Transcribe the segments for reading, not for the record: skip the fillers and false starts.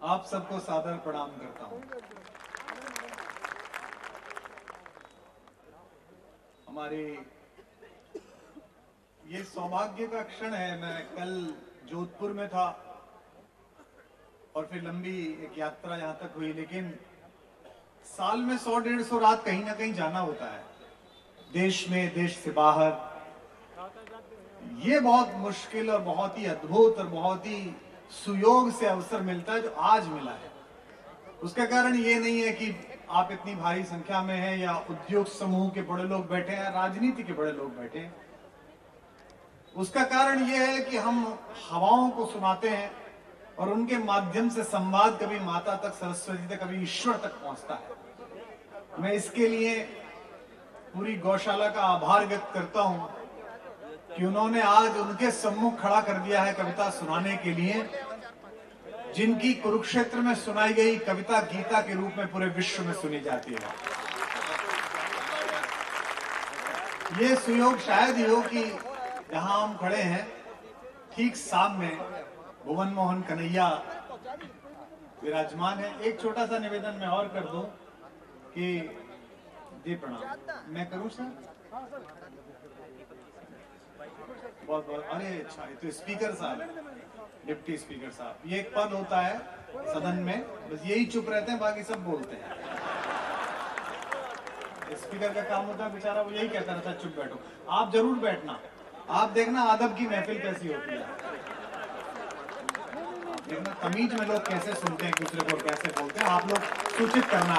आप सबको सादर प्रणाम करता हूं। हमारे ये सौभाग्य का क्षण है। मैं कल जोधपुर में था और फिर लंबी एक यात्रा यहां तक हुई, लेकिन साल में 100-150 रात कहीं ना कहीं जाना होता है, देश में, देश से बाहर। ये बहुत मुश्किल और बहुत ही अद्भुत और बहुत ही सुयोग से अवसर मिलता है जो आज मिला है। उसका कारण ये नहीं है कि आप इतनी भारी संख्या में हैं या उद्योग समूह के बड़े लोग बैठे हैं, राजनीति के बड़े लोग बैठे हैं। उसका कारण ये है कि हम हवाओं को सुनाते हैं और उनके माध्यम से संवाद कभी माता तक, सरस्वती तक, कभी ईश्वर तक पहुंचता है। मैं इसके लिए पूरी गौशाला का आभार व्यक्त करता हूं कि उन्होंने आज उनके सम्मुख खड़ा कर दिया है कविता सुनाने के लिए, जिनकी कुरुक्षेत्र में सुनाई गई कविता गीता के रूप में पूरे विश्व में सुनी जाती है। ये सुयोग शायद ही हो कि जहां हम खड़े हैं ठीक सामने भुवन मोहन कन्हैया विराजमान है। एक छोटा सा निवेदन मैं और कर दूं कि जी प्रणाम मैं करूं सर। बहुत बहुत अरे अच्छा, ये तो स्पीकर साहब, डिप्टी स्पीकर साहब, ये एक पद होता है सदन में, बस यही चुप रहते हैं, बाकी सब बोलते हैं। स्पीकर का काम होता है बेचारा, वो यही कहता रहता है चुप बैठो। आप जरूर बैठना, आप देखना अदब की महफिल कैसी होती है। देखना तमीज में लोग कैसे सुनते हैं एक दूसरे को, कैसे बोलते हैं, आप लोग सूचित करना।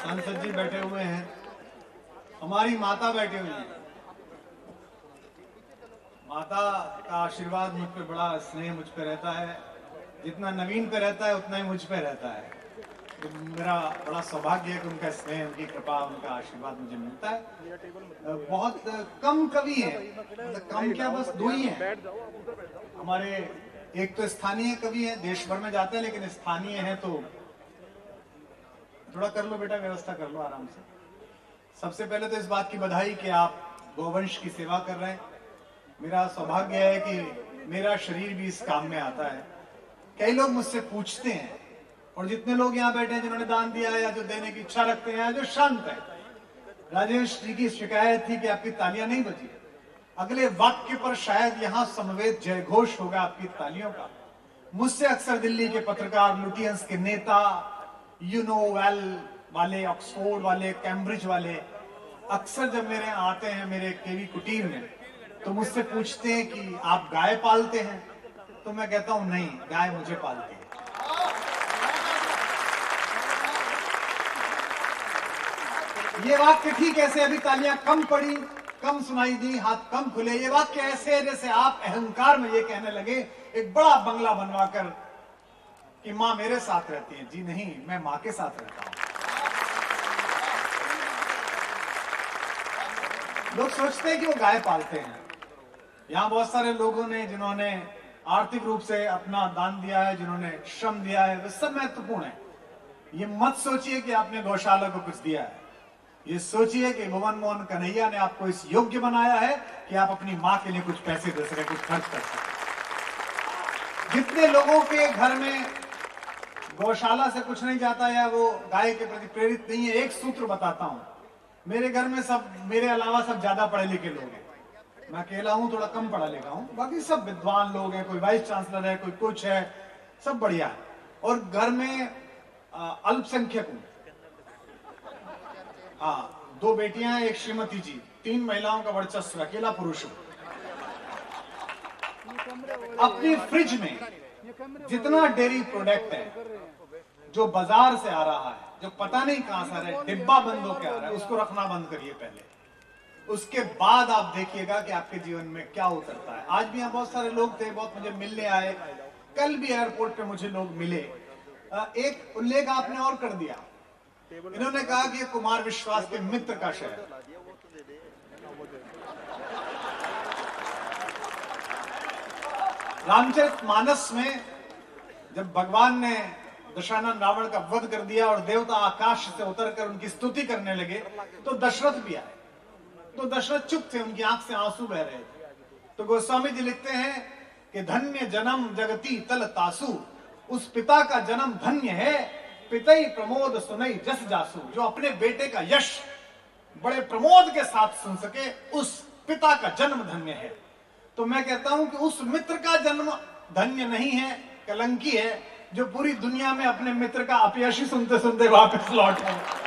सांसद जी बैठे हुए हैं, हमारी माता बैठी हुई है। माता का आशीर्वाद मुझ पे, बड़ा स्नेह मुझ पे रहता है। जितना नवीन पे रहता है उतना ही मुझ पे रहता है। तो मेरा बड़ा सौभाग्य है कि उनका स्नेह, उनकी कृपा, उनका आशीर्वाद मुझे मिलता है। बहुत कम कवि हैं, मतलब कम क्या, बस दो ही हैं हमारे। एक तो स्थानीय कवि हैं, देश भर में जाते हैं, लेकिन स्थानीय हैं तो थोड़ा कर लो बेटा, व्यवस्था कर लो आराम से। सबसे पहले तो इस बात की बधाई कि आप गोवंश की सेवा कर रहे हैं। मेरा सौभाग्य है कि मेरा शरीर भी इस काम में आता है। कई लोग मुझसे पूछते हैं, और जितने लोग यहाँ बैठे हैं जिन्होंने दान दिया है या जो देने की इच्छा रखते हैं, जो शांत है। राजेश जी की शिकायत थी कि आपकी तालियां नहीं बजी। अगले वाक्य पर शायद यहाँ समवेत जयघोष होगा आपकी तालियों का। मुझसे अक्सर दिल्ली के पत्रकार, लुटियंस के नेता, यूनोवेल वाले, ऑक्सफोर्ड वाले, कैम्ब्रिज वाले, अक्सर जब मेरे आते हैं मेरे केवी कुटीर में, तो मुझसे पूछते हैं कि आप गाय पालते हैं? तो मैं कहता हूं नहीं, गाय मुझे पालती है। ये वाक्य ठीक ऐसे, अभी तालियां कम पड़ी, कम सुनाई दी, हाथ कम खुले। ये वाक्य ऐसे है जैसे आप अहंकार में ये कहने लगे एक बड़ा बंगला बनवाकर कि मां मेरे साथ रहती है। जी नहीं, मैं मां के साथ रहता हूं। लोग सोचते हैं कि वो गाय पालते हैं। यहां बहुत सारे लोगों ने जिन्होंने आर्थिक रूप से अपना दान दिया है, जिन्होंने श्रम दिया है, वे सब महत्वपूर्ण है। ये मत सोचिए कि आपने गौशाला को कुछ दिया है। ये सोचिए कि भुवन मोहन कन्हैया ने आपको इस योग्य बनाया है कि आप अपनी मां के लिए कुछ पैसे दे सके, कुछ खर्च कर सके। जितने लोगों के घर में गौशाला से कुछ नहीं जाता या वो गाय के प्रति प्रेरित नहीं है, एक सूत्र बताता हूं। मेरे घर में सब, मेरे अलावा सब ज्यादा पढ़े लिखे लोग हैं। मैं अकेला हूं, थोड़ा कम पढ़ा लिखा हूं, बाकी सब विद्वान लोग हैं। कोई वाइस चांसलर है, कोई कुछ है, सब बढ़िया है। और घर में अल्पसंख्यक हूं। हाँ, 2 बेटियां हैं, एक श्रीमती जी, 3 महिलाओं का वर्चस्व, अकेला पुरुष हूं। अपनी फ्रिज में जितना डेयरी प्रोडक्ट है जो बाजार से आ रहा है, जो पता नहीं कहां से आ रहा है, डिब्बा बंद होकर आ रहा है, उसको रखना बंद करिए पहले। उसके बाद आप देखिएगा कि आपके जीवन में क्या उतरता है। आज भी यहाँ बहुत सारे लोग थे, बहुत मुझे मिलने आए। कल भी एयरपोर्ट पे मुझे लोग मिले। एक उल्लेख आपने और कर दिया, इन्होंने कहा कि ये कुमार विश्वास के मित्र का शहर। रामचरितमानस में जब भगवान ने दशानन रावण का वध कर दिया और देवता आकाश से उतरकर उनकी स्तुति करने लगे, तो दशरथ भी आए। तो दशरथ चुप थे, उनकी आंख से आंसू बह रहे थे। तो गोस्वामी जी लिखते हैं कि धन्य जन्म जगती तल तासु, उस पिता का जन्म धन्य है, पितई प्रमोद सुनई जस जासु, जो अपने बेटे का यश बड़े प्रमोद के साथ सुन सके, उस पिता का जन्म धन्य है। तो मैं कहता हूं कि उस मित्र का जन्म धन्य नहीं है, कलंकी है, जो पूरी दुनिया में अपने मित्र का अपयशी सुनते सुनते वापस लौट आए।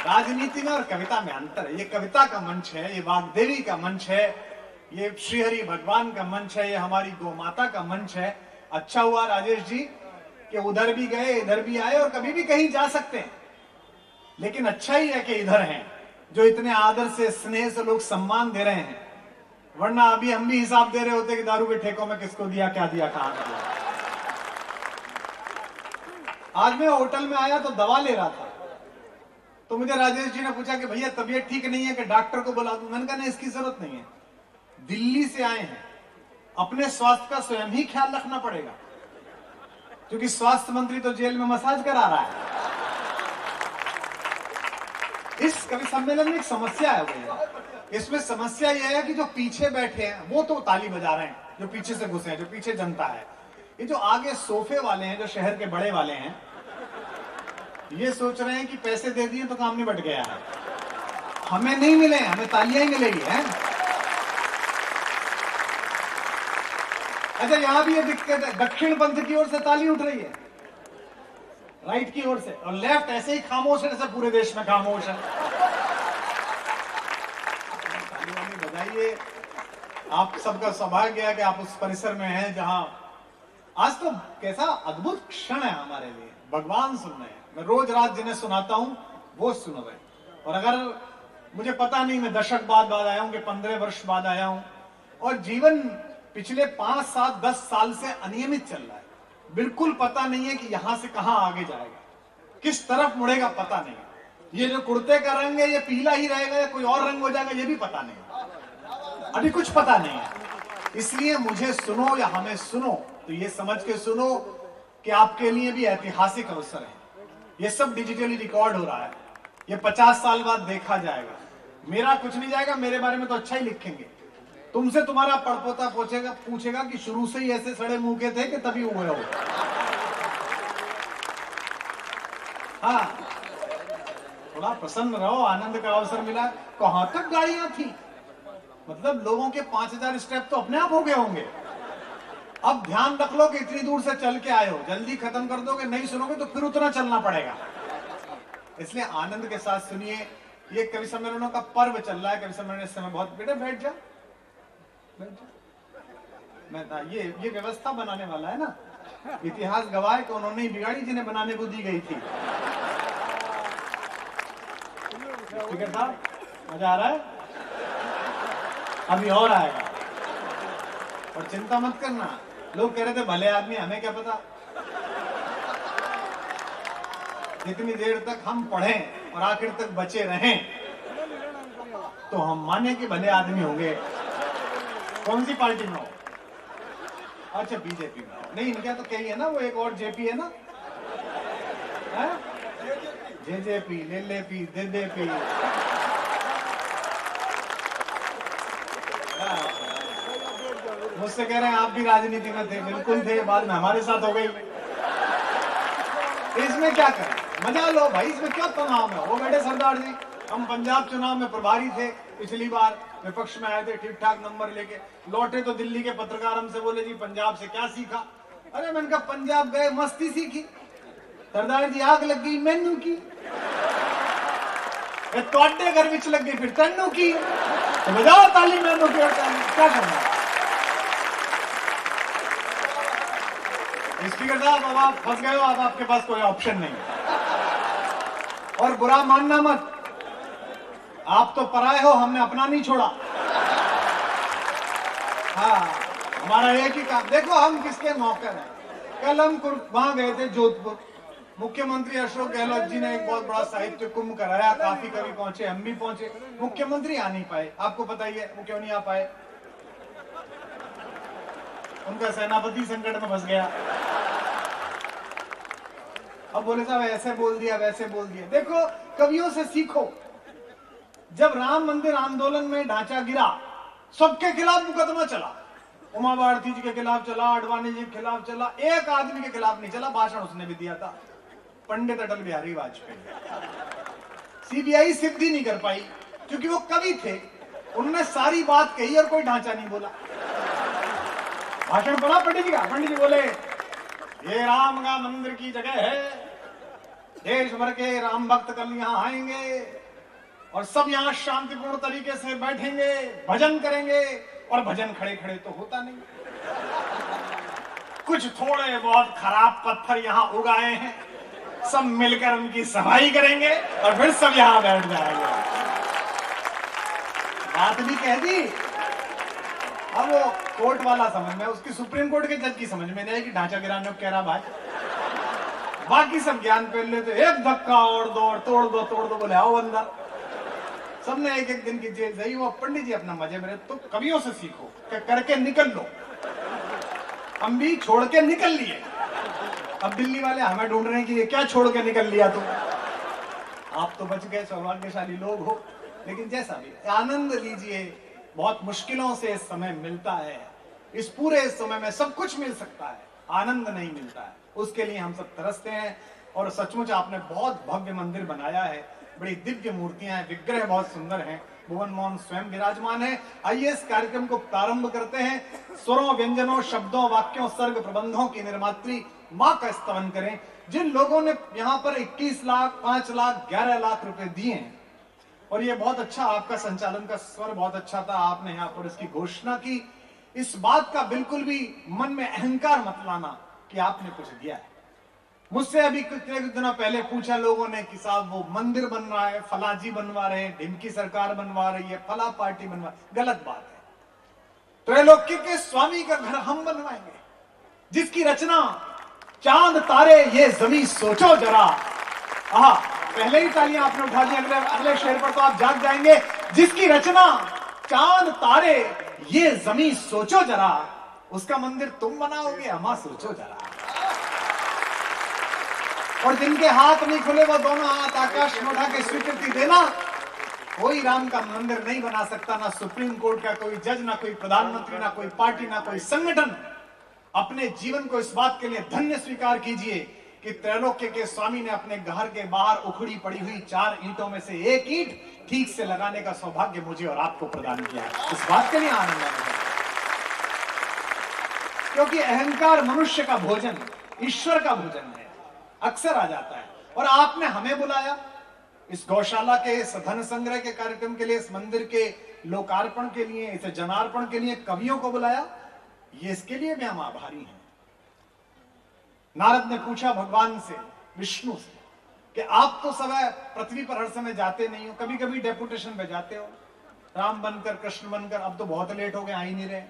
राजनीति में और कविता में अंतर है। ये कविता का मंच है, ये वाग्देवी का मंच है, ये श्रीहरि भगवान का मंच है, ये हमारी गौ माता का मंच है। अच्छा हुआ राजेश जी कि उधर भी गए इधर भी आए, और कभी भी कहीं जा सकते हैं, लेकिन अच्छा ही है कि इधर हैं, जो इतने आदर से स्नेह से लोग सम्मान दे रहे हैं। वरना अभी हम भी हिसाब दे रहे होते कि दारू के ठेकों में किसको दिया, क्या दिया, कहां दिया। आज मैं होटल में आया तो दवा ले रहा था, तो मुझे राजेश जी ने पूछा कि भैया तबीयत ठीक नहीं है कि डॉक्टर को बुला दूं। मैंने कहा नहीं, इसकी जरूरत नहीं है। दिल्ली से आए हैं, अपने स्वास्थ्य का स्वयं ही ख्याल रखना पड़ेगा, क्योंकि स्वास्थ्य मंत्री तो जेल में मसाज करा रहा है। इस कवि सम्मेलन में एक समस्या है भैया, इसमें समस्या यह है कि जो पीछे बैठे हैं वो तो ताली बजा रहे हैं, जो पीछे से घुसे हैं, जो पीछे जनता है। ये जो आगे सोफे वाले हैं, जो शहर के बड़े वाले हैं, ये सोच रहे हैं कि पैसे दे दिए तो काम निबट गया है, हमें नहीं मिले, हमें तालियां ही मिलेगी है। अच्छा, यहां भी ये दिक्कत है, दक्षिण पंथ की ओर से ताली उठ रही है, राइट की ओर से, और लेफ्ट ऐसे ही खामोश है जैसे पूरे देश में खामोश है। ताली बजाइए। आप सबका सौभाग्य है कि आप उस परिसर में हैं जहां आज तो कैसा अद्भुत क्षण है हमारे लिए, भगवान सुन रहे हैं। मैं रोज रात जिन्हें सुनाता हूं वो सुन रहे हैं। और अगर मुझे पता नहीं, मैं दशक बाद आया हूं कि 15 वर्ष बाद आया हूं, और जीवन पिछले 5, 7, 10 साल से अनियमित चल रहा है। बिल्कुल पता नहीं है कि यहां से कहां आगे जाएगा, किस तरफ मुड़ेगा पता नहीं। ये जो कुर्ते का रंग है ये पीला ही रहेगा या कोई और रंग हो जाएगा ये भी पता नहीं, अभी कुछ पता नहीं है। इसलिए मुझे सुनो या हमें सुनो तो ये समझ के सुनो कि आपके लिए भी ऐतिहासिक अवसर है। ये सब डिजिटली रिकॉर्ड हो रहा है, ये 50 साल बाद देखा जाएगा। मेरा कुछ नहीं जाएगा, मेरे बारे में तो अच्छा ही लिखेंगे। तुमसे तुम्हारा पड़पोता पूछेगा कि शुरू से ही ऐसे सड़े मुंह के थे कि तभी हुए हो। हाँ, थोड़ा प्रसन्न रहो, आनंद का अवसर मिला। कहां तक गाड़ियां थी, मतलब लोगों के 5000 स्टेप तो अपने आप हो गए होंगे। अब ध्यान रख लो कि इतनी दूर से चल के आए हो, जल्दी खत्म कर दोगे, नहीं सुनोगे तो फिर उतना चलना पड़ेगा। इसलिए आनंद के साथ सुनिए। ये कवि सम्मेलनों का पर्व चल रहा है। कवि सम्मेलन इस समय बहुत, बेटा बैठ जा, मैं ये व्यवस्था बनाने वाला है ना, इतिहास गवाह कि उन्होंने ही बिगाड़ी जिन्हें बनाने को दी गई थी। स्पीकर साहब, मजा आ रहा है? अभी और आएगा। और चिंता मत करना, लोग कह रहे थे भले आदमी, हमें क्या पता। जितनी देर तक हम पढ़ें और आखिर तक बचे रहें तो हम माने कि भले आदमी होंगे। कौन सी पार्टी में हो? अच्छा, बीजेपी में हो। नहीं, इनका तो कही है ना, वो एक और जेपी है ना, जेजेपी, लेलेपी, देदेपी। मुझसे कह रहे हैं आप भी राजनीति में थे। बिल्कुल थे, बाद में हमारे साथ हो गई। इसमें क्या करें, मजा लो भाई, इसमें क्या तनाव है। वो बैठे सरदार जी, हम पंजाब चुनाव में प्रभारी थे, पिछली बार विपक्ष में आए थे, ठीक ठाक नंबर लेके लौटे तो दिल्ली के पत्रकार हमसे बोले जी पंजाब से क्या सीखा। अरे मैंने कहा पंजाब गए मस्ती सीखी। सरदार जी आग लग गई मैनू की, तोड़े घर विच लग गई फिर तेनू की, तो बजाओ ताली मैनू की। क्या करना है स्पीकर साहब, अब आप फंस गए हो, अब आपके पास कोई ऑप्शन नहीं। और बुरा मानना मत, आप तो पराए हो, हमने अपना नहीं छोड़ा। हाँ, हमारा एक ही काम, देखो हम किसके नौकर हैं। कल हम वहां गए थे जोधपुर, मुख्यमंत्री अशोक गहलोत जी ने एक बहुत बड़ा साहित्य कुंभ कराया, काफी कवि पहुंचे, हम भी पहुंचे। मुख्यमंत्री आ नहीं पाए, आपको पता ही है वो क्यों नहीं आ पाए। उनका सेनापति संकट में फंस गया। अब बोले साहब ऐसे बोल दिया, वैसे बोल दिया। देखो, कवियों से सीखो। जब राम मंदिर आंदोलन में ढांचा गिरा, सबके खिलाफ मुकदमा चला, उमा भारती जी के खिलाफ चला, आडवाणी जी के खिलाफ चला, एक आदमी के खिलाफ नहीं चला। भाषण उसने भी दिया था, पंडित अटल बिहारी वाजपेयी। सीबीआई सिद्ध ही नहीं कर पाई क्योंकि वो कवि थे, उन्होंने सारी बात कही और कोई ढांचा नहीं बोला। भाषण पढ़ा पंडित जी का, पंडित जी बोले ये राम का मंदिर की जगह है, देश भर के राम भक्त कल यहां आएंगे और सब यहां शांतिपूर्ण तरीके से बैठेंगे, भजन करेंगे। और भजन खड़े खड़े तो होता नहीं, कुछ थोड़े बहुत खराब पत्थर यहां उगाए हैं, सब मिलकर उनकी सफाई करेंगे और फिर सब यहां बैठ जाएंगे। बात भी कह दी। अब वो कोर्ट वाला समझ में, उसकी सुप्रीम कोर्ट के जज की समझ में नहीं आई कि ढांचा गिराने को कह रहा भाई। बाकी सब ज्ञान पहन लेते, एक धक्का और दो और तोड़ दो, बोले आओ अंदर। सबने एक एक दिन की जेल गई। वो पंडित जी अपना मजे में, तो कवियों से सीखो कि करके निकल लो। हम भी छोड़ के निकल लिए, अब दिल्ली वाले हमें ढूंढ रहे हैं कि ये क्या छोड़ के निकल लिया तुम। आप तो बच गए, सौभाग्यशाली लोग हो। लेकिन जैसा भी, आनंद लीजिए, बहुत मुश्किलों से इस समय मिलता है। इस पूरे समय में सब कुछ मिल सकता है, आनंद नहीं मिलता है। उसके लिए हम सब तरसते हैं। और सचमुच आपने बहुत भव्य मंदिर बनाया है, बड़ी दिव्य मूर्तियां हैं, विग्रह बहुत सुंदर हैं, भुवन मोहन स्वयं विराजमान है। आइए इस कार्यक्रम को प्रारंभ करते हैं। स्वरों, व्यंजनों, शब्दों, वाक्यों, सर्ग, प्रबंधों की निर्मात्री मां का स्तवन करें। जिन लोगों ने यहाँ पर 21 लाख, 5 लाख, 11 लाख रुपए दिए हैं, और ये बहुत अच्छा, आपका संचालन का स्वर बहुत अच्छा था, आपने यहाँ पर इसकी घोषणा की। इस बात का बिल्कुल भी मन में अहंकार मत लाना कि आपने कुछ दिया है। मुझसे अभी कुछ दिनों पहले पूछा लोगों ने कि साहब वो मंदिर बन रहा है, फलाजी बनवा रहे हैं, ढिमकी सरकार बनवा रही है, फला पार्टी बनवा। गलत बात है। त्रैलोक्य के स्वामी का घर हम बनवाएंगे, जिसकी रचना चांद तारे ये जमीन सोचो जरा। आहा, पहले ही तालियां आपने उठा दी, अगले शेर पर तो आप जाग जाएंगे। जिसकी रचना चांद तारे ये जमीन सोचो जरा, उसका मंदिर तुम बनाओगे, अमा सोचो जरा। और जिनके हाथ नहीं खुले वो दोनों हाथ आकाश में उठा के स्वीकृति देना। कोई राम का मंदिर नहीं बना सकता, ना सुप्रीम कोर्ट का कोई जज, ना कोई प्रधानमंत्री, ना कोई पार्टी, ना कोई संगठन। अपने जीवन को इस बात के लिए धन्य स्वीकार कीजिए कि त्रैलोक्य के स्वामी ने अपने घर के बाहर उखड़ी पड़ी हुई 4 ईंटों में से एक ईंट ठीक से लगाने का सौभाग्य मुझे और आपको प्रदान किया है। इस बात के लिए आनंद है, क्योंकि अहंकार मनुष्य का भोजन, ईश्वर का भोजन है, अक्सर आ जाता है। और आपने हमें बुलाया इस गौशाला के, इस धन संग्रह के कार्यक्रम के लिए, इस मंदिर के लोकार्पण के लिए, इसे जनार्पण के लिए कवियों को बुलाया, ये इसके लिए भी हम आभारी हैं। नारद ने पूछा भगवान से, विष्णु से, कि आप तो समय पृथ्वी पर हर समय जाते नहीं हो, कभी कभी डेपुटेशन पे जाते हो, राम बनकर, कृष्ण बनकर, अब तो बहुत लेट हो गए, आ ही नहीं रहे,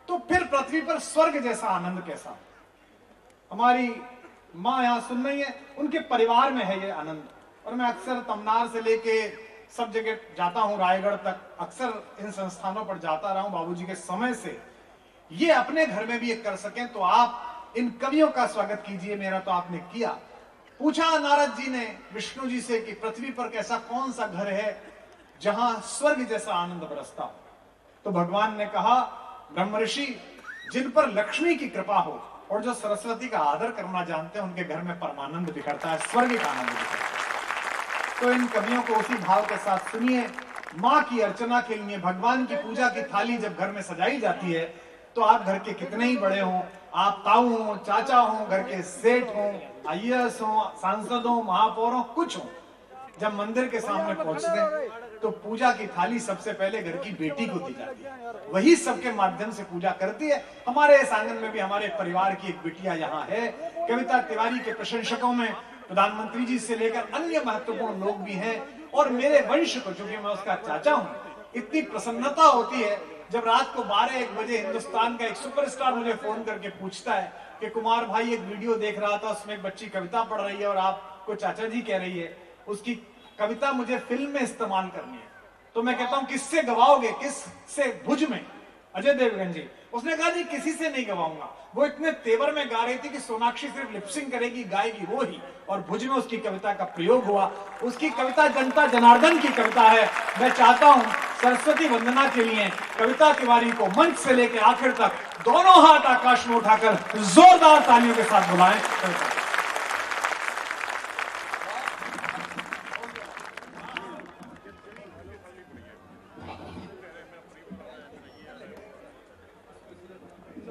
तो फिर पृथ्वी पर स्वर्ग जैसा आनंद कैसा? हमारी माँ यहाँ सुन रही है, उनके परिवार में है ये आनंद। और मैं अक्सर तमनार से लेके सब जगह जाता हूँ, रायगढ़ तक, अक्सर इन संस्थानों पर जाता रहा हूँ बाबूजी के समय से। ये अपने घर में भी एक कर सकें तो आप इन कवियों का स्वागत कीजिए, मेरा तो आपने किया। पूछा नारद जी ने विष्णु जी से कि पृथ्वी पर कैसा कौन सा घर है जहां स्वर्ग जैसा आनंद बरसता हो? तो भगवान ने कहा, ब्रह्म ऋषि जिन पर लक्ष्मी की कृपा हो और जो सरस्वती का आदर करना जानते हैं, उनके घर में परमानंद बिखरता है, स्वर्गिक आनंद बिखरता है। तो इन कवियों को उसी भाव के साथ सुनिए। माँ की अर्चना के लिए भगवान की पूजा की थाली जब घर में सजाई जाती है, तो आप घर के कितने ही बड़े हों, आप ताऊ हो, चाचा हो, घर के सेठ हो, आईएएस हो, सांसद हो, महापौर हो, कुछ हो, जब मंदिर के सामने पहुंचते हैं तो पूजा की थाली सबसे पहले घर की बेटी को दी जाती है, वही सबके माध्यम से पूजा करती है। हमारे इस आंगन में भी हमारे परिवार की एक बिटिया यहाँ है। कविता तिवारी के प्रशंसकों में प्रधानमंत्री जी से लेकर अन्य महत्वपूर्ण लोग भी हैं। और मेरे वंश को, चूंकि मैं उसका चाचा हूँ, इतनी प्रसन्नता होती है जब रात को 12-1 बजे हिंदुस्तान का एक सुपरस्टार मुझे फोन करके पूछता है कि कुमार भाई एक वीडियो देख रहा था, उसमें एक बच्ची कविता पढ़ रही है और आपको चाचा जी कह रही है, उसकी कविता मुझे फिल्म में इस्तेमाल करनी है। तो मैं कहता हूं किससे गवाओगे, किससे भुज में? अजय देवगन जी, उसने कहा नहीं किसी से नहीं गवाऊंगा। वो इतने तेवर में गा रही थी कि सोनाक्षी सिर्फ लिपसिंग करेगी, गाएगी वो ही, और भुज में उसकी कविता का प्रयोग हुआ। उसकी कविता जनता जनार्दन की कविता है। मैं चाहता हूं सरस्वती वंदना के लिए कविता तिवारी को मंच से लेकर आखिर तक दोनों हाथ आकाश में उठाकर जोरदार तालियों के साथ बुलाएं।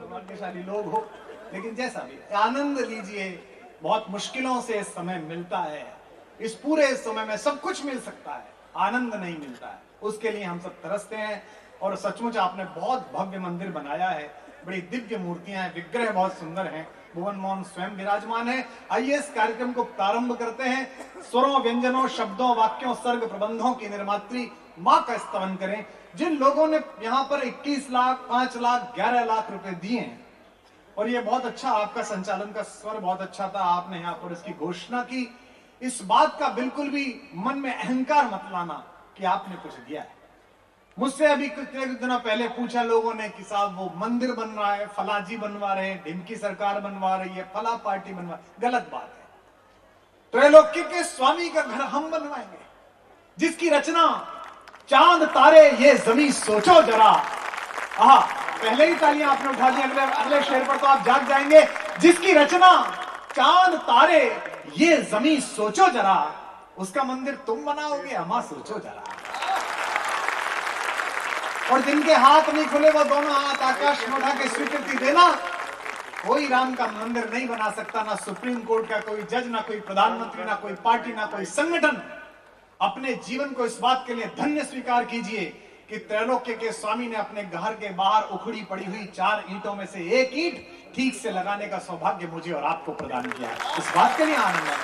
भाग्यशाली लोग हो, लेकिन जैसा भी आनंद लीजिए। बहुत मुश्किलों से इस समय मिलता है, इस पूरे समय में सब कुछ मिल सकता है, आनंद नहीं मिलता है। उसके लिए हम सब तरसते हैं। और सचमुच आपने बहुत भव्य मंदिर बनाया है, बड़ी दिव्य मूर्तियां हैं, विग्रह बहुत सुंदर हैं, भुवन मोहन स्वयं विराजमान है। आइए इस कार्यक्रम को प्रारंभ करते हैं। स्वरों, व्यंजनों, शब्दों, वाक्यों, सर्ग, प्रबंधों की निर्मात्री मां का स्तवन करें। जिन लोगों ने यहाँ पर 21 लाख, 5 लाख, 11 लाख रुपए दिए हैं, और ये बहुत अच्छा, आपका संचालन का स्वर बहुत अच्छा था, आपने यहाँ पर इसकी घोषणा की। इस बात का बिल्कुल भी मन में अहंकार मत लाना कि आपने कुछ दिया है। मुझसे अभी कुछ दिनों पहले पूछा लोगों ने कि साहब वो मंदिर बन रहा है, फलाजी बनवा रहे हैं, ढिमकी सरकार बनवा रही है, फला पार्टी बनवा, गलत बात है। त्रैलोक्य के स्वामी का घर हम बनवाएंगे, जिसकी रचना चांद तारे ये जमीन सोचो जरा। पहले ही तालियां आपने उठा दी, अगले शेर पर तो आप जाग जाएंगे। जिसकी रचना चांद तारे ये जमीन सोचो जरा, उसका मंदिर तुम बनाओगे, अमा सोचो जरा। और जिनके हाथ नहीं खुले वो दोनों हाथ आकाश में उठा के स्वीकृति देना। कोई राम का मंदिर नहीं बना सकता, ना सुप्रीम कोर्ट का कोई जज, ना कोई प्रधानमंत्री, ना कोई पार्टी, ना कोई संगठन। अपने जीवन को इस बात के लिए धन्य स्वीकार कीजिए कि त्रैलोक्य के स्वामी ने अपने घर के बाहर उखड़ी पड़ी हुई 4 ईंटों में से एक ईंट ठीक से लगाने का सौभाग्य मुझे और आपको प्रदान किया है। इस बात के लिए आनंद है,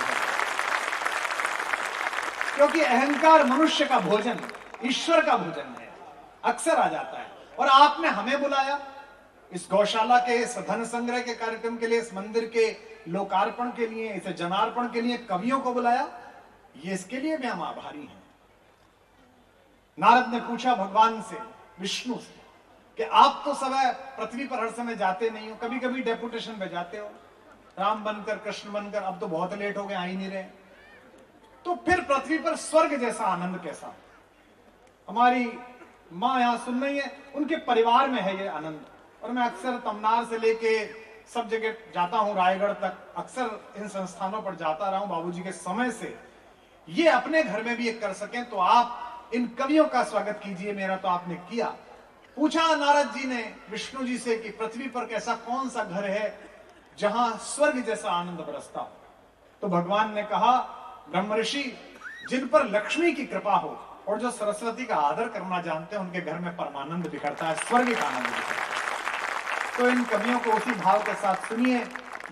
क्योंकि अहंकार मनुष्य का भोजन, ईश्वर का भोजन है, अक्सर आ जाता है। और आपने हमें बुलाया इस गौशाला के, इस धन संग्रह के कार्यक्रम के लिए, इस मंदिर के लोकार्पण के लिए, इसे जनार्पण के लिए कवियों को बुलाया, ये इसके लिए भी हम आभारी हैं। नारद ने पूछा भगवान से, विष्णु से, कि आप तो सब पृथ्वी पर हर समय जाते नहीं हो, कभी कभी डेपुटेशन पे जाते हो, राम बनकर, कृष्ण बनकर, अब तो बहुत लेट हो गए, आ ही नहीं रहे, तो फिर पृथ्वी पर स्वर्ग जैसा आनंद कैसा? हमारी माँ यहाँ सुन रही है, उनके परिवार में है ये आनंद। और मैं अक्सर तमनार से लेके सब जगह जाता हूँ, रायगढ़ तक अक्सर इन संस्थानों पर जाता रहा हूँ बाबूजी के समय से। ये अपने घर में भी एक कर सकें तो आप इन कवियों का स्वागत कीजिए, मेरा तो आपने किया। पूछा नारद जी ने विष्णु जी से कि पृथ्वी पर कैसा कौन सा घर है जहां स्वर्ग जैसा आनंद बरसता हो? तो भगवान ने कहा, ब्रह्म ऋषि जिन पर लक्ष्मी की कृपा हो और जो सरस्वती का आदर करना जानते हैं, उनके घर में परमानंद बिखरता है, स्वर्ग का आनंद बिखरता है। तो इन कवियों को उसी भाव के साथ सुनिए।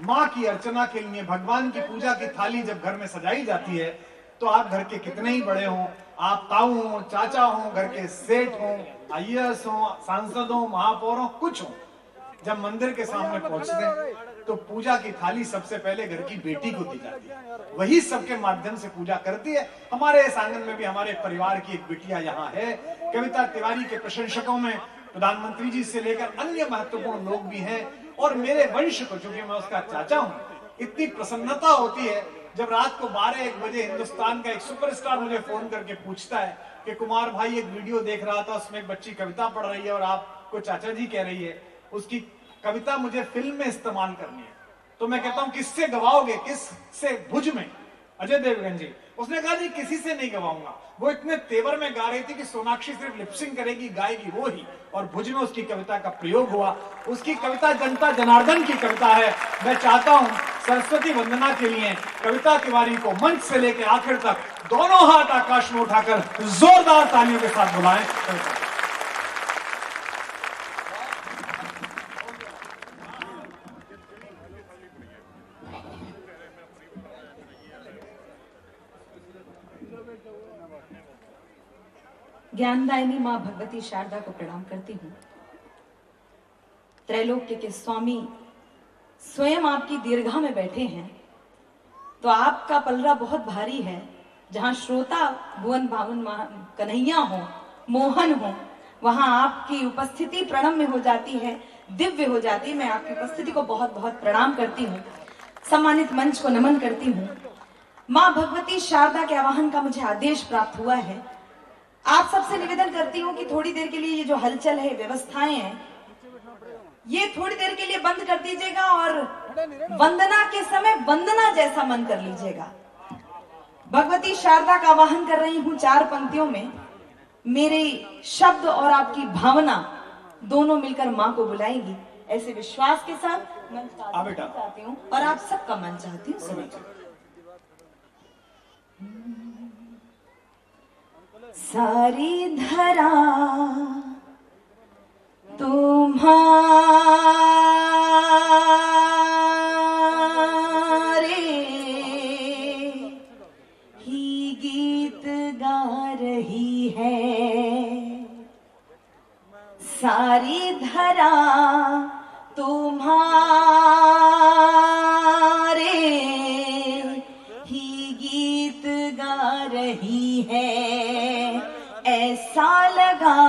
माँ की अर्चना के लिए भगवान की पूजा की थाली जब घर में सजाई जाती है, तो आप घर के कितने ही बड़े हों, आप ताऊ हो, चाचा हो, घर के सेठ हो, आईएएस हो, सांसद हो, महापौर हो, कुछ हो, जब मंदिर के सामने पहुंचते हैं तो पूजा की थाली सबसे पहले घर की बेटी को दी जाती है, वही सबके माध्यम से पूजा करती है। हमारे इस आंगन में भी हमारे परिवार की एक बिटिया यहाँ है। कविता तिवारी के प्रशंसकों में प्रधानमंत्री जी से लेकर अन्य महत्वपूर्ण लोग भी हैं। और मेरे वंश को, चूंकि मैं उसका चाचा हूँ, इतनी प्रसन्नता होती है जब रात को 12-1 बजे हिंदुस्तान का एक सुपरस्टार मुझे फोन करके पूछता है कि कुमार भाई एक वीडियो देख रहा था, उसमें एक बच्ची कविता पढ़ रही है और आपको चाचा जी कह रही है, उसकी कविता मुझे फिल्म में इस्तेमाल करनी है। तो मैं कहता हूं किससे गवाओगे, किससे? भुज में अजय देवगन जी। उसने कहा नहीं किसी से नहीं गवाऊंगा। वो इतने तेवर में गा रही थी कि सोनाक्षी सिर्फ लिपसिंग करेगी, गाएगी वो ही, और भुज में उसकी कविता का प्रयोग हुआ। उसकी कविता जनता जनार्दन की कविता है। मैं चाहता हूं सरस्वती वंदना के लिए कविता तिवारी को मंच से लेकर आखिर तक दोनों हाथ आकाश में उठाकर जोरदार तालियों के साथ बुलाएं। ज्ञानदायिनी मां भगवती शारदा को प्रणाम करती हूँ। त्रैलोक्य के स्वामी स्वयं आपकी दीर्घा में बैठे हैं, तो आपका पलड़ा बहुत भारी है। जहां श्रोता भुवन भावन कन्हैया हो, मोहन हो, वहां आपकी उपस्थिति प्रणम्य हो जाती है, दिव्य हो जाती है। मैं आपकी उपस्थिति को बहुत बहुत प्रणाम करती हूँ, सम्मानित मंच को नमन करती हूँ। माँ भगवती शारदा के आवाहन का मुझे आदेश प्राप्त हुआ है। आप सबसे निवेदन करती हूँ कि थोड़ी देर के लिए ये जो हलचल है, व्यवस्थाएं हैं, ये थोड़ी देर के लिए बंद कर दीजिएगा और वंदना के समय वंदना जैसा मन कर लीजिएगा। भगवती शारदा का आवाहन कर रही हूँ 4 पंक्तियों में। मेरे शब्द और आपकी भावना दोनों मिलकर माँ को बुलाएंगी। ऐसे विश्वास के साथ मंच का चाहती हूँ और आप सबका मन चाहती हूँ सुनिए। सारी धरा तुम्हारे ही गीत गा रही है, सारी धरा तुम्हारे ही गीत गा रही है। ऐसा लगा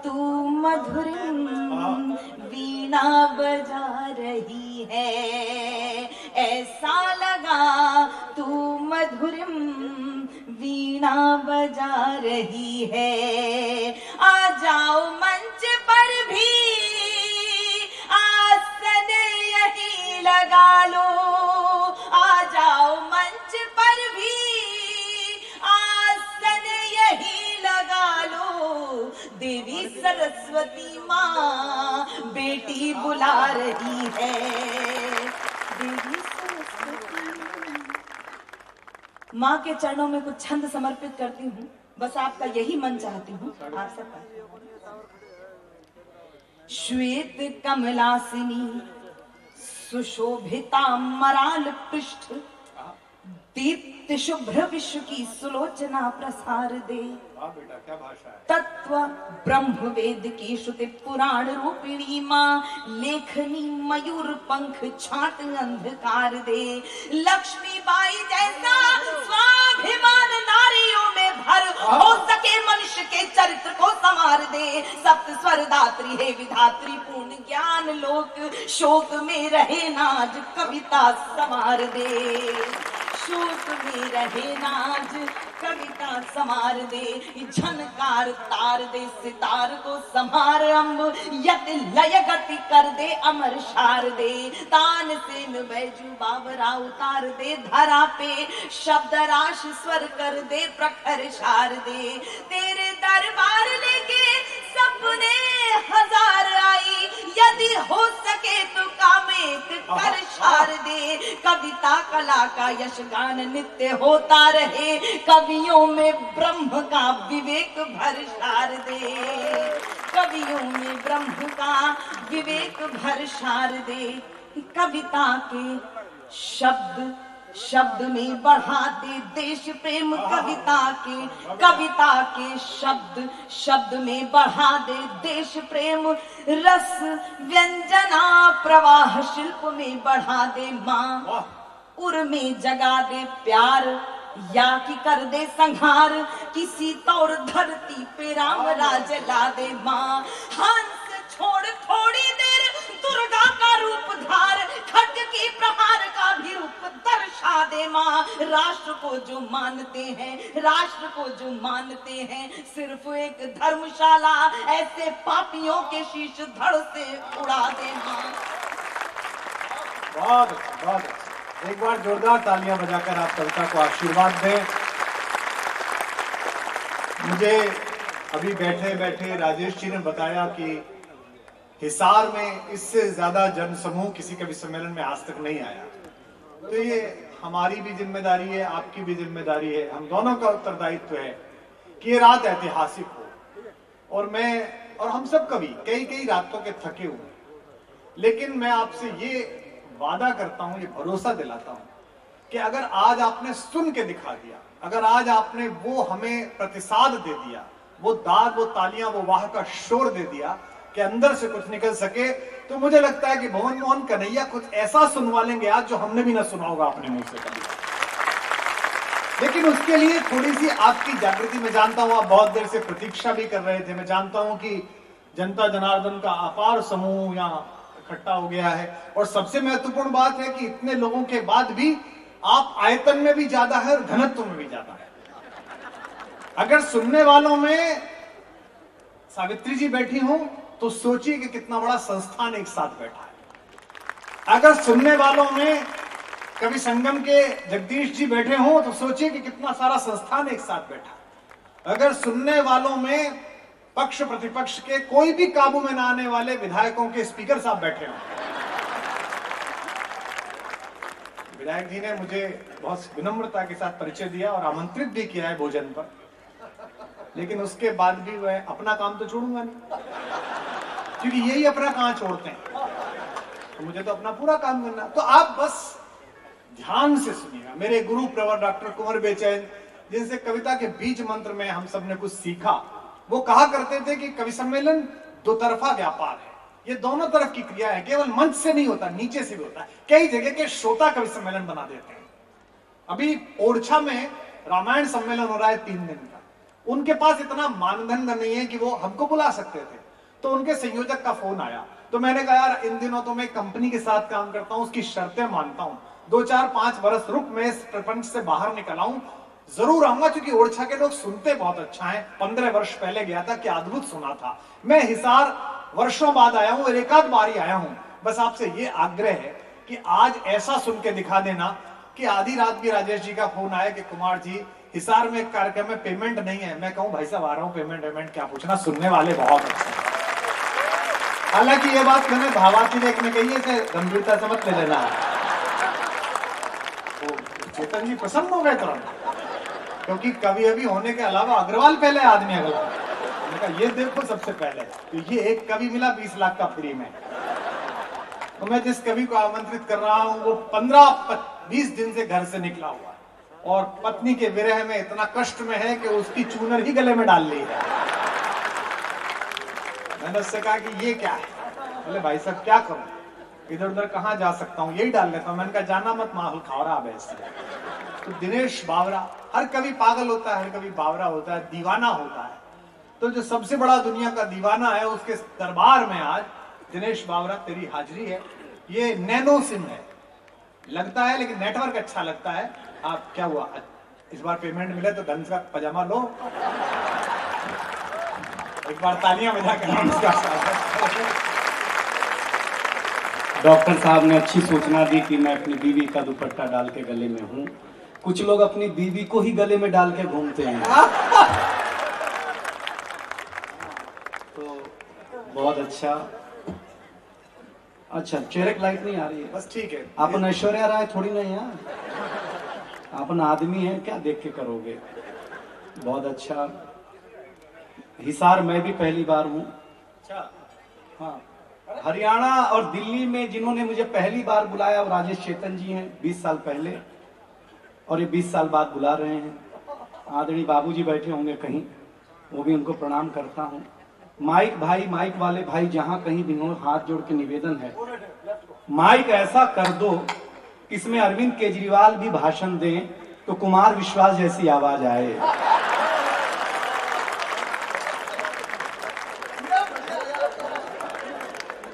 तू मधुर वीणा बजा रही है, ऐसा लगा तू मधुर वीणा बजा रही है। आ जाओ मंच पर भी आसन यही लगा लो, आ जाओ मंच पर भी आसन यही लगा लो। देवी सरस्वती माँ बेटी बुला रही है, देवी सरस्वती माँ के चरणों में कुछ छंद समर्पित करती हूँ। बस आपका यही मन चाहती हूँ आप सबका। श्वेत कमलासिनी सुशोभिता मराल पृष्ठ, दीप्त शुभ्र विश्व की सुलोचना प्रसार दे। बेटा क्या भाषा है। तत्व ब्रह्म वेद की श्रुति पुराण रूपिणी माँ लेखनी मयूर पंख छाट अंधकार दे। लक्ष्मी बाई जैसा स्वाभिमान नारियों में भर, हो सके मनुष्य के चरित्र को संवार दे। सप्त स्वर दात्री है विधात्री पूर्ण ज्ञान लोक, शोक में रहे नाज कविता संवार दे। शोक में रहे नाज कविता संवार दे। झनकार तार दे सितार को संहार, अम्ब यत लय गति कर दे अमर शार दे। तान सेन बैजू बाबरा उतार दे, धरा पे शब्द राश स्वर कर दे प्रखर शार दे। तेरे दरबार लेके सपने हजार आई, यदि हो सके तो कामेक कर शार दे। कविता कला का यश गान नित्य होता रहे, कवियों में ब्रह्म का विवेक भर शार दे। कवियों में ब्रह्म का विवेक भर शार दे। कविता के शब्द शब्द में बढ़ा दे देश प्रेम, कविता के शब्द शब्द में बढ़ा दे देश प्रेम। रस व्यंजना प्रवाह शिल्प में बढ़ा दे माँ, उर में जगा दे प्यार या कि कर दे संहार। किसी तौर धरती पे राम राज ला दे माँ। हंस छोड़ थोड़ी देर दुर्गा का रूप धार, खड्ग की प्रहार का भी रूप दर्शा दे माँ। राष्ट्र को जो मानते हैं, राष्ट्र को जो मानते हैं, सिर्फ एक धर्मशाला ऐसे पापियों के शीश धड़ से उड़ा दे माँ। बहुत अच्छा। एक बार जोरदार तालियां बजाकर आप कविता को आशीर्वाद दें। मुझे अभी बैठे बैठे राजेश जी ने बताया कि हिसार में इससे ज्यादा जनसमूह किसी के भी सम्मेलन में आज तक नहीं आया। तो ये हमारी भी जिम्मेदारी है, आपकी भी जिम्मेदारी है, हम दोनों का उत्तरदायित्व है कि ये रात ऐतिहासिक हो। और मैं और हम सब कभी कई रातों के थके हुए, लेकिन मैं आपसे ये वादा करता हूं, ये भरोसा दिलाता हूं कि अगर आज आपने सुन के दिखा दिया, अगर आज आपने वो हमें प्रतिसाद दे दिया, वो दाद, वो तालियां, वो वाह का शोर दे दिया कि अंदर से कुछ निकल सके, तो मुझे लगता है कि भुवन मोहन कन्हैया कुछ ऐसा सुनवा लेंगे आज जो हमने भी ना सुना होगा अपने मुंह से कभी। लेकिन उसके लिए थोड़ी सी आपकी जागृति, मैं जानता हूं आप बहुत देर से प्रतीक्षा भी कर रहे थे, मैं जानता हूं कि जनता जनार्दन का अपार समूह यहाँ इकट्ठा हो गया है, और सबसे महत्वपूर्ण बात है कि इतने लोगों के बाद भी आप आयतन में भी ज्यादा है और घनत्व में भी ज्यादा है। अगर सुनने वालों में सावित्री जी बैठी हो तो सोचिए कि कितना बड़ा संस्थान एक साथ बैठा है। अगर सुनने वालों में कवि संगम के जगदीश जी बैठे हों तो सोचिए कि कितना सारा संस्थान एक साथ बैठा है। अगर सुनने वालों में पक्ष प्रतिपक्ष के कोई भी काबू में ना आने वाले विधायकों के स्पीकर साहब बैठे हों। विधायक जी ने मुझे बहुत विनम्रता के साथ परिचय दिया और आमंत्रित भी किया है भोजन पर, लेकिन उसके बाद भी वह अपना काम तो छोड़ूंगा नहीं, क्योंकि यही अपना कहां छोड़ते हैं, तो मुझे तो अपना पूरा काम करना। तो आप बस ध्यान से सुनिएगा। मेरे गुरु प्रवर डॉक्टर कुंवर बेचैन, जिनसे कविता के बीज मंत्र में हम सब ने कुछ सीखा, वो कहा करते थे कि कवि सम्मेलन दो तरफा व्यापार है, ये दोनों तरफ की क्रिया है, केवल मंच से नहीं होता, नीचे से भी होता है। कई जगह के श्रोता कवि सम्मेलन बना देते हैं। अभी ओरछा में रामायण सम्मेलन हो रहा है 3 दिन का, उनके पास इतना मानदंड नहीं है कि वो हमको बुला सकते थे, तो उनके संयोजक का फोन आया, तो मैंने कहा यार इन दिनों तो मैं कंपनी के साथ काम करता हूं, उसकी शर्तें मानता हूं, 2, 4, 5 वर्ष रुक, मैं इस प्रपंच से बाहर निकल आऊं, जरूर आऊंगा, क्योंकि ओरछा के लोग सुनते बहुत अच्छा है। 15 वर्ष पहले गया था, क्या अद्भुत सुना था। मैं हिसार वर्षों बाद आया हूं और एकाध बार ही आया हूं। बस आपसे ये आग्रह है कि आज ऐसा सुन के दिखा देना कि आधी रात भी राजेश जी का फोन आया कि कुमार जी हिसार में एक कार्यक्रम में पेमेंट नहीं है, मैं कहूं भाई साहब आ रहा हूं, पेमेंट क्या पूछना, सुनने वाले बहुत अच्छे। हालांकि ये बात मैंने भावातिरेक में कही है, गंभीरता से मत ले लेना। तो चेतन जी प्रसन्न हो गए तुरंत, क्योंकि कवि अभी होने के अलावा अग्रवाल पहले आदमी अगला, ये देखो सबसे पहले तो ये एक कवि मिला 20 लाख का फ्री में। तो मैं जिस कवि को आमंत्रित कर रहा हूं वो 15-20 दिन से घर से निकला हुआ और पत्नी के विरह में इतना कष्ट में है कि उसकी चूनर ही गले में डाल ली है। मैंने उससे कहा कि ये क्या है, बोले भाई साहब क्या करूं, इधर उधर कहां जा सकता हूं, यही डाल लेता हूं। मैंने कहा जाना मत, माहौल खावरा है ऐसे। तो दिनेश बावरा, हर कवि पागल होता है, हर कवि बावरा होता है, दीवाना होता है। तो जो सबसे बड़ा दुनिया का दीवाना है उसके दरबार में आज दिनेश बावरा तेरी हाजिरी है। ये नैनो सिम है, लगता है लेकिन नेटवर्क अच्छा लगता है। आप क्या हुआ, इस बार पेमेंट मिले तो ढंग का पजामा लो, एक बार तालियां बजा के डॉक्टर साहब ने अच्छी सूचना दी कि मैं अपनी बीवी का दुपट्टा डाल के गले में हूँ। कुछ लोग अपनी बीवी को ही गले में डाल के घूमते हैं। तो बहुत अच्छा। अच्छा चेहरे की लाइट नहीं आ रही है, बस ठीक है। अपन ऐश्वर्या राय थोड़ी नहीं है, अपन आदमी है, क्या देख के करोगे। बहुत अच्छा। हिसार मैं भी पहली बार हूँ। अच्छा हाँ, हरियाणा और दिल्ली में जिन्होंने मुझे पहली बार बुलाया वो राजेश चेतन जी हैं 20 साल पहले, और ये 20 साल बाद बुला रहे हैं। आदरणीय बाबूजी बैठे होंगे कहीं, वो भी उनको प्रणाम करता हूँ। माइक भाई, माइक वाले भाई जहां कहीं भी हो, हाथ जोड़ के निवेदन है, माइक ऐसा कर दो इसमें अरविंद केजरीवाल भी भाषण दें तो कुमार विश्वास जैसी आवाज आए।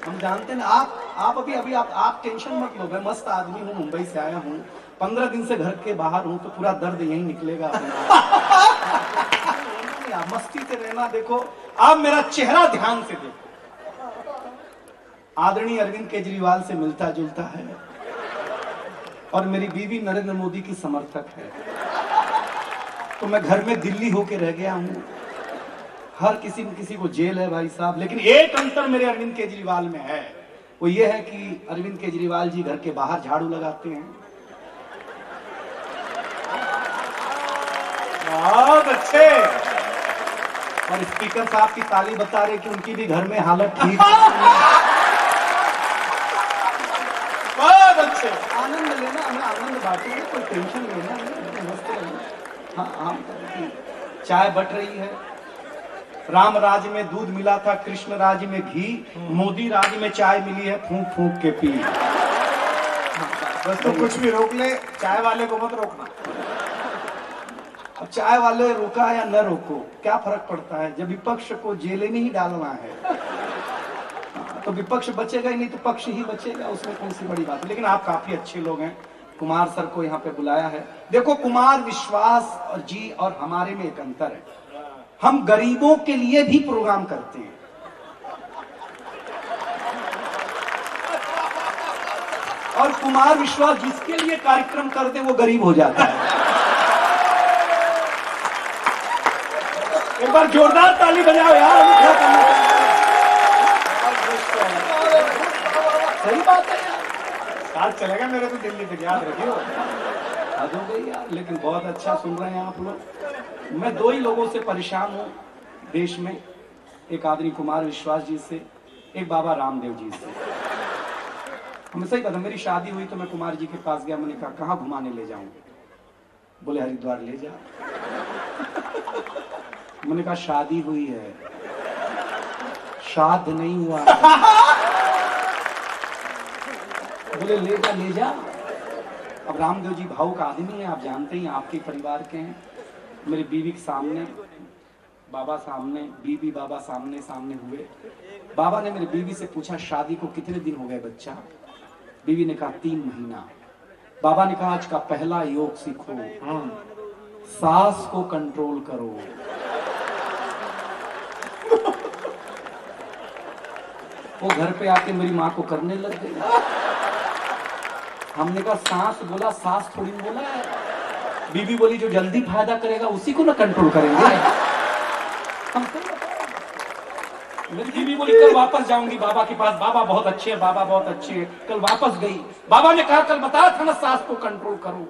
हम जानते हैं आप अभी आप टेंशन मत लो, मैं मस्त आदमी हूँ, मुंबई से आया हूँ, 15 दिन से घर के बाहर हूँ, तो पूरा दर्द यहीं निकलेगा। आप मस्ती से रहना। देखो आप मेरा चेहरा ध्यान से देखो, आदरणीय अरविंद केजरीवाल से मिलता जुलता है, और मेरी बीवी नरेंद्र मोदी की समर्थक है। तो मैं घर में दिल्ली होके रह गया हूँ, हर किसी को जेल है भाई साहब, लेकिन एक अंतर मेरे अरविंद केजरीवाल में है, वो ये है कि अरविंद केजरीवाल जी घर के बाहर झाड़ू लगाते हैं। बहुत अच्छे। और स्पीकर साहब की ताली बता रहे कि उनकी भी घर में हालत ठीक है। बहुत अच्छे। आनंद लेना, हमें आनंद बांटेंगे, कोई टेंशन लेना नहीं, मस्त रहना। हाँ, चाय बट रही है। राम राज में दूध मिला था, कृष्ण राज में घी, मोदी राज में चाय मिली है, फूंक फूंक के पी। बस तो कुछ भी रोक ले, चाय वाले को मत रोकना। अब चाय वाले रोका या न रोको क्या फर्क पड़ता है, जब विपक्ष को जेल में ही डालना है तो विपक्ष बचेगा ही नहीं तो पक्ष ही बचेगा, उसमें कौन सी बड़ी बात है। लेकिन आप काफी अच्छे लोग हैं, कुमार सर को यहाँ पे बुलाया है। देखो कुमार विश्वास और जी और हमारे में एक अंतर है, हम गरीबों के लिए भी प्रोग्राम करते हैं। और कुमार विश्वास जिसके लिए कार्यक्रम करते वो गरीब हो जाता है। एक बार जोरदार ताली बजाओ यार, सही बात है यार, साथ चलेगा मेरे तो दिल्ली तक, याद रखियो। हद हो गई यार, लेकिन बहुत अच्छा सुन रहे हैं आप लोग। मैं दो ही लोगों से परेशान हूँ देश में, एक आदमी कुमार विश्वास जी से, एक बाबा रामदेव जी से। हमें सही पता, मेरी शादी हुई तो मैं कुमार जी के पास गया, मैंने कहा कहाँ घुमाने ले जाऊं? बोले हरिद्वार ले जा। मैंने कहा शादी हुई है, श्राद्ध नहीं हुआ। बोले ले जा ले जा। अब रामदेव जी भावुक आदमी है, आप जानते ही, आपके परिवार के हैं। मेरी बीवी के सामने, बाबा सामने, बीवी बाबा सामने सामने हुए। बाबा ने मेरी बीवी से पूछा शादी को कितने दिन हो गए बच्चा? बीवी ने कहा 3 महीना। बाबा ने कहा आज का पहला योग सीखो, सांस को कंट्रोल करो। वो घर पे आके मेरी माँ को करने लग गई। हमने कहा सांस बोला, सांस थोड़ी बोला है। बीबी बोली जो जल्दी फायदा करेगा उसी को ना कंट्रोल करेंगे। मेरी बीबी बोली कल वापस जाऊंगी बाबा के पास, बाबा बहुत अच्छे हैं, बाबा बहुत अच्छे हैं। कल वापस गई, बाबा ने कहा कल बताया था ना सांस को कंट्रोल करो।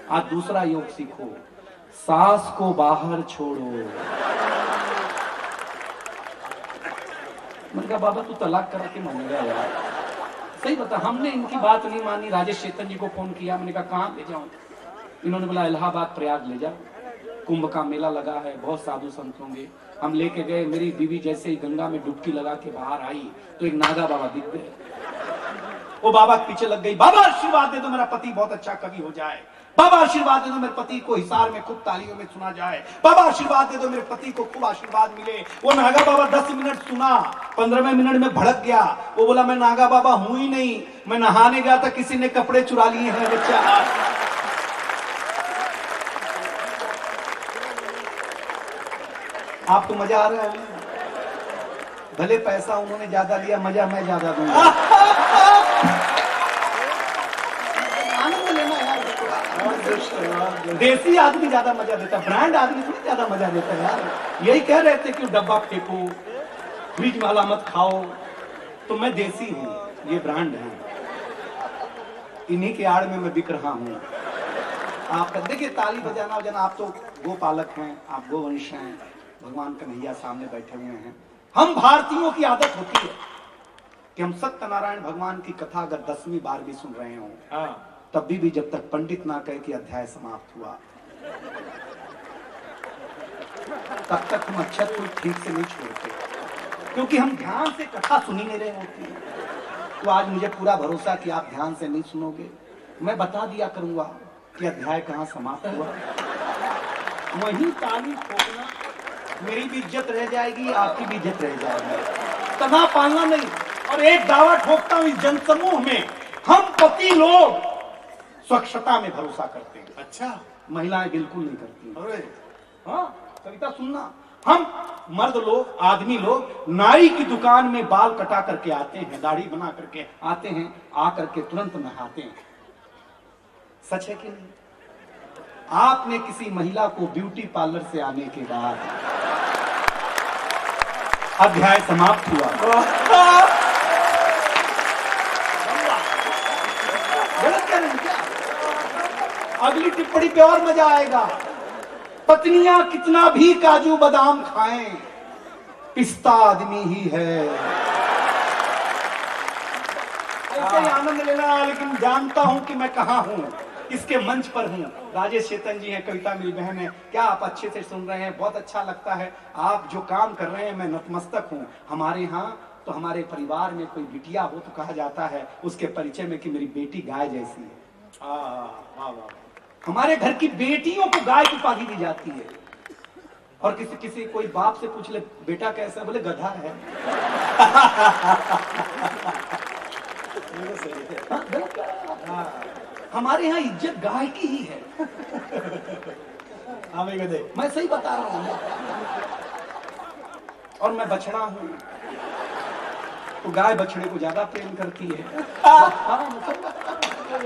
आज दूसरा योग सीखो, सांस को बाहर छोड़ो। मैंने कहा बाबा तू तलाक करा के मान गया यार, सही बता। हमने इनकी बात नहीं मानी, राजेश चेतन जी को फोन किया, मैंने कहा कहाँ ले जाऊं? इन्होंने बोला इलाहाबाद प्रयाग ले जाओ, कुंभ का मेला लगा है, बहुत साधु संत होंगे। हम लेके गए, मेरी बीवी जैसे ही गंगा में डुबकी लगा के बाहर आई तो एक नागा बाबा दिख गए। वो बाबा के पीछे लग गई, बाबा आशीर्वाद दे दो मेरा पति बहुत अच्छा कवि हो जाए, बाबा आशीर्वाद दे दो मेरे पति को हिसार में खूब तालियों में सुना जाए, बाबा आशीर्वाद दे दो मेरे पति को खूब आशीर्वाद मिले। वो नागा बाबा 10 मिनट सुना, 15वें मिनट में भड़क गया। वो बोला मैं नागा बाबा हूं ही नहीं, मैं नहाने गया था, किसी ने कपड़े चुरा लिए हैं बच्चा। आपको मजा आ रहा है? भले पैसा उन्होंने ज्यादा लिया, मजा मैं ज्यादा दूंगा। आनंद लेना यार, देसी आदमी ज्यादा मजा देता, ब्रांड आदमी थोड़ी ज्यादा मजा देता है यार। यही कह रहे थे कि डब्बा फेंको, फ्रिज वाला मत खाओ, तो मैं देसी हूँ, ये ब्रांड है, इन्हीं के आड़ में मैं बिक रहा हूँ। आप देखिए ताली बजाना वजाना, आप तो गोपालक हैं, आप गोवंश हैं, भगवान कन्हैया सामने बैठे हुए हैं। हम भारतीयों की आदत होती है कि हम सत्यनारायण भगवान की कथा अगर 10वीं बार भी सुन रहे हो, तब भी जब तक पंडित ना कहे कि अध्याय समाप्त हुआ, तब तक हम अक्षत को ठीक से नहीं छोड़ते, क्योंकि हम ध्यान से कथा सुनी नहीं रहे होती। तो आज मुझे पूरा भरोसा कि आप ध्यान से नहीं सुनोगे, मैं बता दिया करूंगा कि अध्याय कहाँ समाप्त हुआ। वहीं ताली ठोकना, मेरी भी इज्जत रह जाएगी, आपकी भी इज्जत रह जाएगी। तना पालना नहीं। और एक दावा ठोकता हूं इस जनसमूह में, हम पति लोग स्वच्छता में भरोसा करते हैं। अच्छा, महिलाएं बिल्कुल नहीं करती। अरे हाँ, कविता सुनना। हम मर्द लोग, आदमी लोग नाई की दुकान में बाल कटा करके आते हैं, दाढ़ी बना करके आते हैं, आकर के तुरंत नहाते हैं। सच है कि नहीं? आपने किसी महिला को ब्यूटी पार्लर से आने के बाद अध्याय समाप्त हुआ, गलत कह रहे हैं क्या? अगली टिप्पणी पे और मजा आएगा। पत्नियां कितना भी काजू बादाम खाएं, पिस्ता आदमी ही है। ऐसे ही आनंद लेना, लेकिन जानता हूं कि मैं कहां हूं, इसके मंच पर हूं। राजेश चेतन जी हैं, कविता मेरी बहन है, क्या आप अच्छे से सुन रहे हैं? बहुत अच्छा लगता है आप जो काम कर रहे हैं, मैं नतमस्तक हूं। हमारे यहाँ तो हमारे परिवार में कोई बिटिया हो तो कहा जाता है उसके परिचय में कि मेरी बेटी गाय जैसी है। हमारे घर की बेटियों को गाय की उपाधि दी जाती है। और किसी किसी कोई बाप से पूछ ले बेटा कैसा है, बोले गधा है। हमारे यहाँ इज्जत गाय की ही है। हमें गधे। मैं सही बता रहा हूँ। और मैं बछड़ा हूँ, तो गाय बछड़े को ज्यादा प्रेम करती है।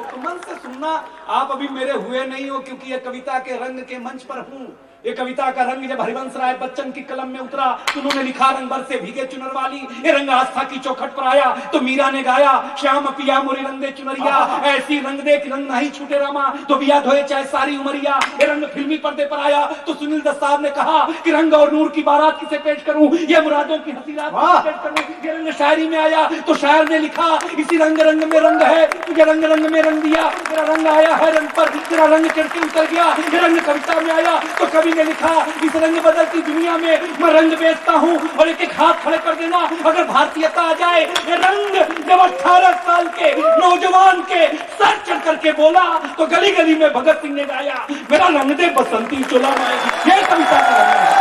तो मन से सुनना। आप अभी मेरे हुए नहीं हो, क्योंकि ये कविता के रंग के मंच पर हूँ। ये कविता का रंग जब हरिवंश राय बच्चन की कलम में उतरा तो उन्होंने लिखा रंग भर से भीगे चुनर वाली। ये रंग आस्था की चौखट पर आया तो मीरा ने गाया श्याम पिया मोरी रंग दे चुनरिया, ऐसी रंग दे कि रंग नहीं छूटे रामा, तो बिया धोए चाहे सारी उमरिया। ये रंग फिल्मी पर्दे पर आया तो सुनील दत्त साहब ने कहा कि रंग और नूर की बारात किसे पेश करूं, ये मुरादों की हंसी रात किसे पेश करूं। ये रंग शायरी में आया तो शायर ने लिखा इसी रंग रंग में रंग है, तुझे रंग रंग में रंग दिया, तेरा रंग आया है रंग पर, तेरा रंग चढ़ के उतर गया। ये रंग कविता में आया तो कवि ने लिखा इस रंग बदलती दुनिया में मैं रंग बेचता हूं, और एक एक हाथ खड़े कर देना अगर भारतीयता आ जाए। ये रंग जब 18 साल के नौजवान के सर चढ़ करके बोला तो गली गली में भगत सिंह ने गाया मेरा रंग दे बसंती चोला माए। ये कविता का रंग है।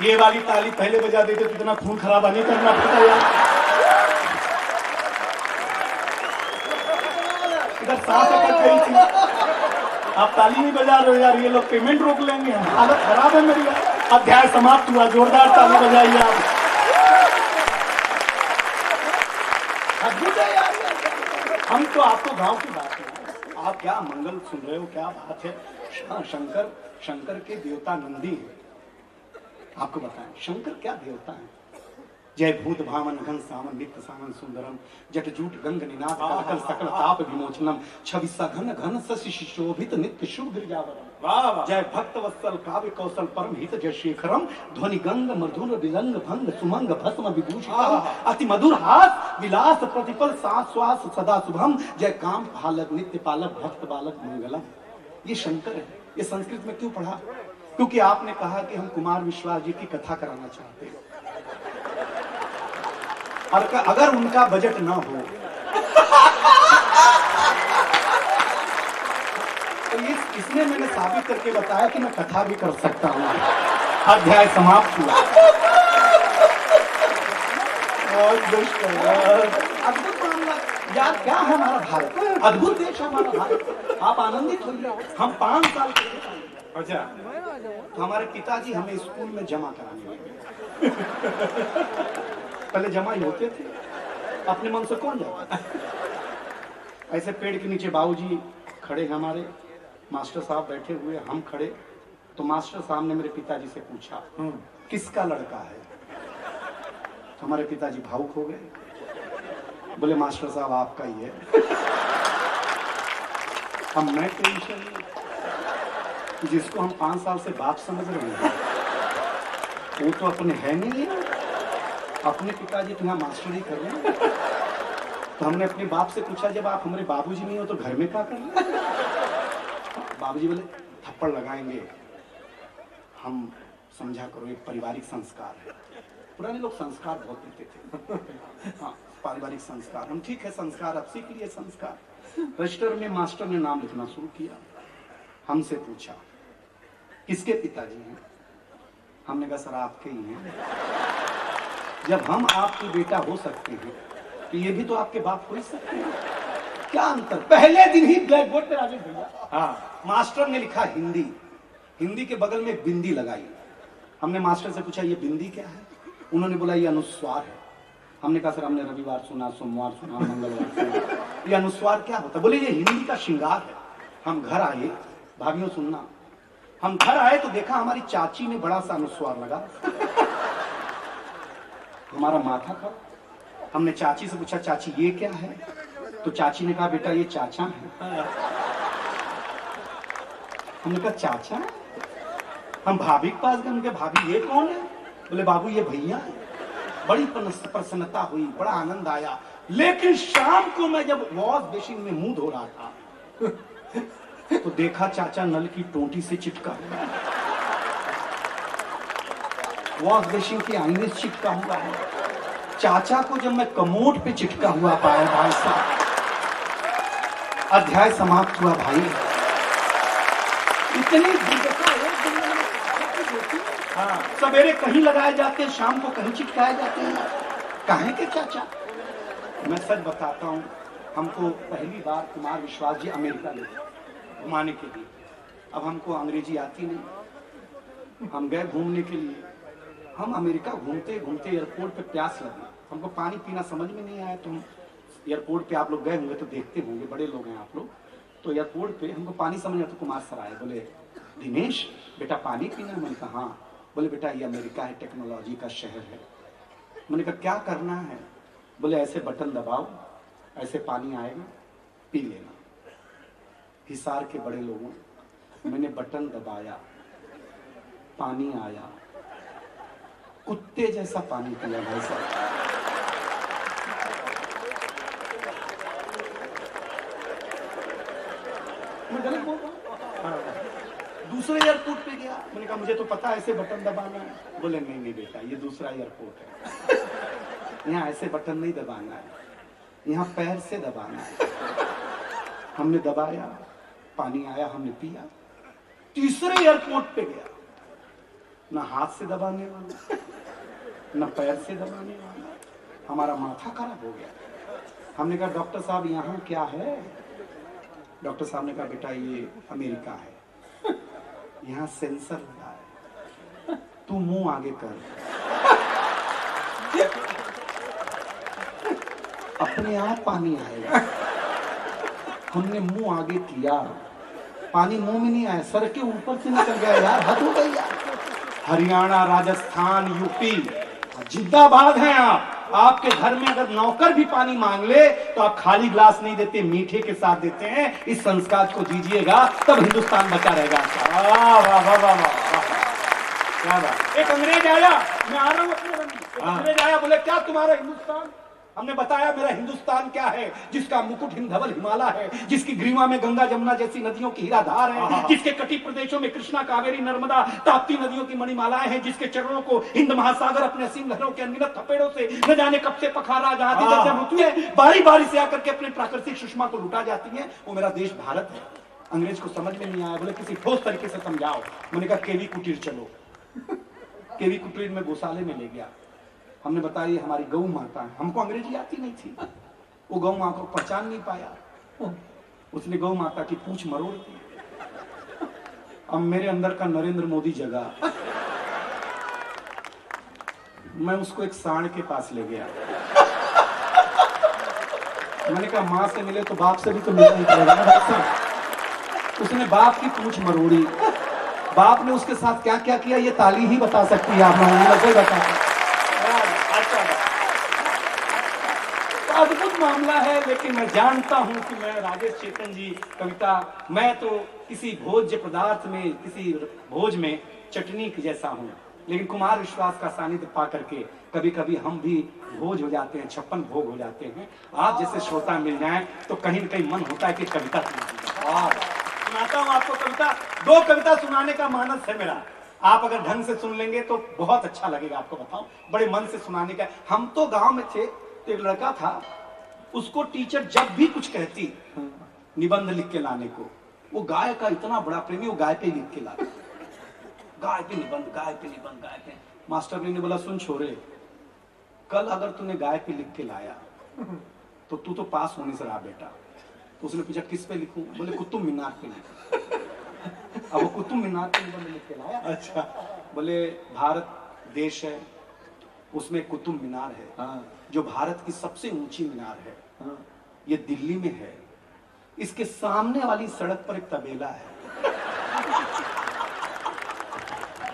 ये वाली ताली पहले बजा देते तो इतना खून खराबा नहीं करना पड़ता यार। इधर सांस अटक गई थी, आप ताली नहीं बजा रहे हो यार। ये लोग पेमेंट रोक लेंगे, हालत खराब है मेरी यार। अध्याय समाप्त हुआ, जोरदार ताली बजाइए आप। अद्भुत है यार। हम तो आपको गांव की बात है, आप क्या मंगल सुन रहे हो, क्या बात है। शंकर के देवता नंदी है। आपको बताएं शंकर क्या देवता है। जय भूत भावन घन सावन नित्य सावन सुंदरम, जटजूट गंग निनाद कलकल सकल ताप विमोचनम, छविसा घन घन शशि शोभित नित्य शुभ गिरिजावरम। जय भक्त वत्सल काव्य कौशल परम हित जय शेखरम, ध्वनि गंग मधुर विलंग भंग सुमंग भस्म विभूषितम, अति मधुर हास विलास प्रतिपल सांस श्वास सदा शुभम, जय काम पालक नित्य पालक भक्त बालक मंगलम। ये शंकर है। ये संस्कृत में क्यों पढ़ा? क्योंकि आपने कहा कि हम कुमार विश्वास जी की कथा कराना चाहते हैं, और अगर उनका बजट ना हो तो इसमें मैंने साबित करके बताया कि मैं कथा भी कर सकता हूँ। अध्याय समाप्त हुआ। अद्भुत मामला यार, क्या है हमारा भारत, अद्भुत देश है हमारा भारत। आप आनंदित होइए। हम 5 साल के, अच्छा, तो हमारे पिताजी हमें स्कूल में जमा कराने लगे। पहले जमा ही होते थे, अपने मन से कौन जाता। ऐसे पेड़ के नीचे बाबूजी खड़े हैं, हमारे मास्टर साहब बैठे हुए, हम खड़े। तो मास्टर साहब ने मेरे पिताजी से पूछा किसका लड़का है। तो हमारे पिताजी भावुक हो गए, बोले मास्टर साहब आपका ही है। अब मैं टेंशन, जिसको हम 5 साल से बाप समझ रहे हैं वो तो अपने है नहीं, अपने पिताजी तो यहाँ मास्टर ही कर रहे हैं। तो हमने अपने बाप से पूछा जब आप हमारे बाबूजी नहीं हो तो घर में क्या कर रहे? बाबूजी बोले थप्पड़ लगाएंगे। हम समझा करो एक पारिवारिक संस्कार है। पुराने लोग संस्कार बहुत देते थे। हाँ, पारिवारिक संस्कार। हम ठीक है संस्कार अब सीख लिए संस्कार। रजिस्टर में मास्टर ने नाम लिखना शुरू किया। हमसे पूछा किसके पिताजी हैं? हमने कहा सर आपके ही हैं। जब हम आपके बेटा हो सकते हैं तो ये भी तो आपके बाप हो ही सकते हैं। क्या अंतर? पहले दिन ही ब्लैक बोर्ड पे राजेश भैया, हाँ, मास्टर ने लिखा हिंदी, हिंदी के बगल में बिंदी लगाई। हमने मास्टर से पूछा ये बिंदी क्या है? उन्होंने बोला ये अनुस्वार है। हमने कहा सर हमने रविवार सुना, सोमवार सुना, मंगलवार सुना, ये अनुस्वार क्या होता? बोले ये हिंदी का श्रृंगार है। हम घर आए, भाभियों सुनना, हम घर आए तो देखा हमारी चाची ने बड़ा सा अनुस्वार लगा। हमारा माथा खा। हमने चाची से पूछा चाची ये क्या है? तो चाची ने कहा बेटा ये चाचा है। हमने कहा चाचा? हम भाभी के पास गए, उनके भाभी ये कौन है? बोले बाबू ये भैया है। बड़ी प्रसन्नता हुई, बड़ा आनंद आया। लेकिन शाम को मैं जब वॉश बेसिन में मुंह धो रहा था तो देखा चाचा नल की टोंटी से चिपका। वॉश बेसिन के आईने से चिटका हुआ है। चाचा को जब मैं कमोड पे चिटका हुआ पाया भाई साहब, अध्याय समाप्त हुआ भाई। इतनी दुर्दशा है दुनिया में। हाँ, सवेरे कहीं लगाए जाते हैं, शाम को कहीं चिटकाए जाते हैं। काहे के चाचा? मैं सच बताता हूँ, हमको पहली बार कुमार विश्वास जी अमेरिका ले गए घुमाने के लिए। अब हमको अंग्रेजी आती नहीं, हम गए घूमने के लिए। हम अमेरिका घूमते घूमते एयरपोर्ट पे प्यास लगी, हमको पानी पीना समझ में नहीं आया। तो हम एयरपोर्ट पे, आप लोग गए होंगे तो देखते होंगे, बड़े लोग हैं आप लोग, तो एयरपोर्ट पे हमको पानी समझ में आया। तो कुमार सर आए, बोले दिनेश बेटा पानी पीना? मैंने कहा हाँ। बोले बेटा ये अमेरिका है, टेक्नोलॉजी का शहर है। मैंने कहा क्या करना है? बोले ऐसे बटन दबाओ, ऐसे पानी आएगा, पी लेना। हिसार के बड़े लोगों, मैंने बटन दबाया, पानी आया, कुत्ते जैसा पानी पिया भाई साहब। मैं गलत बोल रहा हूं? दूसरे एयरपोर्ट पे गया, मैंने कहा मुझे तो पता है ऐसे बटन दबाना है। बोले नहीं नहीं बेटा ये दूसरा एयरपोर्ट है, यहाँ ऐसे बटन नहीं दबाना है, यहाँ पैर से दबाना है। हमने दबाया, पानी आया, हमने पिया। तीसरे एयरपोर्ट पे गया, ना हाथ से दबाने वाला, ना पैर से दबाने वाला। हमारा माथा खराब हो गया। हमने कहा डॉक्टर साहब यहाँ क्या है? डॉक्टर साहब ने कहा बेटा ये अमेरिका है, यहाँ सेंसर लगा है, तू मुंह आगे कर, अपने आप पानी आएगा। हमने मुंह आगे किया, पानी मुंह में नहीं आया, सर के ऊपर से निकल गया। यार हद हो गई यार। हरियाणा, राजस्थान, यूपी जिंदाबाद हैं आप। आपके घर में अगर नौकर भी पानी मांग ले तो आप खाली ग्लास नहीं देते, मीठे के साथ देते हैं। इस संस्कार को दीजिएगा, तब हिंदुस्तान बचा रहेगा। वाह वाह वाह वाह वाह, क्या बात। एक अंग्रेज आया, मैं आ रहा हूँ अपने रंग में। अंग्रेज आया, बोले क्या तुम्हारा हिंदुस्तान? हमने बताया मेरा हिंदुस्तान क्या है, जिसका मुकुट हिंदवल हिमालय है, जिसकी ग्रीवा में गंगा जमुना जैसी नदियों की हीरा धार है, जिसके कटी प्रदेशों में कृष्णा कावेरी नर्मदा ताप्ती नदियों की मणिमालाएं हैं, जिसके चरणों को हिंद महासागर अपने असीम लहरों के अनगिनत थपेड़ों से न जाने कब से पखारा, जहां बारी बारी से आकर के अपने प्राकृतिक सुषमा को लुटा जाती है। वो मेरा देश भारत है। अंग्रेज को समझ में नहीं आया, बोले किसी ठोस तरीके से समझाओ। मैंने कहा केवी कुटीर चलो। केवी कुटीर में गौशाले में ले गया। हमने बताया हमारी गौ माता है। हमको अंग्रेजी आती नहीं थी, वो गौ माता को पहचान नहीं पाया। उसने गौ माता की पूंछ मरोड़ दी। अब मेरे अंदर का नरेंद्र मोदी जगा। मैं उसको एक सांड के पास ले गया। मैंने कहा माँ से मिले तो बाप से भी तो मिलना ही पड़ेगा। उसने बाप की पूंछ मरोड़ी। बाप ने उसके साथ क्या क्या किया ये ताली ही बता सकती है। आप लोगों बता, अद्भुत मामला है। लेकिन मैं जानता हूं कि मैं राजेश चेतन जी कविता, मैं तो किसी भोज्य पदार्थ में, किसी भोज में चटनी जैसा हूं, लेकिन कुमार विश्वास का सानिध्य पा करके कभी कभी हम भी भोज हो जाते हैं, 56 भोग हो जाते हैं। आप जैसे श्रोता मिल जाएं तो कहीं न कहीं मन होता है कि कविता सुनाता हूं आपको। कविता, 2 कविता सुनाने का मानस है मेरा। आप अगर ढंग से सुन लेंगे तो बहुत अच्छा लगेगा आपको। बताओ, बड़े मन से सुनाने का। हम तो गांव में थे, तो एक लड़का था, उसको टीचर जब भी कुछ कहती निबंध लिख के लाने को, वो गाय का इतना बड़ा प्रेमी, वो गाय पे लिख के लाता। गाय पे निबंध, गाय पे निबंध, गाय पे। मास्टर ने बोला सुन छोरे, कल अगर तूने गाय पे लिख के लाया तो तू तो पास होने से रहा बेटा। तो उसने पूछा किस पे लिखूं? बोले कुतुब मीनार पे लिखूं। अब वो कुतुब मीनार पे निबंध लिख के लाया। अच्छा। बोले भारत देश है, उसमें कुतुब मीनार है। हाँ। जो भारत की सबसे ऊंची मीनार है। हाँ। ये दिल्ली में है। इसके सामने वाली सड़क पर एक तबेला है,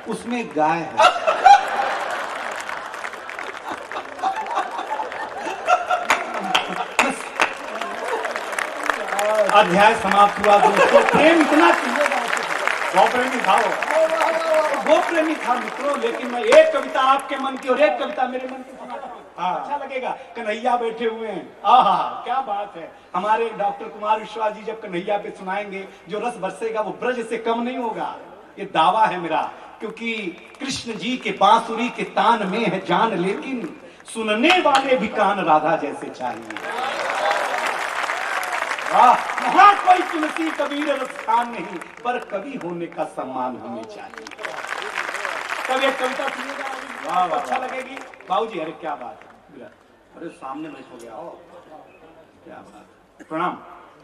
उसमें एक गाय है। अध्याय समाप्त हुआ दोस्तों। प्रेम इतना बहुत प्रेमी था वो प्रेमी था मित्रों। लेकिन मैं एक कविता आपके मन की और एक कविता मेरे मन की सुनाता हूँ, अच्छा लगेगा। कन्हैया बैठे हुए हैं, आहा क्या बात है। हमारे डॉक्टर कुमार विश्वास जी जब कन्हैया पे सुनाएंगे, जो रस बरसेगा वो ब्रज से कम नहीं होगा। ये दावा है मेरा क्योंकि कृष्ण जी के बांसुरी के तान में है जान, लेकिन सुनने वाले भी कान राधा जैसे चाहिए। यहाँ कोई तुलसी कबीर स्थान नहीं, पर कवि होने का सम्मान हमें चाहिए। तब एक कविता सुनिएगा, अच्छा लगेगी। बाबूजी, अरे क्या बात है, अरे सामने बैठ हो गया हो, क्या बात। प्रणाम।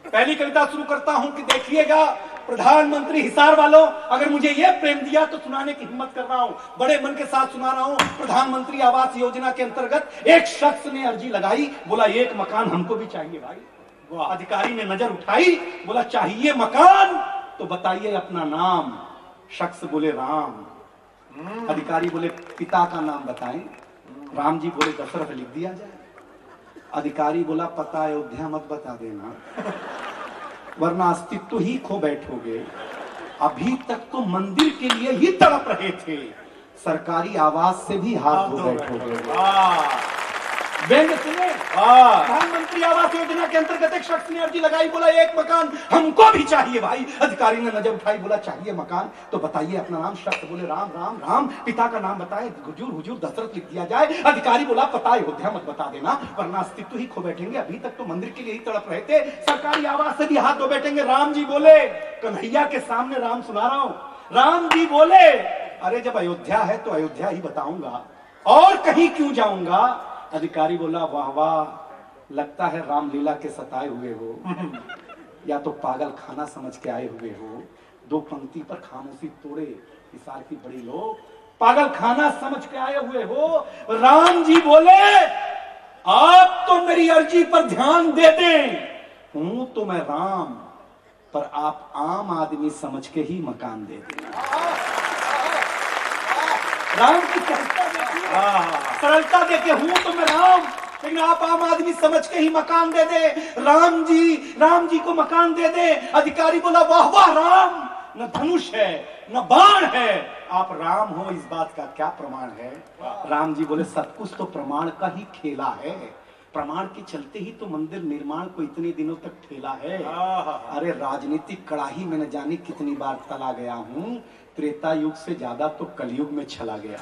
पहली कविता शुरू करता हूं कि देखिएगा प्रधानमंत्री हिसार वालों, अगर मुझे ये प्रेम दिया तो सुनाने की हिम्मत कर रहा हूं, बड़े मन के साथ सुना रहा हूं। प्रधानमंत्री आवास योजना के अंतर्गत एक शख्स ने अर्जी लगाई, बोला एक मकान हमको भी चाहिए भाई। वो अधिकारी ने नजर उठाई, बोला चाहिए मकान तो बताइए अपना नाम। शख्स बोले राम। अधिकारी बोले पिता का नाम बताएं। राम जी बोले दशरथ लिख दिया जाए। अधिकारी बोला पता अयोध्या मत बता देना, वरना अस्तित्व ही खो बैठोगे। अभी तक तो मंदिर के लिए ही तड़प रहे थे, सरकारी आवास से भी हाथ धो बैठोगे। प्रधानमंत्री आवास योजना के अंतर्गत एक शख्स ने अर्जी लगाई, बोला एक मकान हमको भी चाहिए भाई। अधिकारी ने नजर उठाई, बोला चाहिए मकान तो बताइए अपना नाम। शख्स बोले राम राम राम, पिता का नाम बताए, हुजूर हुजूर दशरथ लिख दिया जाए। अधिकारी बोला पता अयोध्या मत बता देना, वरना अस्तित्व ही खो बैठेंगे। अभी तक तो मंदिर के लिए ही तड़प रहे थे, सरकारी आवास से भी हाथ धो बैठेंगे। राम जी बोले, कन्हैया के सामने राम सुना रहा हूं। राम जी बोले अरे जब अयोध्या है तो अयोध्या ही बताऊंगा, और कहीं क्यों जाऊंगा। अधिकारी बोला वाह वाह, लगता है रामलीला के सताए हुए हो, या तो पागल खाना समझ के आए हुए हो। दो पंक्ति पर खामोशी तोड़े हिसार की बड़ी लोग, पागल खाना समझ के आए हुए हो। राम जी बोले आप तो मेरी अर्जी पर ध्यान दे दें, हूं तो मैं राम, पर आप आम आदमी समझ के ही मकान दे दें। राम की सरलता देके हूं तो मैं राम, लेकिन आप आम आदमी समझ के ही मकान दे दे। राम जी को मकान दे दे। अधिकारी बोला वाह वाह राम, न धनुष है न बाण है, आप राम हो इस बात का क्या प्रमाण है। राम जी बोले सब कुछ तो प्रमाण का ही खेला है, प्रमाण के चलते ही तो मंदिर निर्माण को इतने दिनों तक ठेला है। अरे राजनीतिक कड़ाही में न जाने कितनी बार तला गया हूं, त्रेता युग से ज्यादा तो कलयुग में चला गया।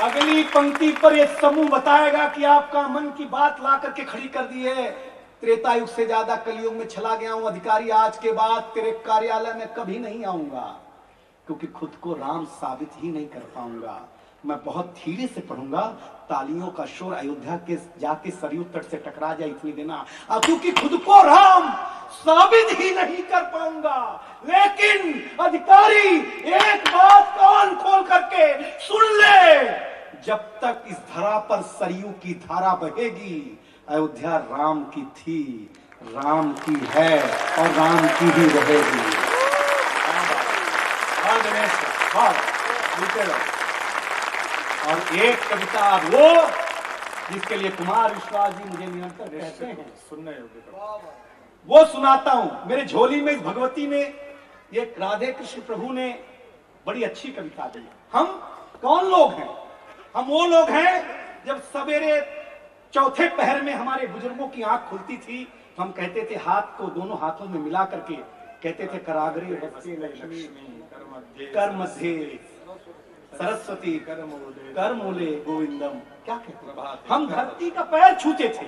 अगली पंक्ति पर एक समूह बताएगा कि आपका मन की बात ला करके खड़ी कर दी है। त्रेता युग से ज्यादा कलयुग में चला गया हूं। अधिकारी आज के बाद तेरे कार्यालय में कभी नहीं आऊंगा, क्योंकि खुद को राम साबित ही नहीं कर पाऊंगा। मैं बहुत धीरे से पढ़ूंगा, तालियों का शोर अयोध्या के जाके सरयू तट से टकरा जाए इतनी देना, क्योंकि खुद को राम साबित ही नहीं कर पाऊंगा। लेकिन अधिकारी एक बात कान खोल करके सुन ले, जब तक इस धरा पर सरयू की धारा बहेगी, अयोध्या राम की थी, राम की है और राम की ही रहेगी। और एक कविता वो जिसके लिए कुमार विश्वास जी मुझे निरंतर कहते हैं सुनने योग्य, वो सुनाता हूं। मेरे झोली में भगवती ने, ये राधे कृष्ण प्रभु ने बड़ी अच्छी कविता दी। हम कौन लोग हैं? हम वो लोग हैं जब सवेरे चौथे पहर में हमारे बुजुर्गों की आंख खुलती थी, हम कहते थे हाथ को दोनों हाथों में मिला करके कहते थे कराग्रे हस्ते लक्ष्मी कर मध्य सरस्वती कर मूले गोविंदम। क्या कहते हैं? हम धरती का पैर छूते थे,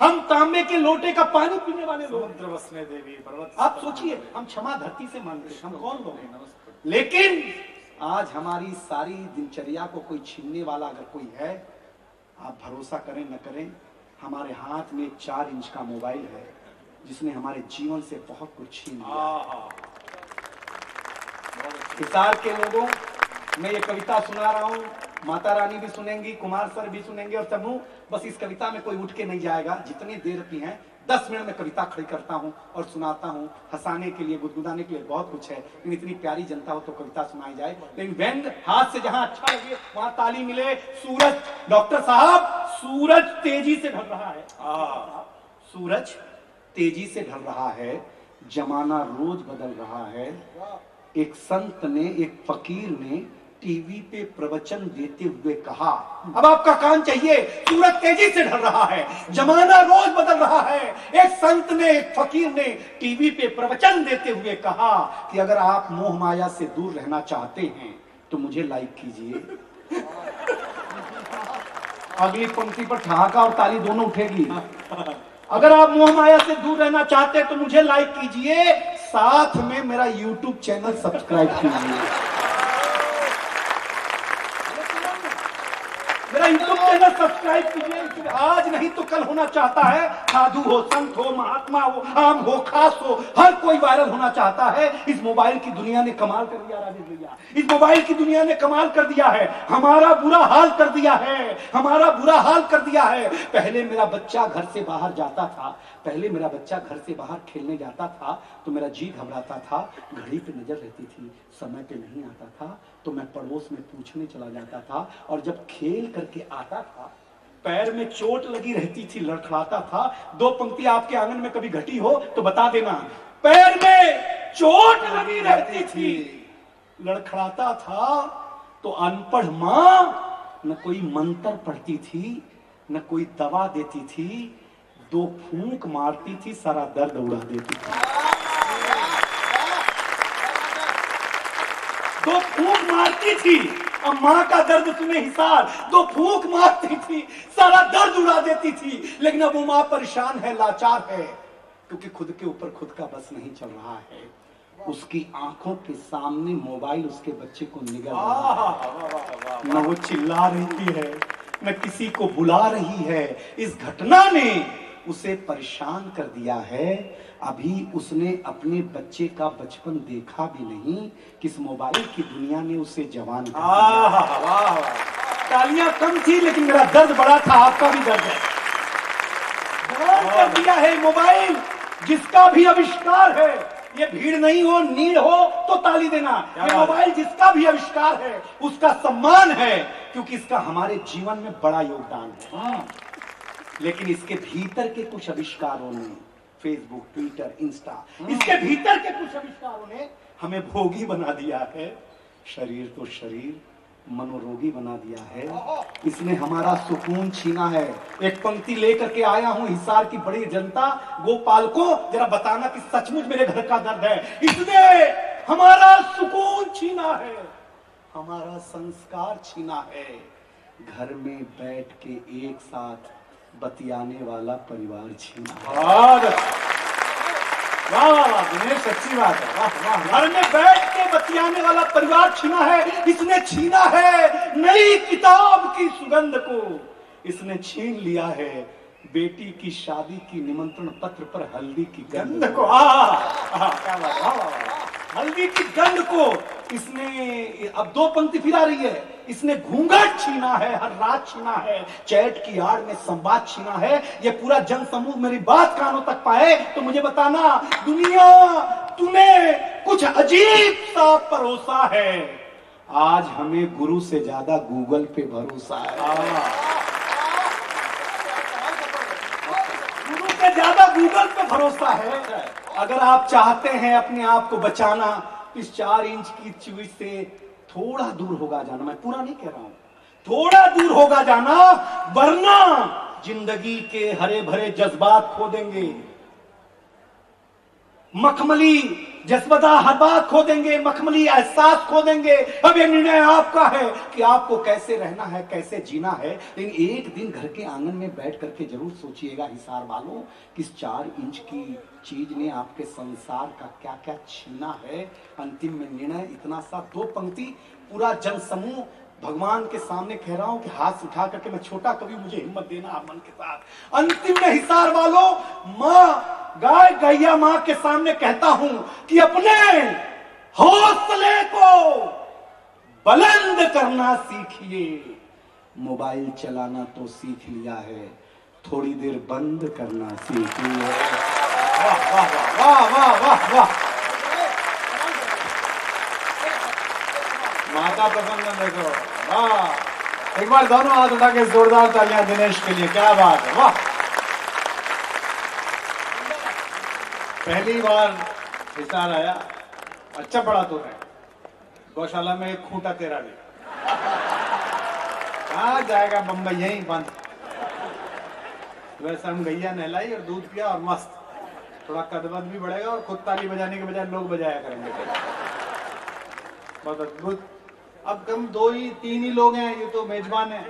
हम तांबे के लोटे का पानी पीने वाले लोग। देवी आप सोचिए, हम क्षमा धरती से मांगते, हम कौन लोग हैं? लेकिन आज हमारी सारी दिनचर्या को कोई छीनने वाला अगर कोई है, आप भरोसा करें न करें, हमारे हाथ में 4 इंच का मोबाइल है जिसने हमारे जीवन से बहुत कुछ छीन लिया। हिसार के लोगों, मैं ये कविता सुना रहा हूँ, माता रानी भी सुनेंगी, कुमार सर भी सुनेंगे और समूह। बस इस कविता में कोई उठ के नहीं जाएगा, जितनी देर की है 10 मिनट में कविता खड़ी करता हूँ और सुनाता हूँ। हंसाने के लिए, गुदगुदाने के लिए बहुत कुछ है, लेकिन इतनी प्यारी जनता हो तो कविता सुनाई जाए। लेकिन व्यंग हाथ से जहां अच्छा लगे वहां ताली मिले। सूरज, डॉक्टर साहब, सूरज तेजी से ढल रहा है। सूरज तेजी से ढल रहा है, जमाना रोज बदल रहा है। एक संत ने, एक फकीर ने टीवी पे प्रवचन देते हुए कहा। अब आपका कान चाहिए, सूरज तेजी से ढल रहा है, जमाना रोज बदल रहा है। एक संत ने, एक फकीर ने टीवी पे प्रवचन देते हुए कहा कि अगर आप मोह माया से दूर रहना चाहते हैं तो मुझे लाइक कीजिए। अगली पंक्ति पर ठहाका और ताली दोनों उठेगी। अगर आप मोह माया से दूर रहना चाहते हैं तो मुझे लाइक कीजिए, साथ में मेरा YouTube चैनल सब्सक्राइब कीजिए। मेरा यूट्यूब चैनल सब्सक्राइब कीजिए। आज नहीं तो कल होना चाहता है। साधु हो, संत हो, महात्मा हो, आम हो, खास हो, हर कोई वायरल होना चाहता है। इस मोबाइल की दुनिया ने कमाल कर दिया राजेश भैया, इस मोबाइल की दुनिया ने कमाल कर दिया है। हमारा बुरा हाल कर दिया है, हमारा बुरा हाल कर दिया है। पहले मेरा बच्चा घर से बाहर जाता था, पहले मेरा बच्चा घर से बाहर खेलने जाता था तो मेरा जी घबराता था, घड़ी पे नजर रहती थी, समय पे नहीं आता था तो मैं पड़ोस में पूछने चला जाता था। और जब खेल करके आता था, पैर में चोट लगी रहती थी, लड़खड़ाता था। दो पंक्ति आपके आंगन में कभी घटी हो तो बता देना। पैर में चोट लगी रहती थी, लड़खड़ाता था तो अनपढ़ मां न कोई मंत्र पढ़ती थी, न कोई दवा देती थी, दो फूंक मारती थी, सारा दर्द उड़ा देती थी। दो फूंक मारती थी, अब मां का दर्द सुने हिसार, दो फूंक मारती थी, सारा दर्द उड़ा देती थी। लेकिन अब वो मां परेशान है, लाचार है, क्योंकि खुद के ऊपर खुद का बस नहीं चल रहा है। उसकी आंखों के सामने मोबाइल उसके बच्चे को निगल रहा है। न वो चिल्ला रही है, न किसी को बुला रही है। इस घटना ने उसे परेशान कर दिया है। अभी उसने अपने बच्चे का बचपन देखा भी नहीं कि इस मोबाइल की दुनिया ने उसे जवान कर दिया। तालियां कम थी लेकिन मेरा दर्द बड़ा था, आपका भी दर्द है। जवान कर दिया है मोबाइल, जिसका भी आविष्कार है। ये भीड़ नहीं हो, नीड हो तो ताली देना। ये मोबाइल जिसका भी आविष्कार है उसका सम्मान है, क्योंकि इसका हमारे जीवन में बड़ा योगदान है। लेकिन इसके भीतर के कुछ आविष्कारों ने, फेसबुक, ट्विटर, इंस्टा, इसके भीतर के कुछ आविष्कारों ने हमें भोगी बना दिया है। शरीर तो शरीर, मनोरोगी बना दिया है। इसने हमारा सुकून छीना है। एक पंक्ति लेकर के आया हूं हिसार की बड़ी जनता, गोपाल को जरा बताना कि सचमुच मेरे घर का दर्द है। इसने हमारा सुकून छीना है, हमारा संस्कार छीना है। घर में बैठ के एक साथ बतियाने वाला परिवार छीना। वाह वाह दिनेश, सच्ची बात है। वाह वाह। घर में बैठ के बतियाने वाला परिवार छीना है। इसने छीना है नई किताब की सुगंध को, इसने छीन लिया है बेटी की शादी की निमंत्रण पत्र पर हल्दी की गंध को। क्या बात, हल्दी की गंध को इसने, अब दो पंक्ति फिर आ रही है। इसने घूंघट छीना है, हर रात छीना है, चैट की आड़ में संवाद छीना है। ये पूरा जन समूह मेरी बात कानों तक पाए तो मुझे बताना, दुनिया तुम्हें कुछ अजीब सा परोसा है। आज हमें गुरु से ज्यादा गूगल पे भरोसा है। गुरु से ज्यादा गूगल पे भरोसा है। अगर आप चाहते हैं अपने आप को बचाना, इस 4 इंच की चूई से थोड़ा दूर होगा जाना। मैं पूरा नहीं कह रहा हूं, थोड़ा दूर होगा जाना, वरना जिंदगी के हरे भरे जज्बात खो देंगे। मखमली जज्बा हर बात खो देंगे, मखमली एहसास खो देंगे। अब ये निर्णय आपका है कि आपको कैसे रहना है, कैसे जीना है। लेकिन एक दिन घर के आंगन में बैठ करके जरूर सोचिएगा हिसार वालों, कि इस 4 इंच की चीज ने आपके संसार का क्या क्या छीना है। अंतिम में निर्णय इतना सा, 2 पंक्ति, पूरा जन समूह भगवान के सामने कह रहा हूं कि हाथ उठा करके, मैं छोटा कवि, मुझे हिम्मत देना आप मन के साथ। अंतिम में हिसार वालों, माँ गाय गैया माँ के सामने कहता हूं कि अपने हौसले को बुलंद करना सीखिए। मोबाइल चलाना तो सीख लिया है, थोड़ी देर बंद करना सीखिए। वाह वाह वाह वाह वाह वाह। माता प्रसन्न देखो, वाह। एक बार दोनों हाथ उठा के जोरदार तालियां दिनेश के लिए, क्या बात है, वाह। पहली बार हिसार आया, अच्छा पड़ा तूने। गौशाला में एक खूंटा तेरा भी, कहाँ जाएगा बम्बई, यहीं बंद। वैसे हम गैया नहलाई और दूध पिया और मस्त, थोड़ा कदबद भी बढ़ेगा और खुद ताली बजाने के बजाय लोग बजाया करेंगे। बहुत अद्भुत। अब कम 2-3 ही लोग हैं, ये तो मेजबान है।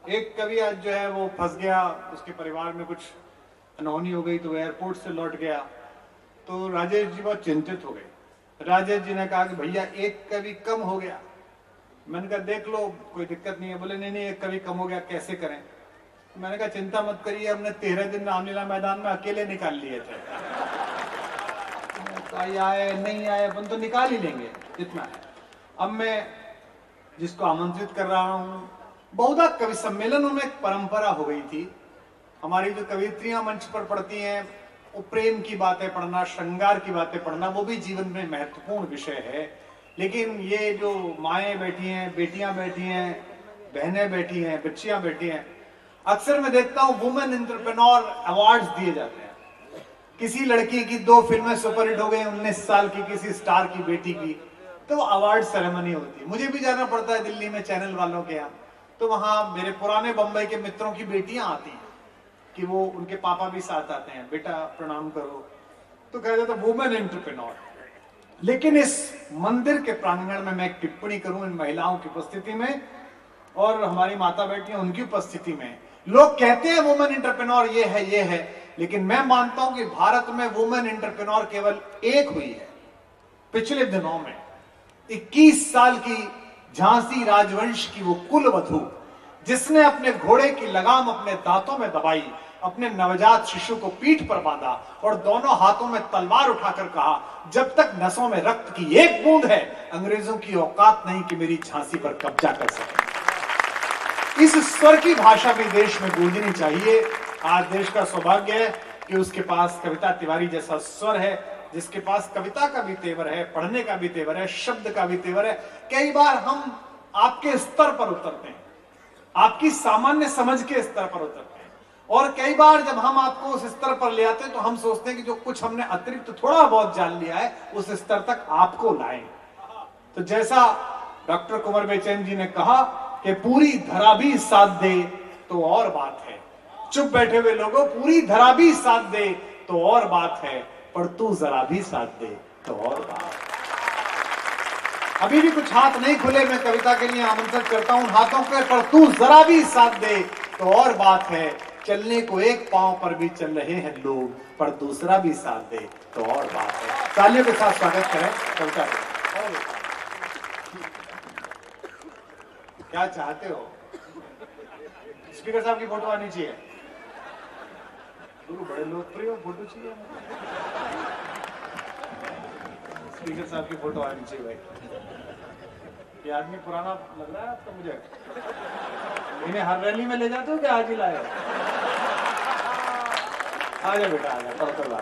एक कवि आज जो है वो फंस गया, उसके परिवार में कुछ अनहोनी हो गई तो वो एयरपोर्ट से लौट गया, तो राजेश जी बहुत चिंतित हो गए। राजेश जी ने कहा कि भैया एक कवि कम हो गया। मैंने कहा देख लो कोई दिक्कत नहीं है। बोले नहीं एक कवि कम हो गया, कैसे करें? मैंने कहा चिंता मत करिए, हमने 13 दिन रामलीला मैदान में अकेले निकाल लिए थे। आए नहीं आए अपन तो निकाल ही लेंगे, इतना है। अब मैं जिसको आमंत्रित कर रहा हूँ, बहुधा कवि सम्मेलनों में एक परंपरा हो गई थी। हमारी जो कवित्रियां मंच पर पढ़ती हैं, वो प्रेम की बातें पढ़ना, श्रृंगार की बातें पढ़ना, वो भी जीवन में महत्वपूर्ण विषय है। लेकिन ये जो माएँ बैठी हैं, बेटियां बैठी हैं, बहनें बैठी हैं, बच्चियां बैठी हैं, अक्सर मैं देखता हूँ वुमेन एंटरप्रेन्योर अवार्ड्स दिए जाते हैं। किसी लड़की की 2 फिल्में सुपरहिट हो गई, 19 साल की किसी स्टार की बेटी की, तो अवार्ड सेरेमनी होती है। मुझे भी जाना पड़ता है दिल्ली में चैनल वालों के यहाँ, तो वहां मेरे पुराने बंबई के मित्रों की बेटियां आती हैं कि वो उनके पापा भी साथ आते हैं, बेटा प्रणाम करो, तो कह जाता वुमेन एंटरप्रेन्योर। लेकिन इस मंदिर के प्रांगण में मैं एक टिप्पणी करूं इन महिलाओं की उपस्थिति में, और हमारी माता बेटियां उनकी उपस्थिति में। लोग कहते हैं वुमेन एंटरप्रेन्योर ये है, लेकिन मैं मानता हूं कि भारत में वुमेन एंटरप्रेन्योर केवल एक हुई है। पिछले दिनों में 21 साल की झांसी राजवंश की वो कुलवधू, जिसने अपने घोड़े की लगाम अपने दांतों में दबाई, अपने नवजात शिशु को पीठ पर बांधा और दोनों हाथों में तलवार उठाकर कहा, जब तक नसों में रक्त की एक बूंद है, अंग्रेजों की औकात नहीं कि मेरी झांसी पर कब्जा कर सके। इस स्वर की भाषा भी देश में गूंजनी चाहिए। आज देश का सौभाग्य है कि उसके पास कविता तिवारी जैसा स्वर है, जिसके पास कविता का भी तेवर है, पढ़ने का भी तेवर है, शब्द का भी तेवर है। कई बार हम आपके स्तर पर उतरते हैं, आपकी सामान्य समझ के स्तर पर उतरते हैं, और कई बार जब हम आपको उस स्तर पर ले आते हैं तो हम सोचते हैं कि जो कुछ हमने अतिरिक्त थोड़ा बहुत जान लिया है उस स्तर तक आपको लाएं। तो जैसा डॉक्टर कुंवर बेचैन जी ने कहा कि पूरी धरा भी साथ दे तो और बात है, चुप बैठे हुए लोगों, पूरी धरा भी साथ दे तो और बात है, पर तू जरा भी साथ दे तो और बात। अभी भी कुछ हाथ नहीं खुले, मैं कविता के लिए आमंत्रित करता हूं हाथों पे, पर तू जरा भी साथ दे तो और बात है। चलने को एक पांव पर भी चल रहे हैं लोग, पर दूसरा भी साथ दे तो और बात है। तालियों के साथ स्वागत करें कविता को। क्या चाहते हो? स्पीकर साहब की फोटो आनी चाहिए। गुरु बड़े लोकप्रिय फोटो चाहिए, स्पीकर साहब की फोटो आनी चाहिए भाई। ये आदमी पुराना लग रहा है आपको मुझे। इन्हें हर रैली में ले जाते हो क्या आज ही लाए? आजा बेटा आजा, कल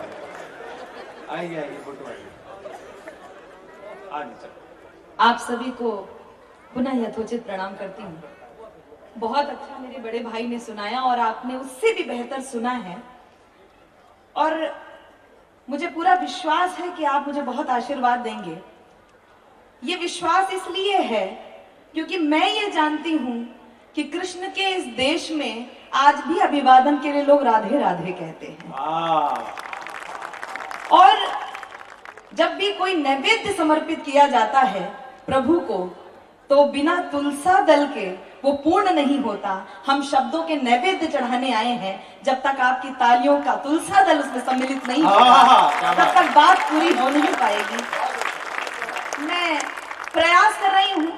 आएगी फोटो आएगी। आज आप सभी को पुनः यथोचित प्रणाम करती हूँ। बहुत अच्छा मेरे बड़े भाई ने सुनाया और आपने उससे भी बेहतर सुना है, और मुझे पूरा विश्वास है कि आप मुझे बहुत आशीर्वाद देंगे। ये विश्वास इसलिए है क्योंकि मैं ये जानती हूँ कि कृष्ण के इस देश में आज भी अभिवादन के लिए लोग राधे राधे कहते हैं। और जब भी कोई नैवेद्य समर्पित किया जाता है प्रभु को, तो बिना तुलसा दल के वो पूर्ण नहीं होता। हम शब्दों के नैवेद्य चढ़ाने आए हैं, जब तक आपकी तालियों का तुलसा दल उसमें सम्मिलित नहीं होगा तब तक बात पूरी हो नहीं पाएगी। मैं प्रयास कर रही हूँ,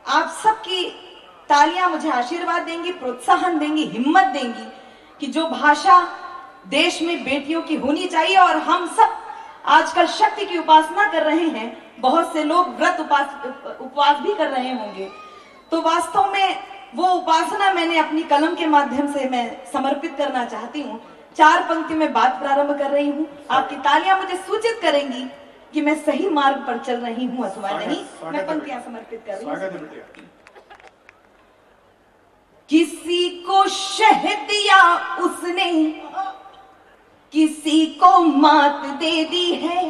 आप सबकी तालियां मुझे आशीर्वाद देंगी, प्रोत्साहन देंगी, हिम्मत देंगी कि जो भाषा देश में बेटियों की होनी चाहिए। और हम सब आजकल शक्ति की उपासना कर रहे हैं, बहुत से लोग व्रत उपवास भी कर रहे होंगे, तो वास्तव में वो उपासना मैंने अपनी कलम के माध्यम से मैं समर्पित करना चाहती हूँ। 4 पंक्ति में बात प्रारंभ कर रही हूँ, आपकी तालियां मुझे सूचित करेंगी कि मैं सही मार्ग पर चल रही हूँ अथवा नहीं। मैं पंक्तियां समर्पित कर रही हूँ। किसी को शह दिया उसने, किसी को मात दे दी है,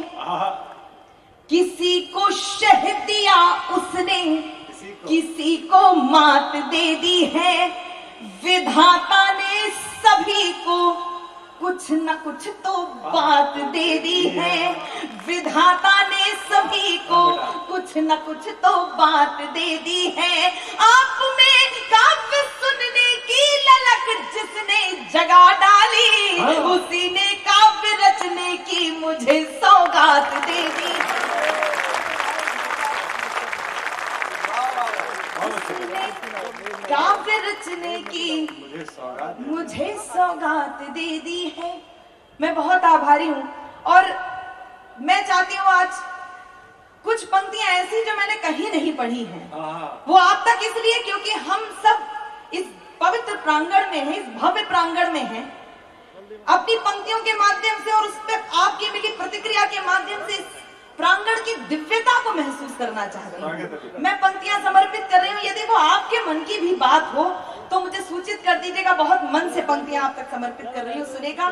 किसी को शह दिया उसने, किसी को मात दे दी है विधाता ने, सभी को कुछ न कुछ तो बात दे दी है विधाता ने, सभी को कुछ न कुछ तो बात दे दी है। आप में काव्य सुनने की ललक जिसने जगा डाली, उसी ने काव्य रचने की मुझे सौगात दे दी। काव्य रचने की मुझे सौगात दे दी है। मैं बहुत आभारी हूँ और मैं चाहती हूँ आज कुछ पंक्तियां ऐसी जो मैंने कहीं नहीं पढ़ी हैं, वो आप तक इसलिए क्योंकि हम सब इस पवित्र प्रांगण में हैं, इस भव्य प्रांगण में हैं। अपनी पंक्तियों के माध्यम से और उस पर आपकी मिली प्रतिक्रिया के माध्यम से प्रांगण की दिव्यता को महसूस करना चाहती हूँ। मैं पंक्तियां समर्पित कर रही हूँ। यदि वो आपके मन की भी बात हो तो मुझे सूचित कर दीजिएगा। बहुत मन से पंक्तियां आप तक समर्पित कर रही हूँ, सुनेगा।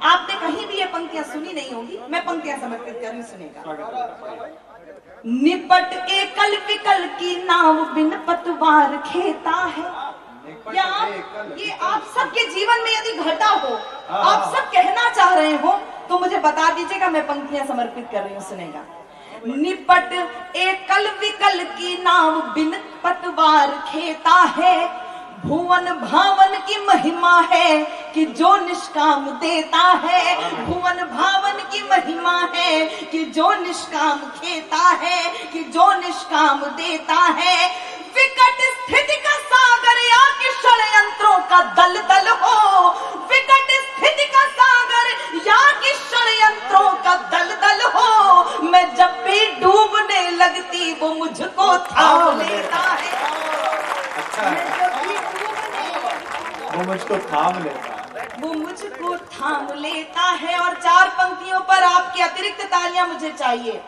आपने कहीं भी ये पंक्तियां सुनी नहीं होगी, मैं पंक्तियां समर्पित कर रही हूँ, सुनेगा। निपट एकल विकल की नाव बिन पतवार खेता है। ये आप सबके जीवन में यदि घटा हो, आप सब कहना चाह रहे हो तो मुझे बता दीजिएगा। मैं पंक्तियां समर्पित कर रही हूँ, सुनेगा। निपट एकल विकल की नाव बिन पतवार खेता है, भुवन भावन की महिमा है कि जो निष्काम देता है। भुवन भावन की महिमा है कि जो निष्काम खेता है, कि जो निष्काम देता है। विकट स्थिति का सागर या कि षड्यंत्रों का दल दल हो, विकट स्थिति का सागर या कि षड्यंत्रों का दल दल हो। मैं जब भी डूबने लगती वो मुझको थाम लेता है। वो मुझको थाम लेता है, वो मुझको थाम लेता है। और चार पंक्तियों पर आपकी अतिरिक्त तालियां मुझे चाहिए।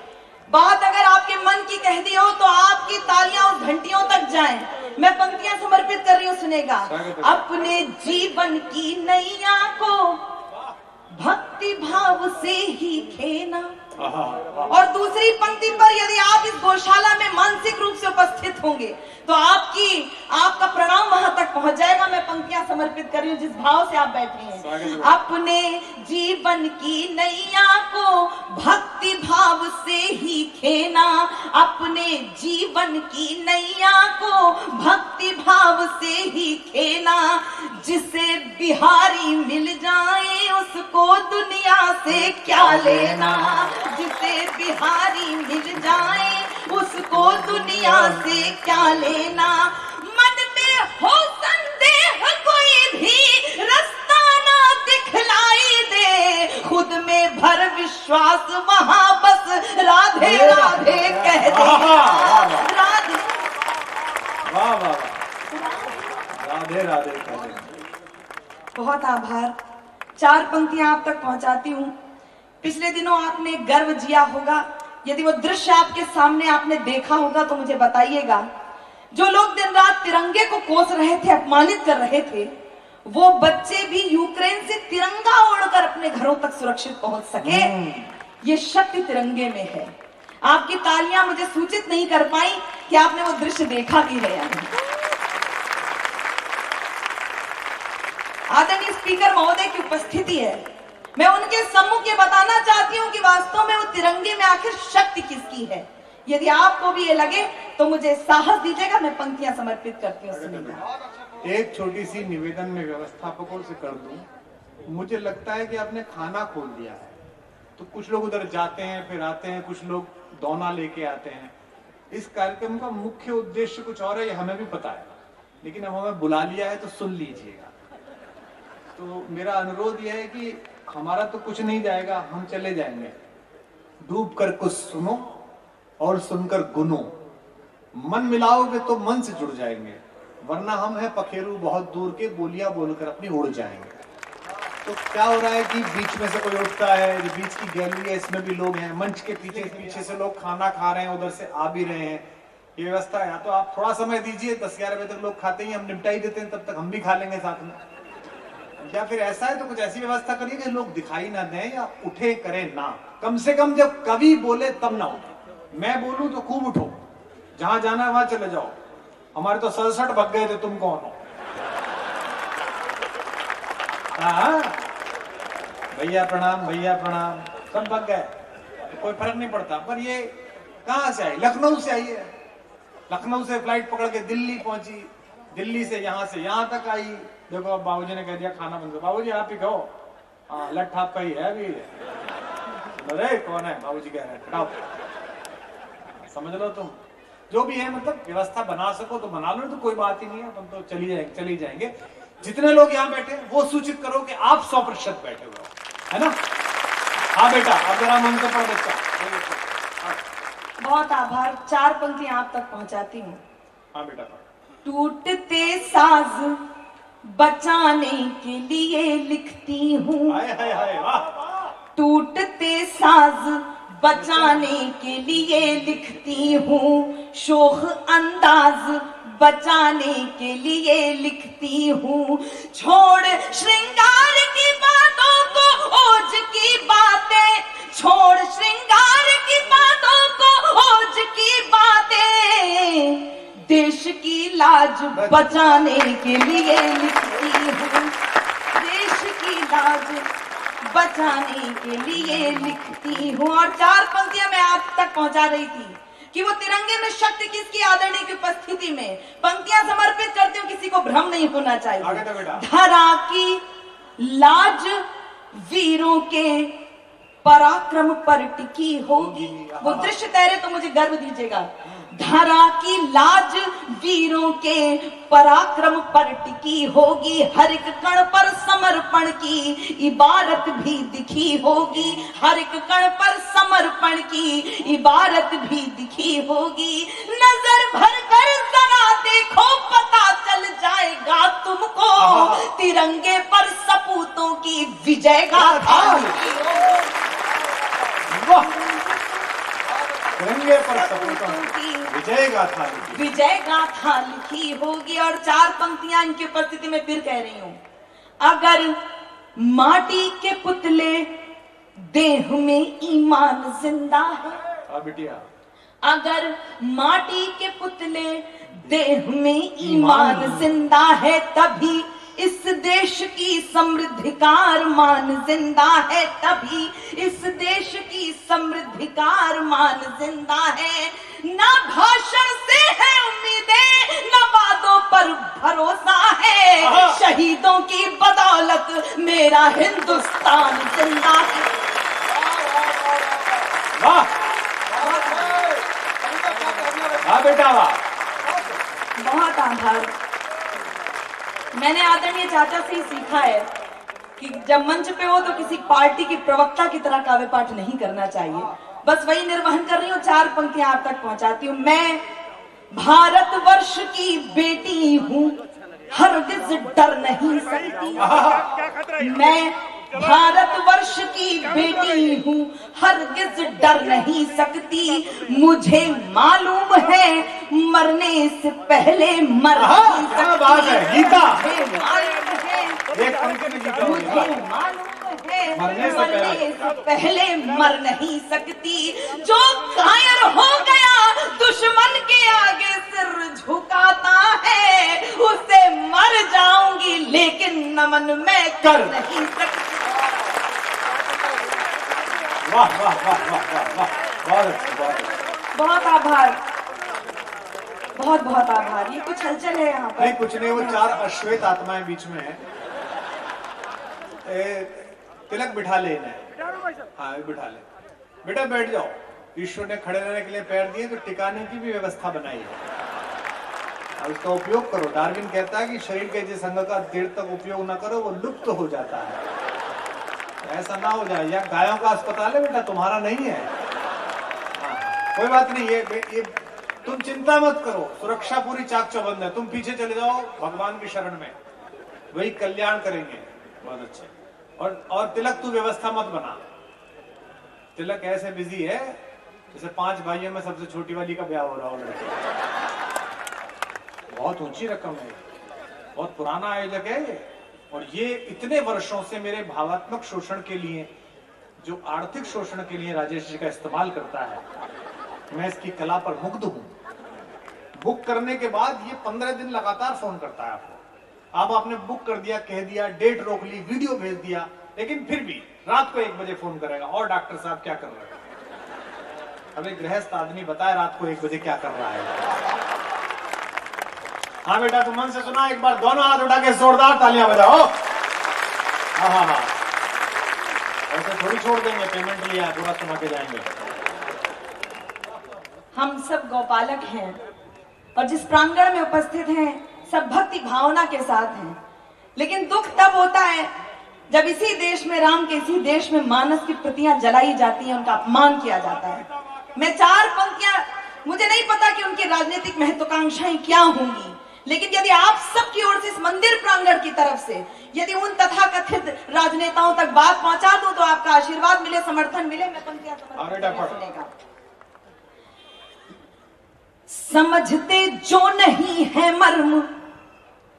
बात अगर आपके मन की कह दी हो तो आपकी तालियां उस घंटियों तक जाएं। मैं पंक्तियां समर्पित कर रही हूँ, सुनेगा। अपने जीवन की नैया को भक्ति भाव से ही खेना। और दूसरी पंक्ति पर यदि आप इस गौशाला में मानसिक रूप से उपस्थित होंगे तो आपका प्रणाम वहां तक पहुंच जाएगा। मैं पंक्तियां समर्पित कर रही हूँ जिस भाव से आप बैठे हैं। अपने जीवन की नैया को भक्ति भाव से ही खेना, अपने जीवन की नैया को भक्ति भाव से ही खेना। जिसे बिहारी मिल जाए उसको दुनिया से क्या लेना, जिसे बिहारी मिल जाए उसको दुनिया से क्या लेना। मन में हो संदेह कोई भी रास्ता ना दिखलाई दे, खुद में भर विश्वास वहां बस राधे राधे कह दे। राधे वाह वाह, राधे राधे कह दे। बहुत आभार। चार पंक्तियां आप तक पहुंचाती हूँ। पिछले दिनों आपने गर्व जिया होगा, यदि वो दृश्य आपके सामने आपने देखा होगा तो मुझे बताइएगा। जो लोग दिन रात तिरंगे को कोस रहे थे, अपमानित कर रहे थे, वो बच्चे भी यूक्रेन से तिरंगा ओढ़कर अपने घरों तक सुरक्षित पहुंच सके। ये शक्ति तिरंगे में है। आपकी तालियां मुझे सूचित नहीं कर पाई कि आपने वो दृश्य देखा भी है या नहीं। आदरणीय स्पीकर महोदय की उपस्थिति है, मैं उनके सम्मुख ये बताना चाहती हूँ कि वास्तव में वो तिरंगे में आखिर शक्ति किसकी है। यदि आपको भी ये लगे तो मुझे साहस दीजिएगा। मैं पंक्तियां समर्पित करती हूँ। एक छोटी सी निवेदन में व्यवस्थापकों से कर दूं। मुझे लगता है कि आपने खाना खोल दिया है, तो कुछ लोग उधर जाते हैं फिर आते हैं, कुछ लोग दोना लेके आते हैं। इस कार्यक्रम का मुख्य उद्देश्य कुछ और है, ये हमें भी पता है, लेकिन अब हमें बुला लिया है तो सुन लीजिएगा। तो मेरा अनुरोध यह है कि हमारा तो कुछ नहीं जाएगा, हम चले जाएंगे। डूब कर कुछ सुनो और सुनकर गुनो, मन मिलाओगे तो मन से जुड़ जाएंगे, वरना हम हैं पखेरू बहुत दूर के, बोलियां बोलकर अपनी उड़ जाएंगे। तो क्या हो रहा है कि बीच में से कोई उठता है, बीच की गैलरी है, इसमें भी लोग हैं, मंच के पीछे से लोग खाना खा रहे हैं, उधर से आ भी रहे हैं। ये व्यवस्था है, तो आप थोड़ा समय दीजिए, 10-11 बजे तक लोग खाते ही, हम निपटा ही देते हैं, तब तक हम भी खा लेंगे साथ में। या फिर ऐसा है तो कुछ ऐसी व्यवस्था करिए कि लोग दिखाई ना दें या उठे करें ना। कम से कम जब कवि बोले तब ना उठे, मैं बोलूं तो खूब उठो, जहां जाना है वहां चले जाओ, हमारे तो 67 भग गए थे, तुम कौन हो? हाँ, भैया प्रणाम, भैया प्रणाम, सब भग गए, तो कोई फर्क नहीं पड़ता। पर ये कहां से आई? लखनऊ से आई है। लखनऊ से फ्लाइट पकड़ के दिल्ली पहुंची, दिल्ली से यहां तक आई। देखो अब बाबूजी ने कह दिया खाना बंद करो। बाबूजी आप ही कहो। हाँ, लठ आपका ही है अभी। अरे कौन है? बाबूजी कह रहे हैं हटाओ। समझ लो तुम, जो भी है, मतलब व्यवस्था बना सको तो बना लो, तो कोई बात ही नहीं है, तुम तो चली जाएंगे। जितने लोग यहाँ बैठे वो सूचित करो कि आप 100% बैठे हुए हो, है ना? हाँ बेटा, अब जरा मंत्र पढ़ बच्चा। बहुत आभार। 4 पंक्तियां आप तक पहुंचाती हूँ। हाँ बेटा। टूटते साज बचाने के लिए लिखती हूँ। हाय हाय हाय, वाह। टूटते साज बचाने के लिए लिखती हूँ, शोख अंदाज बचाने के लिए लिखती हूँ। छोड़ श्रृंगार की बातों को, ओज की बातें, छोड़ श्रृंगार की बातों को, ओज की बातें, देश की लाज बचाने के लिए लिखती हूँ। देश की लाज बचाने के लिए लिखती हूँ। और 4 पंक्तियां मैं आप तक पहुंचा रही थी कि वो तिरंगे में शक्ति किसकी? आदरणीय की उपस्थिति में पंक्तियां समर्पित करती हूँ, किसी को भ्रम नहीं होना चाहिए। धरा की लाज वीरों के पराक्रम पर टिकी होगी। वो दृश्य तैरे तो मुझे गर्व दीजिएगा। धरा की लाज वीरों के पराक्रम पर टिकी होगी, हर एक कण पर समर्पण की इबारत भी दिखी होगी। हर एक कण पर समर्पण की इबारत भी दिखी होगी। नजर भर कर जरा देखो, पता चल जाएगा तुमको, तिरंगे पर सपूतों की विजय गाथा लिखी होगी। तिरंगे पर सपूतों की विजय गाथा लिखी होगी। और 4 पंक्तियां इनकी उपस्थिति में फिर कह रही हूं। अगर माटी के पुतले देह में ईमान जिंदा है, बिटिया, अगर माटी के पुतले देह में ईमान जिंदा है, तभी इस देश की समृद्धि का अरमान जिंदा है, तभी इस देश की समृद्धि का अरमान जिंदा है। ना भाषण से है उम्मीदें, न वादों पर भरोसा है, शहीदों की बदौलत मेरा हिंदुस्तान जिंदा है। वाह वाह बेटा वाह। बहुत आभार। मैंने आदरणीय चाचा से ही सीखा है कि जब मंच पे हो तो किसी पार्टी की प्रवक्ता की तरह काव्य पाठ नहीं करना चाहिए। बस वही निर्वहन कर रही हूँ। 4 पंक्तियां आप तक पहुंचाती हूँ। मैं भारतवर्ष की बेटी हूँ, हरगिज डर नहीं सकती। मैं भारतवर्ष की बेटी हूँ, हरगिज डर नहीं सकती। मुझे मालूम है मरने से पहले मर नहीं सकती। बात है गीता। मुझे मालूम है मरने से पहले मर नहीं सकती। जो कायर हो गया दुश्मन के आगे सिर झुकाता है, उसे मर जाऊंगी लेकिन नमन मैं कर नहीं सकती। वाह वाह वाह वाह वाह, बहुत अच्छा। बहुत आभार, बहुत बहुत आभार। ये कुछ हलचल है यहाँ पर? नहीं कुछ नहीं, वो 4 अश्वेत आत्माएं बीच में है। तिलक बिठा ले इन्हें। हाँ बिठा ले बेटा, बैठ जाओ। ईश्वर ने खड़े रहने के लिए पैर दिए तो टिकाने की भी व्यवस्था बनाई है, और उसका उपयोग करो। डार्विन कहता है कि शरीर के जिस अंग का देर तक उपयोग न करो वो लुप्त हो जाता है। ऐसा ना हो जाए। या गायों का अस्पताल है बेटा, तुम्हारा नहीं है। हाँ, कोई बात नहीं। ये तुम चिंता मत करो, सुरक्षा पूरी चाक चौबंद है। तुम पीछे चले जाओ भगवान की शरण में, वही कल्याण करेंगे। बहुत अच्छे। और तिलक तू व्यवस्था मत बना। तिलक ऐसे बिजी है जैसे 5 भाइयों में सबसे छोटी वाली का ब्याह हो रहा हो। बहुत ऊंची रकम है, बहुत पुराना आयोजक है ये। और ये इतने वर्षों से मेरे भावात्मक शोषण के लिए, जो आर्थिक शोषण के लिए राजेश जी का इस्तेमाल करता है, मैं इसकी कला पर मुग्ध हूं, बुक करने के बाद ये 15 दिन लगातार फोन करता है आपको। आप आपने बुक कर दिया, कह दिया, डेट रोक ली, वीडियो भेज दिया, लेकिन फिर भी रात को 1 बजे फोन करेगा, और डॉक्टर साहब क्या कर रहे हैं? अब एक गृहस्थ आदमी बताए रात को 1 बजे क्या कर रहा है। हाँ बेटा, तुम मन से सुना, एक बार दोनों हाथ उठा के जोरदार तालियां बजाओ। हाँ, ऐसे थोड़ी छोड़ देंगे, पेमेंट लिया पूरा सुना के जाएंगे। हम सब गौपालक हैं और जिस प्रांगण में उपस्थित हैं सब भक्ति भावना के साथ हैं, लेकिन दुख तब होता है जब इसी देश में, राम के इसी देश में मानस की प्रतियां जलाई जाती हैं, उनका अपमान किया जाता है। मैं 4 पंक्तियां, मुझे नहीं पता कि उनकी राजनीतिक महत्वाकांक्षाएं क्या होंगी, लेकिन यदि आप सबकी ओर से इस मंदिर प्रांगण की तरफ से यदि उन तथाकथित राजनेताओं तक बात पहुंचा दूं तो आपका आशीर्वाद मिले, समर्थन मिले। मैं पंक्तियां सुनेगा। समझते जो नहीं है मर्म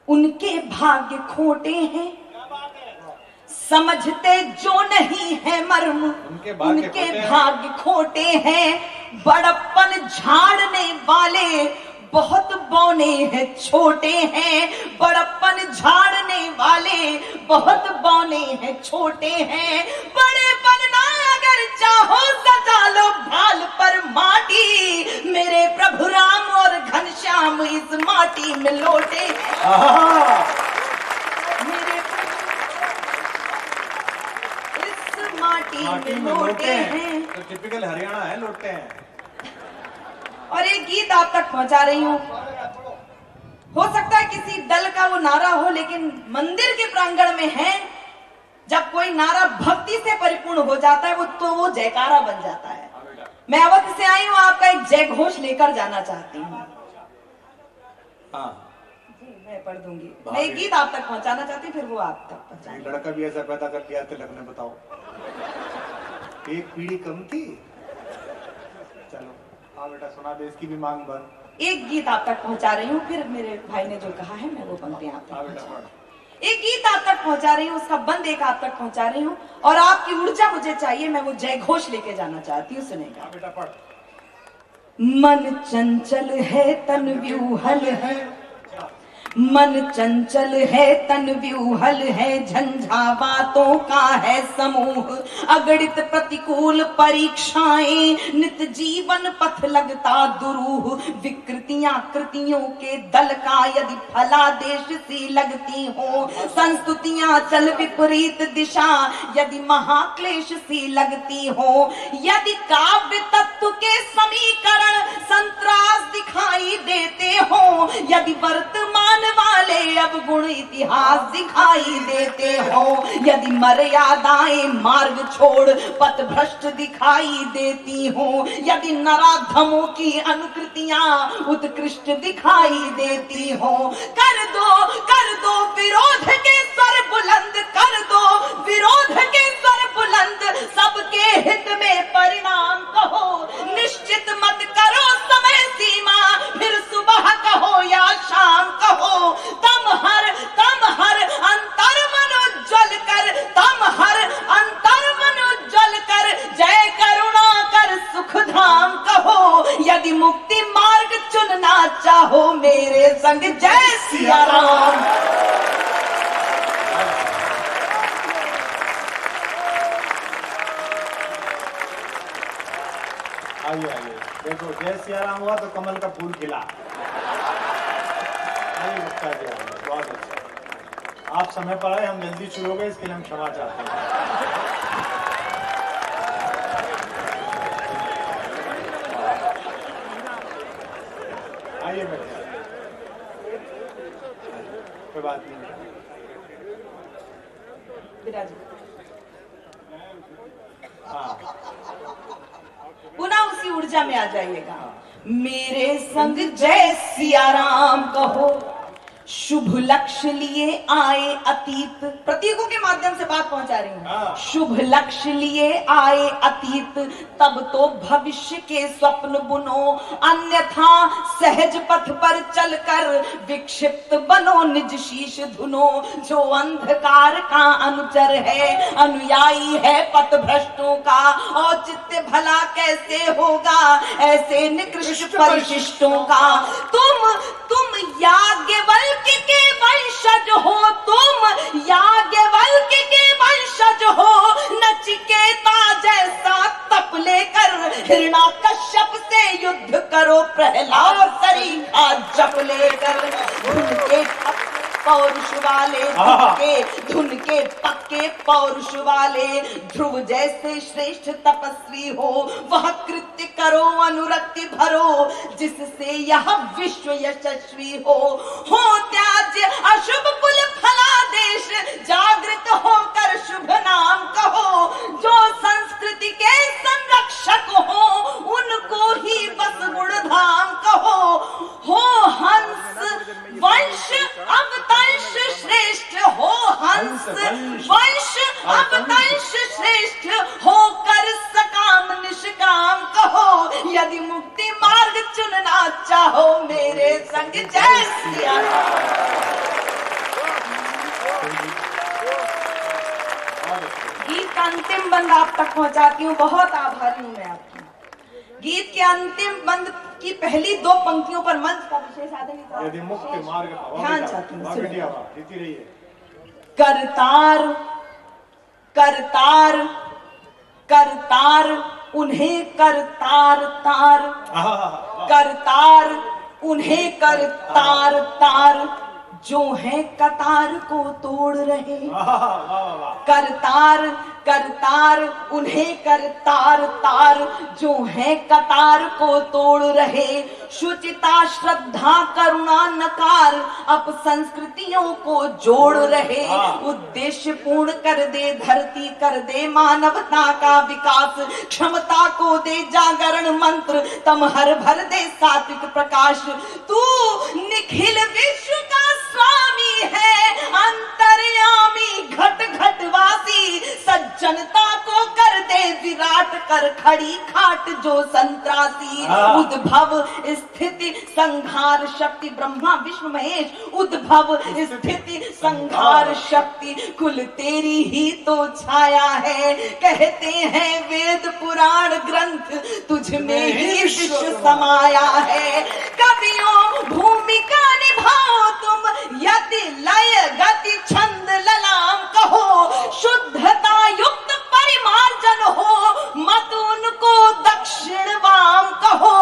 उनके भाग्य खोटे हैं, समझते जो नहीं है मर्म उनके भाग्य खोटे हैं। बड़प्पन झाड़ने वाले बहुत बौने हैं छोटे हैं, बड़प्पन झाड़ने वाले बहुत बौने हैं छोटे हैं। बड़े बनना अगर चाहो सजा लो भाल पर माटी, मेरे प्रभु राम और घनश्याम इस माटी में लौटे। मेरे इस माटी में लौटे हैं। तो टिपिकल हरियाणा है, लौटे हैं। और एक गीत आप तक पहुंचा रही हूँ। हो सकता है किसी दल का वो नारा हो, लेकिन मंदिर के प्रांगण में है, जब कोई नारा भक्ति से परिपूर्ण हो जाता है वो जयकारा बन जाता है। मैं अवध से आई हूँ, आपका एक जय घोष लेकर जाना चाहती हूँ। जी मैं पढ़ दूंगी। मैं एक गीत आप तक पहुंचाना चाहती हूँ, फिर वो आप तक पहुंचाएंगे। लड़का भी ऐसा पैदा कर लिया तिलक ने, बताओ, एक पीढ़ी कम थी। चलो हाँ बेटा, सुना दे, इसकी भी मांग भर। एक गीत आप तक पहुंचा रही हूँ, फिर मेरे भाई ने जो कहा है मैं वो पंक्तियां आप तक एक गीत आप तक पहुंचा रही हूँ, उसका बंद एक आप तक पहुंचा रही हूँ, और आपकी ऊर्जा मुझे चाहिए, मैं वो जय घोष लेके जाना चाहती हूँ। सुनेगा बेटा, पढ़। मन चंचल है तन व्यूहल है, मन चंचल है तन व्यूहल है, झंझावातों का है समूह, अगणित प्रतिकूल परीक्षाएं, नित जीवन पथ लगता दुरूह, विकृतियां कृतियों के दल का यदि फलादेश सी लगती हो, संस्तुतियां चल विपरीत दिशा यदि महाक्लेश सी लगती हो, यदि काव्य तत्व के समीकरण संतरास दिखाई देते हो, यदि वर्तमान वाले अब गुण इतिहास दिखाई देते हो, यदि मर्यादाएं मार्ग छोड़ पथ भ्रष्ट दिखाई देती हो, यदि नराधमों की अनुकृतियां उत्कृष्ट दिखाई देती हो, कर दो विरोध के स्वर बुलंद, कर दो विरोध के स्वर बुलंद, सबके हित में परिणाम कहो, निश्चित मत करो समय सीमा, फिर सुबह कहो या शाम कहो, तम हर अंतर मनोज्वल कर, तम हर अंतर मनोज्वल कर, जय करुणा कर सुख धाम कहो, यदि मुक्ति मार्ग चुनना चाहो मेरे संग जय सिया राम। आइए देखो, जय सिया राम हुआ तो कमल का फूल खिला। बहुत अच्छा, आप समय पर आए, हम जल्दी शुरू हो गए, इसके लिए हम क्षमा चाहते हैं। आइए बैठिए, कोई बात नहीं। हाँ, पुनः उसी ऊर्जा में आ जाइएगा। मेरे संग जय सिया राम कहो, शुभ लक्ष्य लिए आए अतीत, प्रतीकों के माध्यम से बात पहुंचा रही हूं। शुभ लक्ष्य लिए आए अतीत, तब तो भविष्य के स्वप्न बुनो, अन्यथा सहज पथ पर चलकर विक्षिप्त बनो, निज शीश धुनो। जो अंधकार का अनुचर है, अनुयायी है पथ भ्रष्टों का, औचित्य भला कैसे होगा ऐसे निकृष्ट परिशिष्टों का। तुम याज्ञवल्क्य के वंशज हो, तुम याज्ञवल्क्य के वंशज हो, नचिकेता जैसा तप लेकर हिरण्याकश्यप से युद्ध करो, प्रहलाद सरीखा जप लेकर। उनके पौरुष वाले, धुन के पक्के पौरुष वाले, ध्रुव जैसे श्रेष्ठ तपस्वी हो, वह कृत्य करो अनुरक्ति भरो, जिससे यह विश्व यशस्वी हो त्याज्य अशुभ कुल फलादेश, जागृत होकर शुभ नाम कहो। जो संस्कृति के संरक्षक हो, उनको ही बस गुणधाम कहो। हो हंस वंश अवतंश श्रेष्ठ, हो हंस वंश अवतंश श्रेष्ठ, होकर सकाम निष्काम कहो। यदि मुक्ति मार्ग चुनना चाहो, मेरे संग जय सिया राम। गीत का अंतिम बंद आप तक पहुंचाती हूँ, बहुत आभारी हूँ मैं आपकी। गीत के अंतिम बंद की पहली दो पंक्तियों पर मंच का विशेष आदर यदि मुक्ति मार्ग ध्यान चाहती हूँ। जीती रही है। करतार करतार करतार उन्हें करतार तार, करतार उन्हें करतार तार, जो है कतार को तोड़ रहे। करतार करतार उन्हें करतार तार, जो है कतार को तोड़ रहे। शुचिता श्रद्धा करुणा नकार, अप संस्कृतियों को जोड़ रहे। उद्देश्य पूर्ण कर दे धरती, कर दे मानवता का विकास, क्षमता को दे जागरण मंत्र, तम हर भर दे सात्विक प्रकाश। तू निखिल विश्व का स्वामी है, अंतर्यामी घट घट वासी, सज्जनता को कर दे विराट, कर खड़ी खाट जो संत्रासी। उद्भव स्थिति संहार शक्ति, ब्रह्मा विष्णु महेश, उद्भव स्थिति संहार शक्ति, कुल तेरी ही तो छाया है। कहते हैं वेद पुराण ग्रंथ, तुझ में ही विश्व समाया है। कवियों भूमिका निभाओ तुम, यदि लय गति छंद ललाम कहो। शुद्धता युक्त परिमार्जन हो, मत उनको दक्षिण वाम कहो।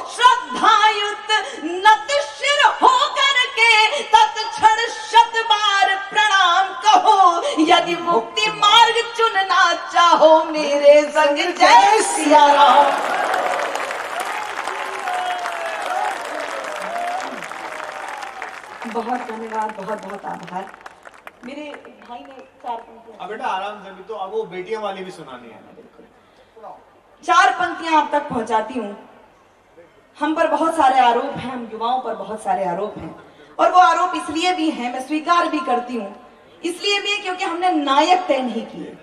श्रद्धायुक्त नत शिर हो करके तत्क्षण शत बार प्रणाम कहो। यदि मुक्ति मार्ग चुनना चाहो, मेरे संग जय सिया राम। बहुत धन्यवाद, बहुत बहुत आभार। मेरे भाई ने 4 पंक्तियां। बेटा आराम से, भी तो अब वो बेटियों वाली भी सुनानी है। 4 पंक्तियां आप तक पहुंचाती हूँ। हम पर बहुत सारे आरोप हैं, हम युवाओं पर बहुत सारे आरोप हैं, और वो आरोप इसलिए भी हैं, मैं स्वीकार भी करती हूँ, इसलिए भी क्योंकि हमने नायक तय नहीं किए।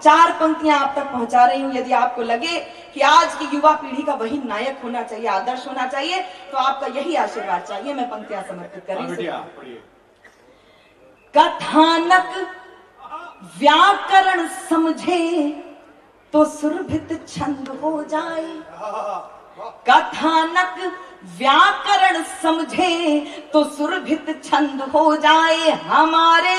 4 पंक्तियां आप तक पहुंचा रही हूँ। यदि आपको लगे कि आज की युवा पीढ़ी का वही नायक होना चाहिए, आदर्श होना चाहिए, तो आपका यही आशीर्वाद चाहिए। मैं पंक्तियां समर्पित कर रही हूँ। कथानक व्याकरण समझे तो सुरभित छंद हो जाए। कथानक व्याकरण समझे तो सुरभित छंद हो जाए। हमारे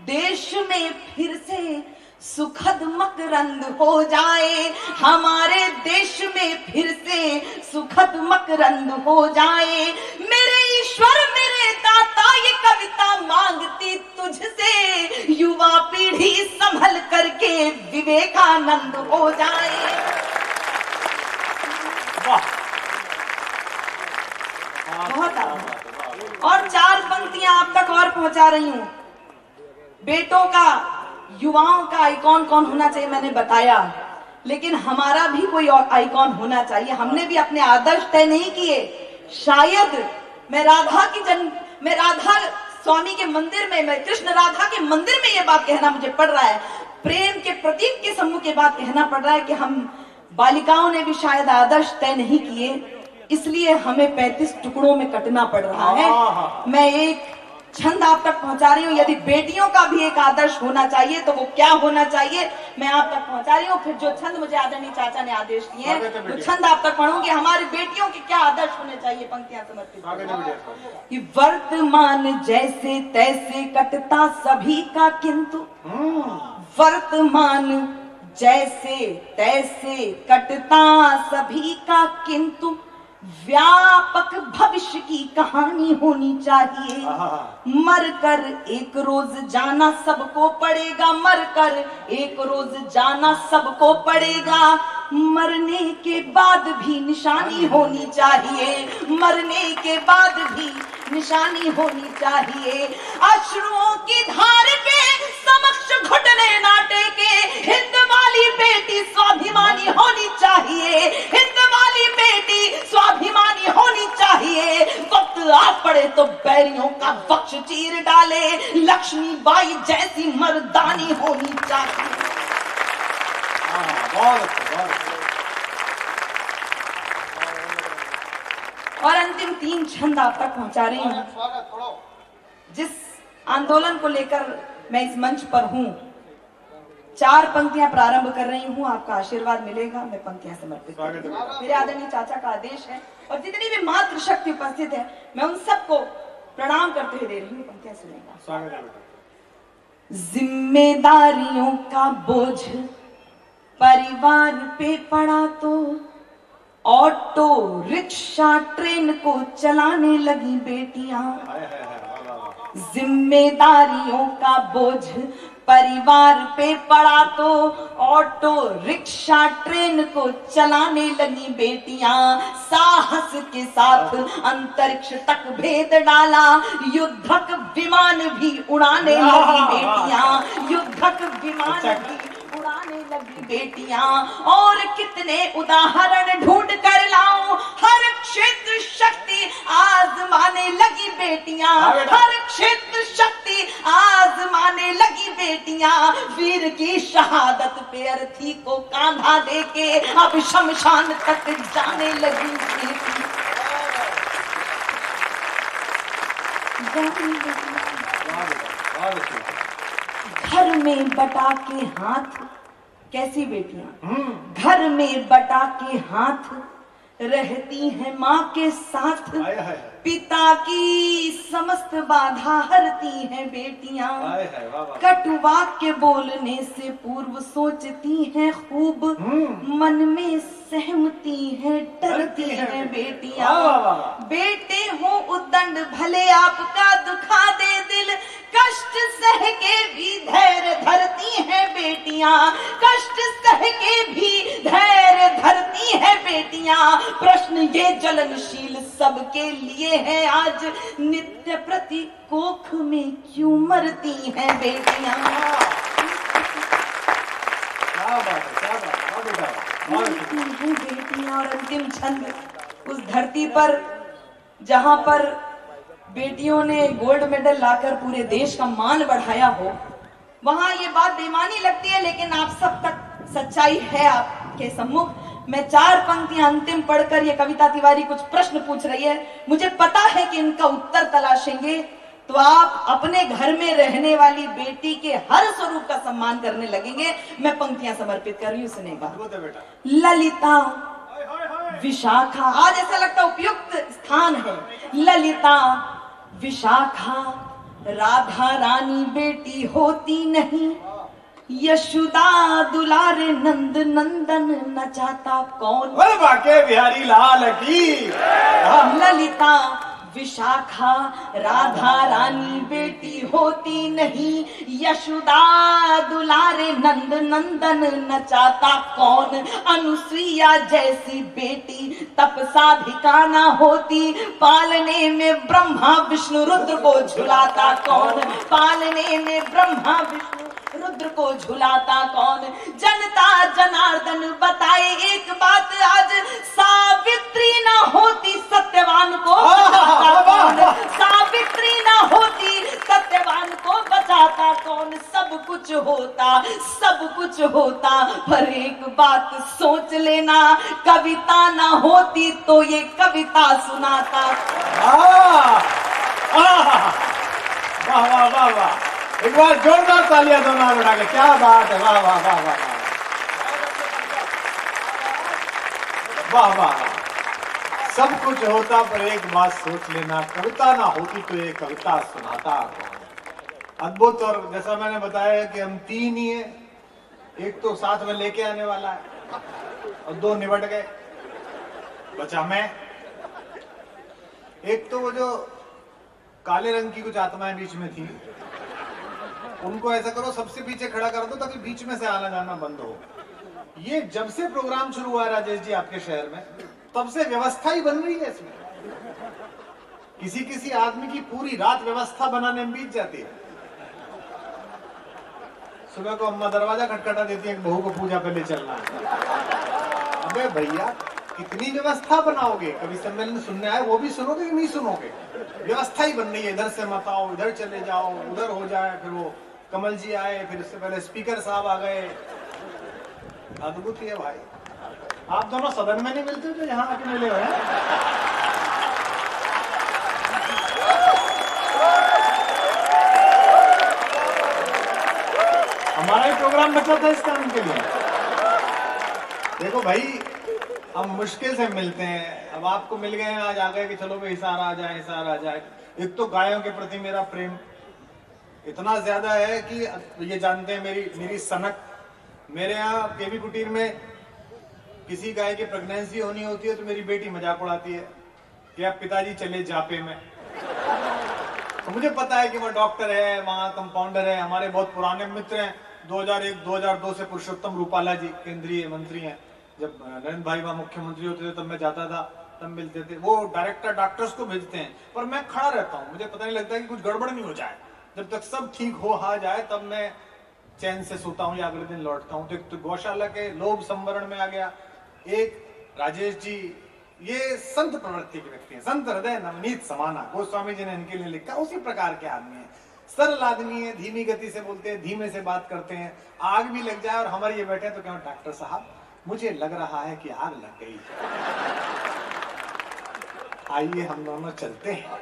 देश में फिर से सुखद मकरंद हो जाए। हमारे देश में फिर से सुखद मकरंद हो जाए। मेरे ईश्वर मेरे दाता, ये कविता मांगती तुझसे, युवा पीढ़ी संभल करके विवेकानंद हो जाए। बहुत और 4 पंक्तियां आप तक और पहुंचा रही हूं। बेटों का, युवाओं का आइकॉन कौन होना चाहिए मैंने बताया, लेकिन हमारा भी कोई और आइकॉन होना चाहिए। हमने भी अपने आदर्श तय नहीं किए। शायद मैं राधा की मैं राधा स्वामी के मंदिर में, मैं कृष्ण राधा के मंदिर में ये बात कहना मुझे पड़ रहा है, प्रेम के प्रतीक के सम्मुख ये बात कहना पड़ रहा है कि हम बालिकाओं ने भी शायद आदर्श तय नहीं किए, इसलिए हमें 35 टुकड़ों में कटना पड़ रहा है। मैं एक छंद आप तक पहुंचा रही हूँ, यदि बेटियों का भी एक आदर्श होना चाहिए तो वो क्या होना चाहिए, मैं आप तक पहुंचा रही हूँ। फिर जो छंद मुझे आदरणीय चाचा ने आदेश दिए हैं, वो छंद आप तक पढ़ूंगी। हमारी बेटियों के क्या आदर्श होने चाहिए, पंक्तियां समर्पित कि वर्तमान जैसे तैसे कटता सभी का, किंतु वर्तमान जैसे तैसे कटता सभी का, किंतु व्यापक भविष्य की कहानी होनी चाहिए। मरकर एक रोज जाना सबको पड़ेगा, मरकर एक रोज जाना सबको पड़ेगा, मरने के बाद भी निशानी होनी चाहिए, मरने के बाद भी निशानी होनी चाहिए। अश्रुओं की धार के समक्ष घुटने नाटे के, हिंद वाली बेटी स्वाभिमानी होनी चाहिए, हिंद वाली बेटी स्वाभिमानी होनी चाहिए। वक्त आ पड़े तो बैरियों का वक्ष चीर डाले, लक्ष्मीबाई जैसी मर्दानी होनी चाहिए। और अंतिम 3 छंद आप तक पहुंचा रही हूं। जिस आंदोलन को लेकर मैं इस मंच पर हूं, 4 पंक्तियां प्रारंभ कर रही हूं, आपका आशीर्वाद मिलेगा, मैं पंक्तियां समर्पित करूंगी। मेरे आदरणीय चाचा का आदेश है और जितनी भी मातृ शक्ति उपस्थित है, मैं उन सबको प्रणाम करते हुए दे रही हूँ। पंक्तियां सुनेगा। जिम्मेदारियों का बोझ परिवार पे पड़ा तो ऑटो रिक्शा ट्रेन को चलाने लगी बेटियां। जिम्मेदारियों का बोझ परिवार पे पड़ा तो ऑटो रिक्शा ट्रेन को चलाने लगी बेटियां। साहस के साथ अंतरिक्ष तक भेद डाला, युद्धक विमान भी उड़ाने लगी बेटियां, युद्धक विमान भी उड़ाने लगी बेटियां। और कितने उदाहरण ढूंढ कर लाऊं, हर क्षेत्र शक्ति आजमाने लगी बेटियां, हर क्षेत्र शक्ति आजमाने लगी बेटियां। वीर की शहादत पे अर्थी को कांधा देके अब शमशान तक जाने लगी बेटियां। घर में बटा के हाथ, कैसी बेटियां घर में बटा के हाथ रहती हैं माँ के साथ, पिता की समस्त बाधा हरती हैं बेटियां। कटुवाक्य बोलने से पूर्व सोचती हैं खूब, मन में सहमती हैं डरती हैं बेटियां। बेटे हो उद्दंड भले आपका दुखा दे दिल, कष्ट सह के भी धैर्य धरती हैं बेटियां, कष्ट सह के भी धैर्य धरती हैं बेटियां। प्रश्न ये जलनशील सबके लिए है आज, नित्य प्रति कोख में क्यों मरती हैं बेटियां। बेटियां। और अंतिम छंद, उस धरती पर जहां पर बेटियों ने गोल्ड मेडल लाकर पूरे देश का मान बढ़ाया हो, वहां ये बात बेईमानी लगती है, लेकिन आप सब तक सच्चाई है आपके सम्मुख। मैं 4 पंक्तियां अंतिम पढ़कर, ये कविता तिवारी कुछ प्रश्न पूछ रही है, मुझे पता है कि इनका उत्तर तलाशेंगे तो आप अपने घर में रहने वाली बेटी के हर स्वरूप का सम्मान करने लगेंगे। मैं पंक्तियां समर्पित कर रही हूँ, सुनेगा। ललिता विशाखा, आज ऐसा लगता उपयुक्त स्थान है। ललिता विशाखा राधा रानी बेटी होती नहीं, यशोदा दुलारे नंद नंदन न चाहता कौन। बाके बिहारी लाल की। ललिता विशाखा राधा रानी बेटी होती नहीं, यशोदा दुलारे नंद नंदन न चाहता कौन। अनुसुईया जैसी बेटी तप साधिका न होती, पालने में ब्रह्मा विष्णु रुद्र को झुलाता कौन, पालने में ब्रह्मा विष्णु रुद्र को झुलाता कौन। जनता जनार्दन बताए एक बात आज, सावित्री न होती सत्यवान को बताता कौन, सावित्री कुछ होता, पर एक बात सोच लेना, कविता ना होती तो ये कविता सुनाता। वाह वाह वाह वाह, एक बार जोरदार तालियां दोनों हाथ उठा के, क्या बात है, वाह वाह वाह वाह वाह वाह। सब कुछ होता पर एक बात सोच लेना, कविता ना होती तो ये कविता सुनाता। अद्भुत। और जैसा मैंने बताया कि हम तीन ही हैं, एक तो साथ में लेके आने वाला है और दो निबट गए, बचा मैं। एक तो वो जो काले रंग की कुछ आत्माएं बीच में थी, उनको ऐसा करो सबसे पीछे खड़ा कर दो ताकि बीच में से आना जाना बंद हो। ये जब से प्रोग्राम शुरू हुआ है राजेश जी आपके शहर में, तब से व्यवस्था ही बन रही है इसमें। किसी किसी आदमी की पूरी रात व्यवस्था बनाने में बीत जाती है। सुबह को अम्मा दरवाजा खटखटा देती है कि बहू को पूजा पे ले चलना है। अबे भैया कितनी व्यवस्था बनाओगे, कभी सम्मेलन सुनने आए वो भी सुनोगे कि नहीं सुनोगे? व्यवस्था ही बन रही है, इधर से मत आओ, इधर चले जाओ, उधर हो जाए, फिर वो कमल जी आए, फिर उससे पहले स्पीकर साहब आ गए। अद्भुत है भाई। आप दोनों सदन में नहीं मिलते तो यहाँ आके मिले हुए हैं। हमारा ही प्रोग्राम बचा था इस काम के लिए। देखो भाई, हम मुश्किल से मिलते हैं, अब आपको मिल गए हैं, आज आ गए कि चलो भाई हिसार आ जाए, हिसार आ जाए। एक तो गायों के प्रति मेरा प्रेम इतना ज्यादा है कि ये जानते हैं मेरी सनक। मेरे यहाँ केवी कुटीर में किसी गाय की प्रेगनेंसी होनी होती है तो मेरी बेटी मजाक उड़ाती है कि अब पिताजी चले जापे में। तो मुझे पता है कि वो डॉक्टर है, वहाँ कंपाउंडर है, हमारे बहुत पुराने मित्र हैं। 2001-2002 से पुरुषोत्तम रूपाला जी केंद्रीय मंत्री हैं। जब नरेंद्र भाई वहाँ मुख्यमंत्री होते थे तब मैं जाता था, तब मिलते थे। वो डायरेक्टर डॉक्टर्स को भेजते हैं, पर मैं खड़ा रहता हूँ, मुझे पता नहीं लगता कि कुछ गड़बड़ नहीं हो जाए। जब तक सब ठीक हो जाए तब मैं चैन से सोता हूँ या अगले दिन लौटता हूँ। तो गौशाला के लोभ संवरण में आ गया। एक राजेश जी ये संत प्रवृत्ति के व्यक्ति हैं, संत हृदय नवनीत समाना, गोस्वामी जी ने इनके लिए लिखा। उसी प्रकार के आदमी है, सरल आदमी है, धीमी गति से बोलते हैं, धीमे से बात करते हैं। आग भी लग जाए और हमारे ये बैठे तो क्यों डॉक्टर साहब मुझे लग रहा है कि आग लग गई, आइए हम दोनों चलते हैं।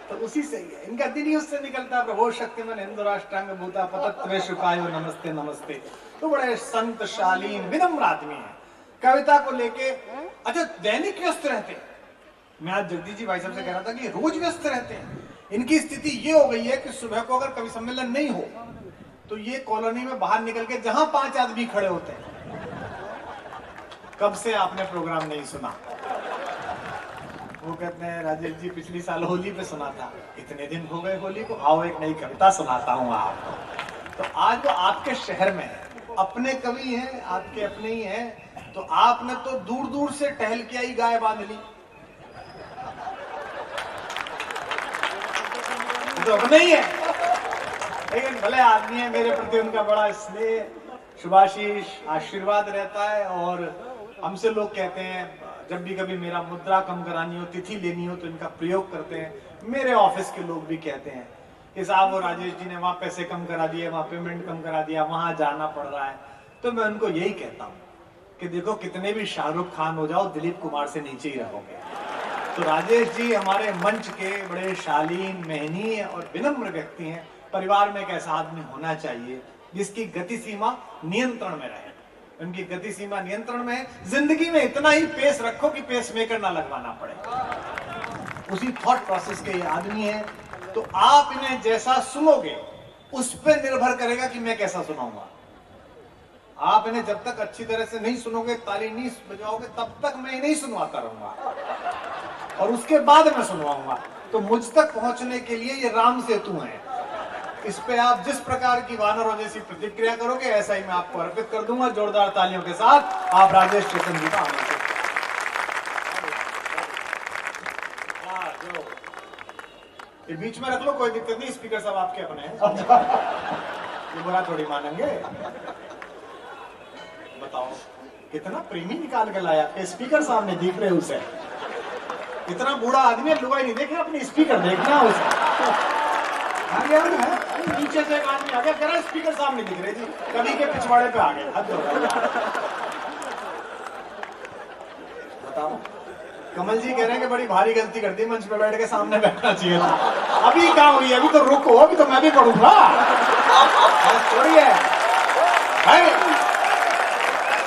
तो उसी से ही है, इनका दिन ही उससे निकलता। प्रभो शक्तिमन हिंदू राष्ट्रांग भूता पतत्वे शुकायो नमस्ते नमस्ते। तो बड़े संत शालीन विनम्र आदमी है। कविता को लेके अच्छा दैनिक व्यस्त रहते हैं। मैं आज जगदीश जी भाई साहब से कह रहा था कि रोज व्यस्त रहते हैं। इनकी स्थिति ये हो गई है कि सुबह को अगर कवि सम्मेलन नहीं हो तो ये कॉलोनी में बाहर निकल के जहां 5 आदमी खड़े होते हैं, कब से आपने प्रोग्राम नहीं सुना? वो कहते हैं राजेश जी पिछली साल होली पे सुना था, इतने दिन हो गए होली को, आओ एक नई कविता सुनाता हूँ आपको। तो आज वो आपके शहर में है, अपने कवि हैं, आपके अपने ही हैं। तो आपने तो दूर दूर से टहल के आई गाय बांध ली, तो अपने ही है। लेकिन भले आदमी है, मेरे प्रति उनका बड़ा स्नेह, शुभाशीष, आशीर्वाद रहता है। और हमसे लोग कहते हैं जब भी कभी मेरा मुद्रा कम करानी हो, तिथि लेनी हो तो इनका प्रयोग करते हैं। मेरे ऑफिस के लोग भी कहते हैं कि साहब वो राजेश जी ने वहां पैसे कम करा दिए, वहां पेमेंट कम करा दिया, वहां जाना पड़ रहा है। तो मैं उनको यही कहता हूँ कि देखो कितने भी शाहरुख खान हो जाओ, दिलीप कुमार से नीचे ही रहोगे। तो राजेश जी हमारे मंच के बड़े शालीन, मेहनीय और विनम्र व्यक्ति हैं। परिवार में एक ऐसा आदमी होना चाहिए जिसकी गति सीमा नियंत्रण में रहे। उनकी गति सीमा नियंत्रण में है। जिंदगी में इतना ही पेस रखो कि पेस मेकर ना लगवाना पड़े। उसी थॉट प्रोसेस के ये आदमी है। तो आप इन्हें जैसा सुनोगे उस पर निर्भर करेगा कि मैं कैसा सुनाऊंगा। आप इन्हें जब तक अच्छी तरह से नहीं सुनोगे, ताली नहीं बजाओगे, तब तक मैं इन्हें सुनवाता रहूंगा और उसके बाद मैं सुनवाऊंगा। तो मुझ तक पहुंचने के लिए ये राम सेतु है। इस पे आप जिस प्रकार की वानरों जैसी प्रतिक्रिया करोगे ऐसा ही मैं आपको अर्पित कर दूंगा। जोरदार तालियों के साथ आप राजेश चेतन जी का आनंद लें। ये बीच में रख लो, कोई दिक्कत नहीं, स्पीकर साहब आपके अपने हैं, ये बुरा थोड़ी मानेंगे। बताओ कितना प्रेमी निकाल के लाया, स्पीकर साहब ने दिख रहे उसे। इतना बूढ़ा आदमी लुगाई नहीं देखे, अपनी स्पीकर देखना उसे। नीचे से एक आदमी आ गया, कह रहा स्पीकर सामने दिख रहे जी, कभी के पिछवाड़े पे आ गए। हद हो गई। बताओ, कमल जी कह रहे हैं कि बड़ी भारी गलती कर दी, मंच पे बैठ के सामने बैठना चाहिए था। अभी क्या हुई है, अभी तो रुको, अभी तो मैं भी पढ़ूंगा। थोड़ी है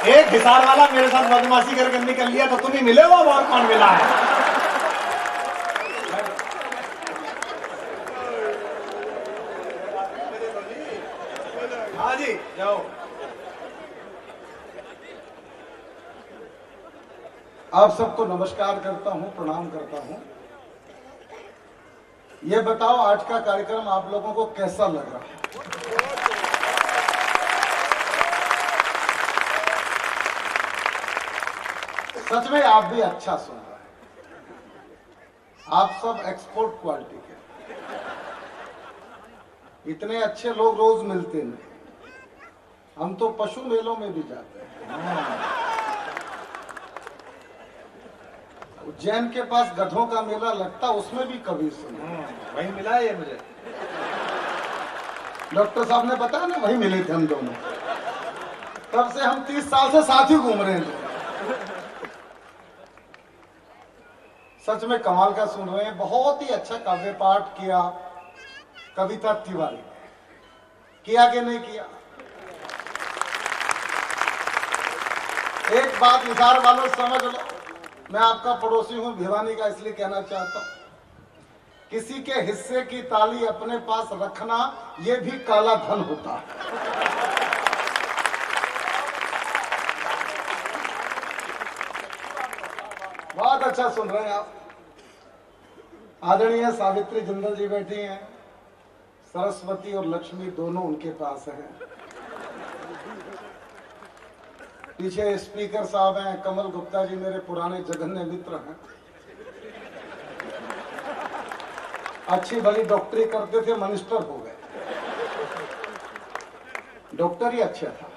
एक हिसार वाला मेरे साथ बदमाशी करके निकल लिया तो तुम ही मिले हो, और कौन मिला है? हाँ जी जाओ। आप सबको नमस्कार करता हूं, प्रणाम करता हूं। ये बताओ आज का कार्यक्रम आप लोगों को कैसा लग रहा है? सच में आप भी अच्छा सुन रहे हैं। आप सब एक्सपोर्ट क्वालिटी के, इतने अच्छे लोग रोज मिलते नहीं। हम तो पशु मेलों में भी जाते हैं। उज्जैन के पास गधों का मेला लगता, उसमें भी कभी सुना। वही मिला है ये मुझे। डॉक्टर साहब ने बताया ना, वही मिले थे हम दोनों। तब से हम 30 साल से साथ ही घूम रहे हैं। सच में कमाल का सुन रहे हैं। बहुत ही अच्छा काव्य पाठ किया कविता तिवारी, किया कि नहीं किया? एक बात निसार वालों समझ लो, मैं आपका पड़ोसी हूं भिवानी का, इसलिए कहना चाहता हूं, किसी के हिस्से की ताली अपने पास रखना यह भी काला धन होता है। बहुत अच्छा सुन रहे हैं आप। आदरणीय सावित्री जिंदल जी बैठी हैं, सरस्वती और लक्ष्मी दोनों उनके पास हैं। पीछे स्पीकर साहब हैं, कमल गुप्ता जी मेरे पुराने जघन्य मित्र हैं। अच्छी भली डॉक्टरी करते थे, मिनिस्टर हो गए। डॉक्टर ही अच्छा था।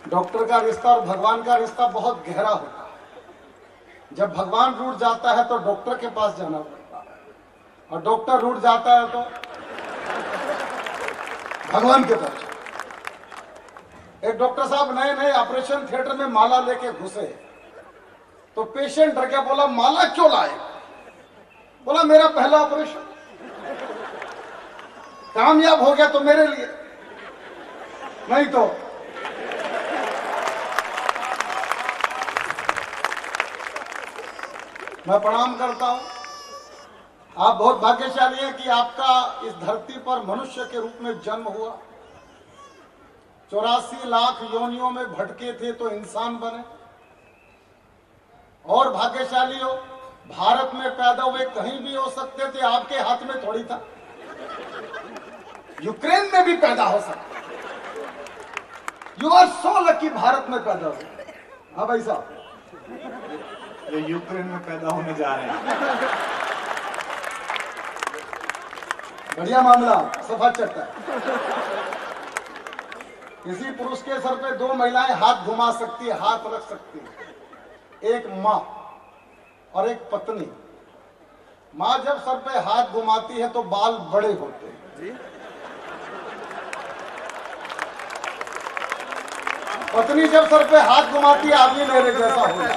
डॉक्टर का रिश्ता और भगवान का रिश्ता बहुत गहरा होता है। जब भगवान रूठ जाता है तो डॉक्टर के पास जाना पड़ता है, और डॉक्टर रूठ जाता है तो भगवान के पास। एक डॉक्टर साहब नए नए ऑपरेशन थिएटर में माला लेके घुसे, तो पेशेंट डर के बोला, माला क्यों लाए? बोला, मेरा पहला ऑपरेशन कामयाब हो गया तो मेरे लिए, नहीं तो। मैं प्रणाम करता हूं। आप बहुत भाग्यशाली हैं कि आपका इस धरती पर मनुष्य के रूप में जन्म हुआ। 84 लाख योनियों में भटके थे तो इंसान बने। और भाग्यशाली हो, भारत में पैदा हुए, कहीं भी हो सकते थे, आपके हाथ में थोड़ी था। यूक्रेन में भी पैदा हो सकता। You are so lucky Bharat में पैदा हुए। हाँ भाई साहब, जो यूक्रेन में पैदा होने जा रहे हैं। बढ़िया मामला, सफा चट्टा। किसी पुरुष के सर पे 2 महिलाएं हाथ घुमा सकती है, हाथ रख सकती है। एक माँ और एक पत्नी। माँ जब सर पे हाथ घुमाती है तो बाल बड़े होते हैं। पत्नी जब सर पे हाथ घुमाती है, आदमी मेरे जैसा होता है।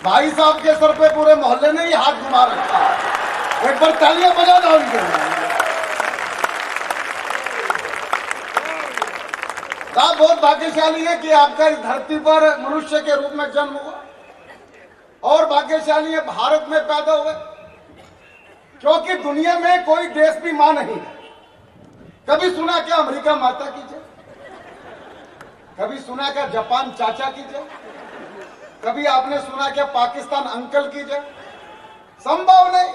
भाई साहब के सर पे पूरे मोहल्ले ने ही हाथ घुमा रखा है। एक बार तालियां बजा दो उनके। आप बहुत भाग्यशाली है कि आपका इस धरती पर मनुष्य के रूप में जन्म हुआ, और भाग्यशाली है भारत में पैदा हुए, क्योंकि दुनिया में कोई देश भी मां नहीं है। कभी सुना क्या अमेरिका माता की जय? कभी सुना क्या जापान चाचा की जय? कभी आपने सुना क्या पाकिस्तान अंकल की जय? संभव नहीं।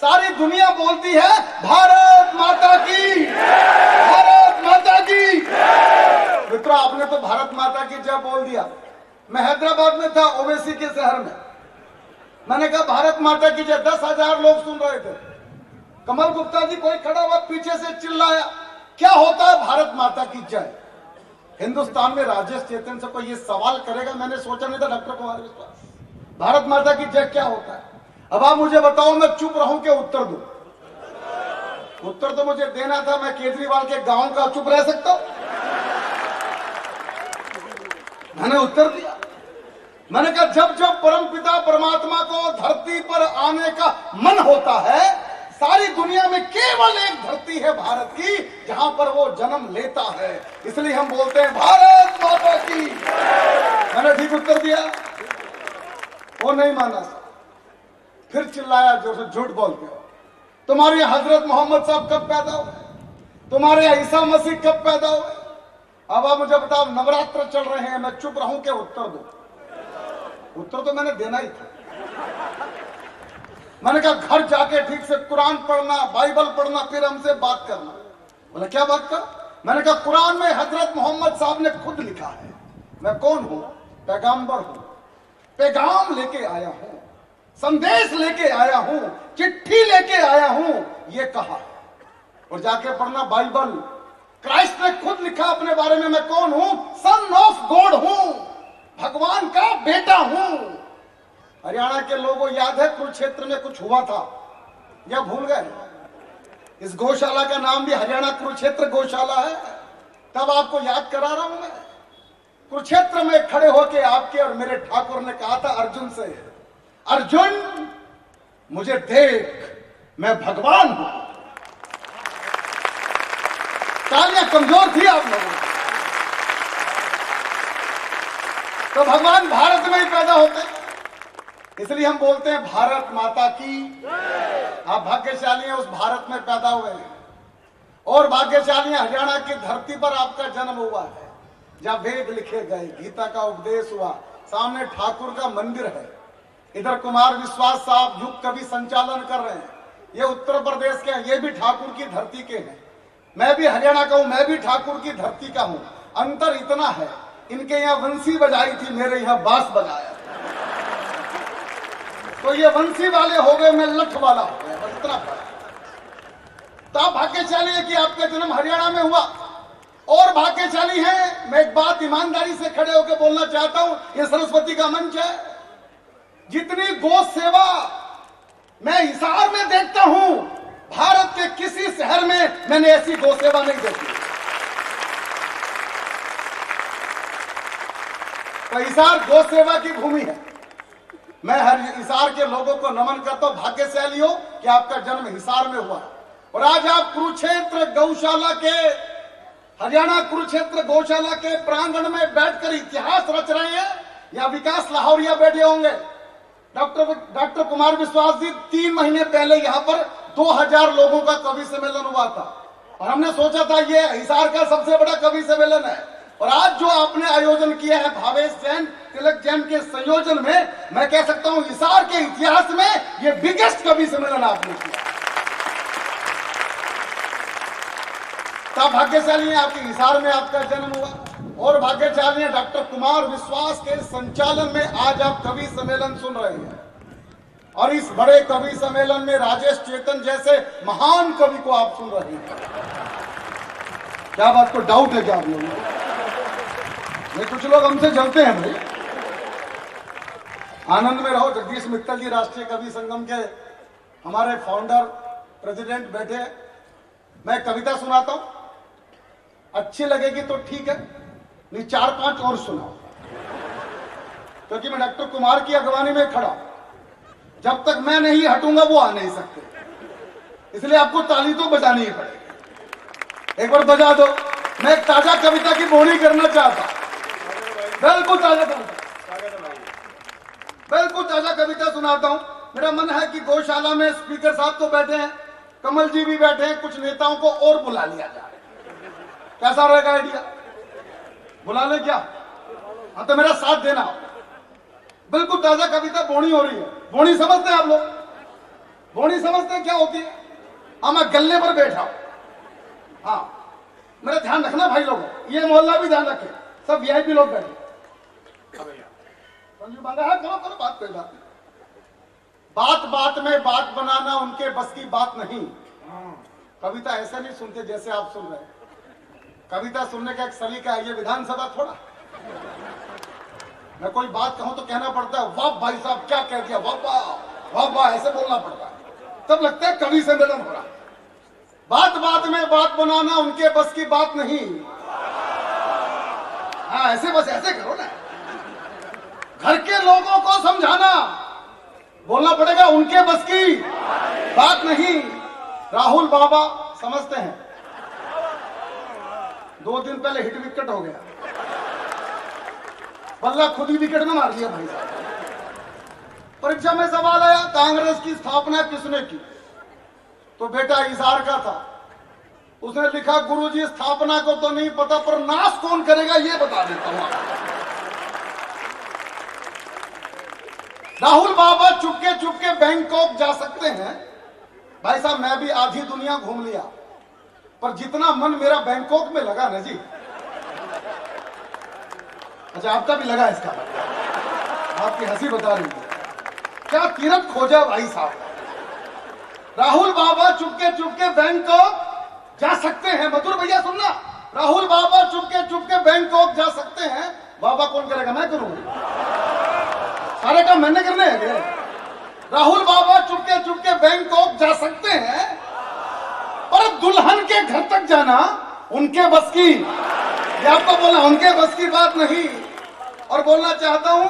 सारी दुनिया बोलती है भारत माता की, भारत माता की। मित्रों, आपने तो भारत माता की जय बोल दिया। मैं हैदराबाद में था, ओवैसी के शहर में। मैंने कहा भारत माता की जय, 10,000 लोग सुन रहे थे। कमल गुप्ता जी कोई खड़ा हुआ पीछे से चिल्लाया, क्या होता है भारत माता की जय? हिंदुस्तान में राजेश चेतन से कोई ये सवाल करेगा, मैंने सोचा नहीं था। डॉक्टर कुमार विश्वास, भारत माता की जय क्या होता है? अब आप मुझे बताओ, मैं चुप रहूं कि उत्तर दूं? उत्तर तो मुझे देना था, मैं केजरीवाल के गांव का चुप रह सकता हूं? मैंने उत्तर दिया। मैंने कहा जब जब परमपिता परमात्मा को धरती पर आने का मन होता है, सारी दुनिया में केवल एक धरती है भारत की जहां पर वो जन्म लेता है, इसलिए हम बोलते हैं भारत माता की। मैंने ठीक उत्तर दिया, वो नहीं माना। फिर चिल्लाया जोर से, झूठ बोलते हो, तुम्हारे यहाँ हजरत मोहम्मद साहब कब पैदा हुए, तुम्हारे यहाँ ईसा मसीह कब पैदा हुए? अब आप मुझे बताओ, नवरात्र चल रहे हैं, मैं चुप रहूं कि उत्तर दूं? उत्तर तो मैंने देना ही था। मैंने कहा घर जाके ठीक से कुरान पढ़ना, बाइबल पढ़ना, फिर हमसे बात करना। बोला क्या बात कर? मैंने कहा कुरान में हजरत मोहम्मद साहब ने खुद लिखा है, मैं कौन हूं? पैगंबर हूं, पैगाम लेके आया हूं, संदेश लेके आया हूं, चिट्ठी लेके आया हूं, ये कहा। और जाके पढ़ना बाइबल, क्राइस्ट ने खुद लिखा अपने बारे में, मैं कौन हूं? सन ऑफ गॉड हूं, भगवान का बेटा हूं। हरियाणा के लोगों याद है कुरुक्षेत्र में कुछ हुआ था या भूल गए? इस गौशाला का नाम भी हरियाणा कुरुक्षेत्र गौशाला है। तब आपको याद करा रहा हूं मैं। कुरुक्षेत्र में खड़े होके आपके और मेरे ठाकुर ने कहा था अर्जुन से, अर्जुन मुझे देख, मैं भगवान हूं। तालियां कमजोर थी आप लोगों की। तो भगवान भारत में ही पैदा होते, इसलिए हम बोलते हैं भारत माता की। आप भाग्यशाली हैं, उस भारत में पैदा हुए हैं, और भाग्यशाली हैं हरियाणा की धरती पर आपका जन्म हुआ है, जहां वेद लिखे गए, गीता का उपदेश हुआ, सामने ठाकुर का मंदिर है, इधर कुमार विश्वास साहब युग कवि संचालन कर रहे हैं, ये उत्तर प्रदेश के हैं, ये भी ठाकुर की धरती के हैं। मैं भी हरियाणा का हूं, मैं भी ठाकुर की धरती का हूं। अंतर इतना है, इनके यहाँ वंशी बजाई थी, मेरे यहाँ बांस बजाया, तो ये वंशी वाले हो गए, मैं लठ वाला हो गया, बस इतना फर्क। तो आप भाग्यशाली है कि आपका जन्म हरियाणा में हुआ, और भाग्यशाली है। मैं एक बात ईमानदारी से खड़े होकर बोलना चाहता हूं, ये सरस्वती का मंच है। जितनी गौ सेवा मैं हिसार में देखता हूं, भारत के किसी शहर में मैंने ऐसी गौ सेवा नहीं देखी। तो हिसार गौ सेवा की भूमि है। मैं हर हिसार के लोगों को नमन करता हूं, भाग्यशाली हो कि आपका जन्म हिसार में हुआ, और आज आप कुरुक्षेत्र गौशाला के, हरियाणा कुरुक्षेत्र गौशाला के प्रांगण में बैठकर इतिहास रच रहे हैं। या विकास लाहौरिया बैठे होंगे, डॉक्टर कुमार विश्वास जी, 3 महीने पहले यहाँ पर 2000 लोगों का कवि सम्मेलन हुआ था, और हमने सोचा था ये हिसार का सबसे बड़ा कवि सम्मेलन है। और आज जो आपने आयोजन किया है भावेश जैन, तिलक जैन के संयोजन में, मैं कह सकता हूं हिसार के इतिहास में ये बिगेस्ट कवि सम्मेलन आपने किया। तब भाग्यशाली है आपके हिसार में आपका जन्म हुआ, और भाग्यशाली है डॉक्टर कुमार विश्वास के संचालन में आज आप कवि सम्मेलन सुन रहे हैं। और इस बड़े कवि सम्मेलन में राजेश चेतन जैसे महान कवि को आप सुन रहे हैं। क्या बात को डाउट है क्या आप लोगों को? नहीं, कुछ लोग हमसे जलते हैं भाई। आनंद में रहो। जगदीश मित्तल जी राष्ट्रीय कवि संगम के हमारे फाउंडर प्रेसिडेंट बैठे, मैं कविता सुनाता हूं, अच्छी लगेगी तो ठीक है, नहीं 4-5 और सुनाओ, क्योंकि मैं डॉक्टर कुमार की अगवानी में खड़ा, जब तक मैं नहीं हटूंगा वो आ नहीं सकते, इसलिए आपको ताली तो बजानी ही पड़ेगी। एक बार बजा दो। मैं एक ताजा कविता की बोनी करना चाहता, बिल्कुल ताजा कविता, बिल्कुल ताजा कविता सुनाता हूं। मेरा मन है कि गौशाला में स्पीकर साहब तो बैठे हैं, कमल जी भी बैठे हैं, कुछ नेताओं को और बुला लिया जाए, कैसा रहेगा आइडिया? बुला ले क्या? हाँ तो मेरा साथ देना। बिल्कुल ताजा कविता बोनी हो रही है। बोनी समझते हैं आप लोग? बोनी समझते हैं क्या होती है? हाँ, मैं गल्ले पर बैठा हूं। हाँ, मेरा ध्यान रखना भाई लोगों, ये मोहल्ला भी ध्यान रखे, सब वीआईपी लोग बैठे। संजू बांधा है, करो करो बात, कोई बात नहीं। बात बात में बात बनाना उनके बस की बात नहीं। कविता ऐसे नहीं सुनते जैसे आप सुन रहे हैं। कविता सुनने का एक सलीका है, ये विधानसभा थोड़ा। मैं कोई बात कहूं तो कहना पड़ता है वाह भाई साहब क्या कह दिया, वाह वाह वाह वाह, ऐसे बोलना पड़ता है, तब लगता है कवि सम्मेलन हो रहा। बात बात में बात बनाना उनके बस की बात नहीं। हाँ ऐसे बस ऐसे करो ना, घर के लोगों को समझाना बोलना पड़ेगा, उनके बस की बात नहीं। राहुल बाबा समझते हैं, 2 दिन पहले हिट विकेट हो गया, बल्ला खुद ही विकेट में मार दिया भाई साहब। परीक्षा में सवाल आया कांग्रेस की स्थापना किसने की, तो बेटा इशार का था, उसने लिखा गुरुजी स्थापना को तो नहीं पता पर नाश कौन करेगा ये बता देता हूं। राहुल बाबा चुपके चुपके बैंकॉक जा सकते हैं। भाई साहब मैं भी आधी दुनिया घूम लिया, पर जितना मन मेरा बैंकॉक में लगा ना जी, अच्छा आपका भी लगा इसका, आपकी हंसी बता रही है, क्या तीरथ खोजा भाई साहब। राहुल बाबा चुपके चुपके बैंकॉक जा सकते हैं, मधुर भैया सुनना, राहुल बाबा चुपके चुपके बैंकॉक जा सकते हैं। बाबा कौन करेगा, मैं करूंगा, सारे काम मैंने करने हैं। राहुल बाबा चुपके चुपके बैंकॉक जा सकते हैं, पर दुल्हन के घर तक जाना उनके बस की, ये आपको बोला उनके बस की बात नहीं। और बोलना चाहता हूं,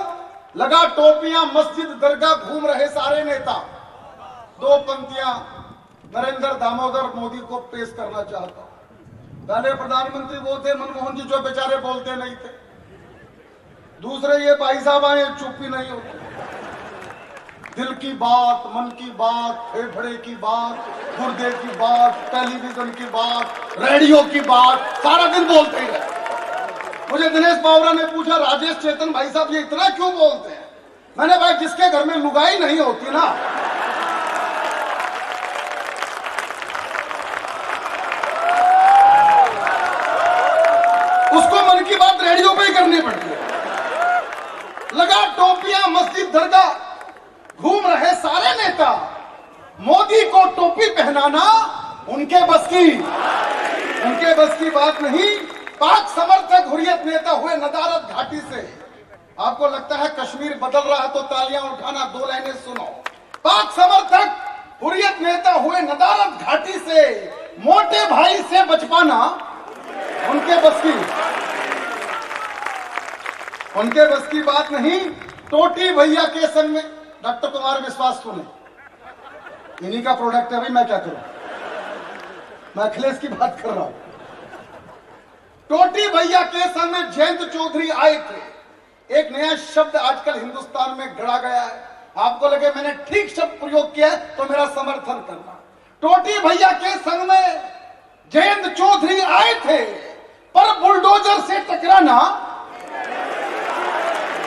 लगा टोपियां मस्जिद दरगाह घूम रहे सारे नेता, 2 पंक्तियां नरेंद्र दामोदर मोदी को पेश करना चाहता हूं। पहले प्रधानमंत्री वो थे मनमोहन जी जो बेचारे बोलते नहीं थे, दूसरे ये भाई साहब आए चुप ही नहीं होते, दिल की बात, मन की बात, फेफड़े की बात, गुर्दे की बात, टेलीविजन की बात, रेडियो की बात, सारा दिन बोलते ही रहे। मुझे दिनेश बावरा ने पूछा राजेश चेतन भाई साहब ये इतना क्यों बोलते हैं, मैंने भाई जिसके घर में लुगाई नहीं होती ना, उसको मन की बात रेडियो पे ही करनी पड़ती है। लगा टोपियां मस्जिद दरगाह घूम रहे सारे नेता, मोदी को टोपी पहनाना उनके बस की बात नहीं। पाक समर्थक हुर्रियत नेता हुए नदारद घाटी से, आपको लगता है कश्मीर बदल रहा है तो तालियां उठाना, 2 लाइनें सुनो। पाक समर्थक हुर्रियत नेता हुए नदारद घाटी से, मोटे भाई से बच पाना उनके बस की बात नहीं। टोटी भैया के संग में डॉक्टर कुमार विश्वास सुने, इन्हीं का प्रोडक्ट है भाई, मैं क्या करूं, मैं अखिलेश की बात कर रहा हूं। टोटी भैया के संग में जयंत चौधरी आए थे। एक नया शब्द आजकल हिंदुस्तान में गढ़ा गया है, आपको लगे मैंने ठीक शब्द प्रयोग किया है तो मेरा समर्थन करना। टोटी भैया के संग में जयंत चौधरी आए थे, पर बुलडोजर से टकराना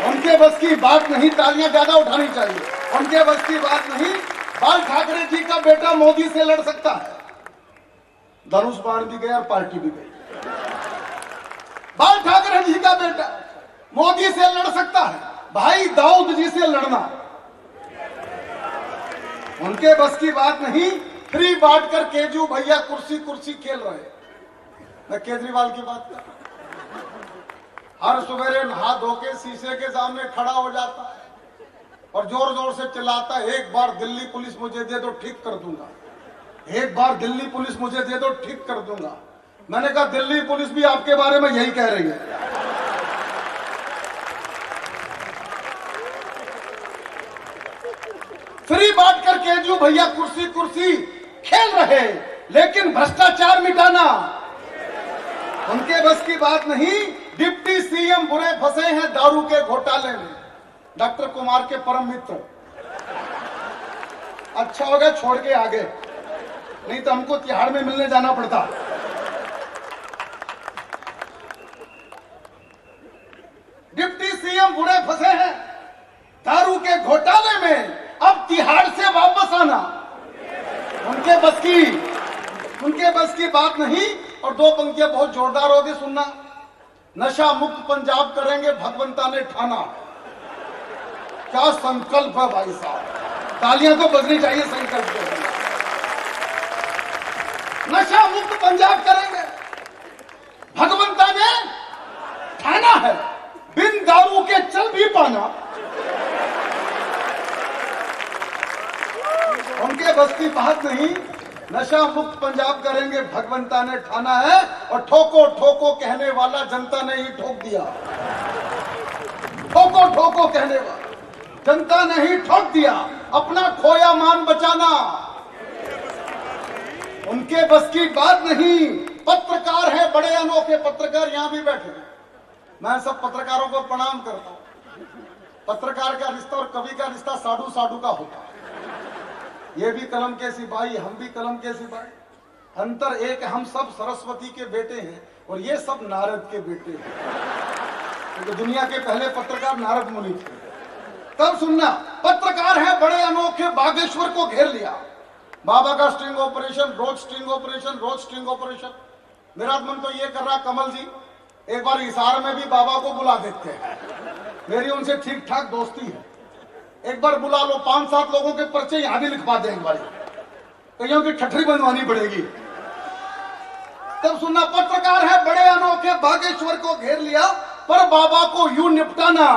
उनके बस की बात नहीं। तालियां ज्यादा उठानी चाहिए, उनके बस की बात नहीं। बाल ठाकरे जी का बेटा मोदी से लड़ सकता है, धनुष बाण भी गया और पार्टी भी गई। बाल ठाकरे जी का बेटा मोदी से लड़ सकता है, भाई दाऊद जी से लड़ना उनके बस की बात नहीं। फ्री बांट कर केजू भैया कुर्सी कुर्सी खेल रहे, मैं केजरीवाल की बात कर, हर सवेरे नहा धो के शीशे के सामने खड़ा हो जाता है और जोर जोर से चिल्लाता है, एक बार दिल्ली पुलिस मुझे दे दो ठीक कर दूंगा, एक बार दिल्ली पुलिस मुझे दे दो ठीक कर दूंगा। मैंने कहा दिल्ली पुलिस भी आपके बारे में यही कह रही है। फ्री बांट कर केजू भैया कुर्सी कुर्सी खेल रहे, लेकिन भ्रष्टाचार मिटाना उनके बस की बात नहीं। डिप्टी सीएम बुरे फंसे हैं दारू के घोटाले में, डॉक्टर कुमार के परम मित्र। अच्छा हो गया छोड़ के आगे, नहीं तो हमको तिहाड़ में मिलने जाना पड़ता। डिप्टी सीएम बुरे फंसे हैं दारू के घोटाले में, अब तिहाड़ से वापस आना उनके बस की बात नहीं। और 2 पंक्तियां बहुत जोरदार होगी, सुनना। नशा मुक्त पंजाब करेंगे भगवंता ने ठाना, क्या संकल्प है भाई साहब, तालियां तो बजनी चाहिए संकल्प के। नशा मुक्त पंजाब करेंगे भगवंता ने ठाना है, बिन दारू के चल भी पाना उनके बस की बात नहीं। नशा मुक्त पंजाब करेंगे भगवंता ने ठाना है, और ठोको ठोको कहने वाला जनता ने ही ठोक दिया। ठोको ठोको कहने वाला जनता ने ही ठोक दिया। अपना खोया मान बचाना उनके बस की बात नहीं। पत्रकार है, बड़े अनोखे पत्रकार यहां भी बैठे हैं। मैं सब पत्रकारों को प्रणाम करता हूं। पत्रकार का रिश्ता और कवि का रिश्ता साधु साधु का होता है। ये भी कलम के सिपाही, हम भी कलम के सिपाही। अंतर एक, हम सब सरस्वती के बेटे हैं और ये सब नारद के बेटे हैं, क्योंकि तो दुनिया के पहले पत्रकार नारद मुनि थे। तब सुनना, पत्रकार है बड़े अनोखे, बागेश्वर को घेर लिया। बाबा का स्ट्रिंग ऑपरेशन, रोज स्ट्रिंग ऑपरेशन, रोज स्ट्रिंग ऑपरेशन। मेरा मन तो ये कर रहा, कमल जी एक बार हिसार में भी बाबा को बुला देते हैं। मेरी उनसे ठीक ठाक दोस्ती है, एक बार बुला लो। 5-7 लोगों के पर्चे यहां भी लिखवा देंगे भाई, कईयों की ठठरी बनवानी पड़ेगी। तब सुनना, पत्रकार है बड़े अनोखे, बागेश्वर को घेर लिया, पर बाबा को यूं निपटाना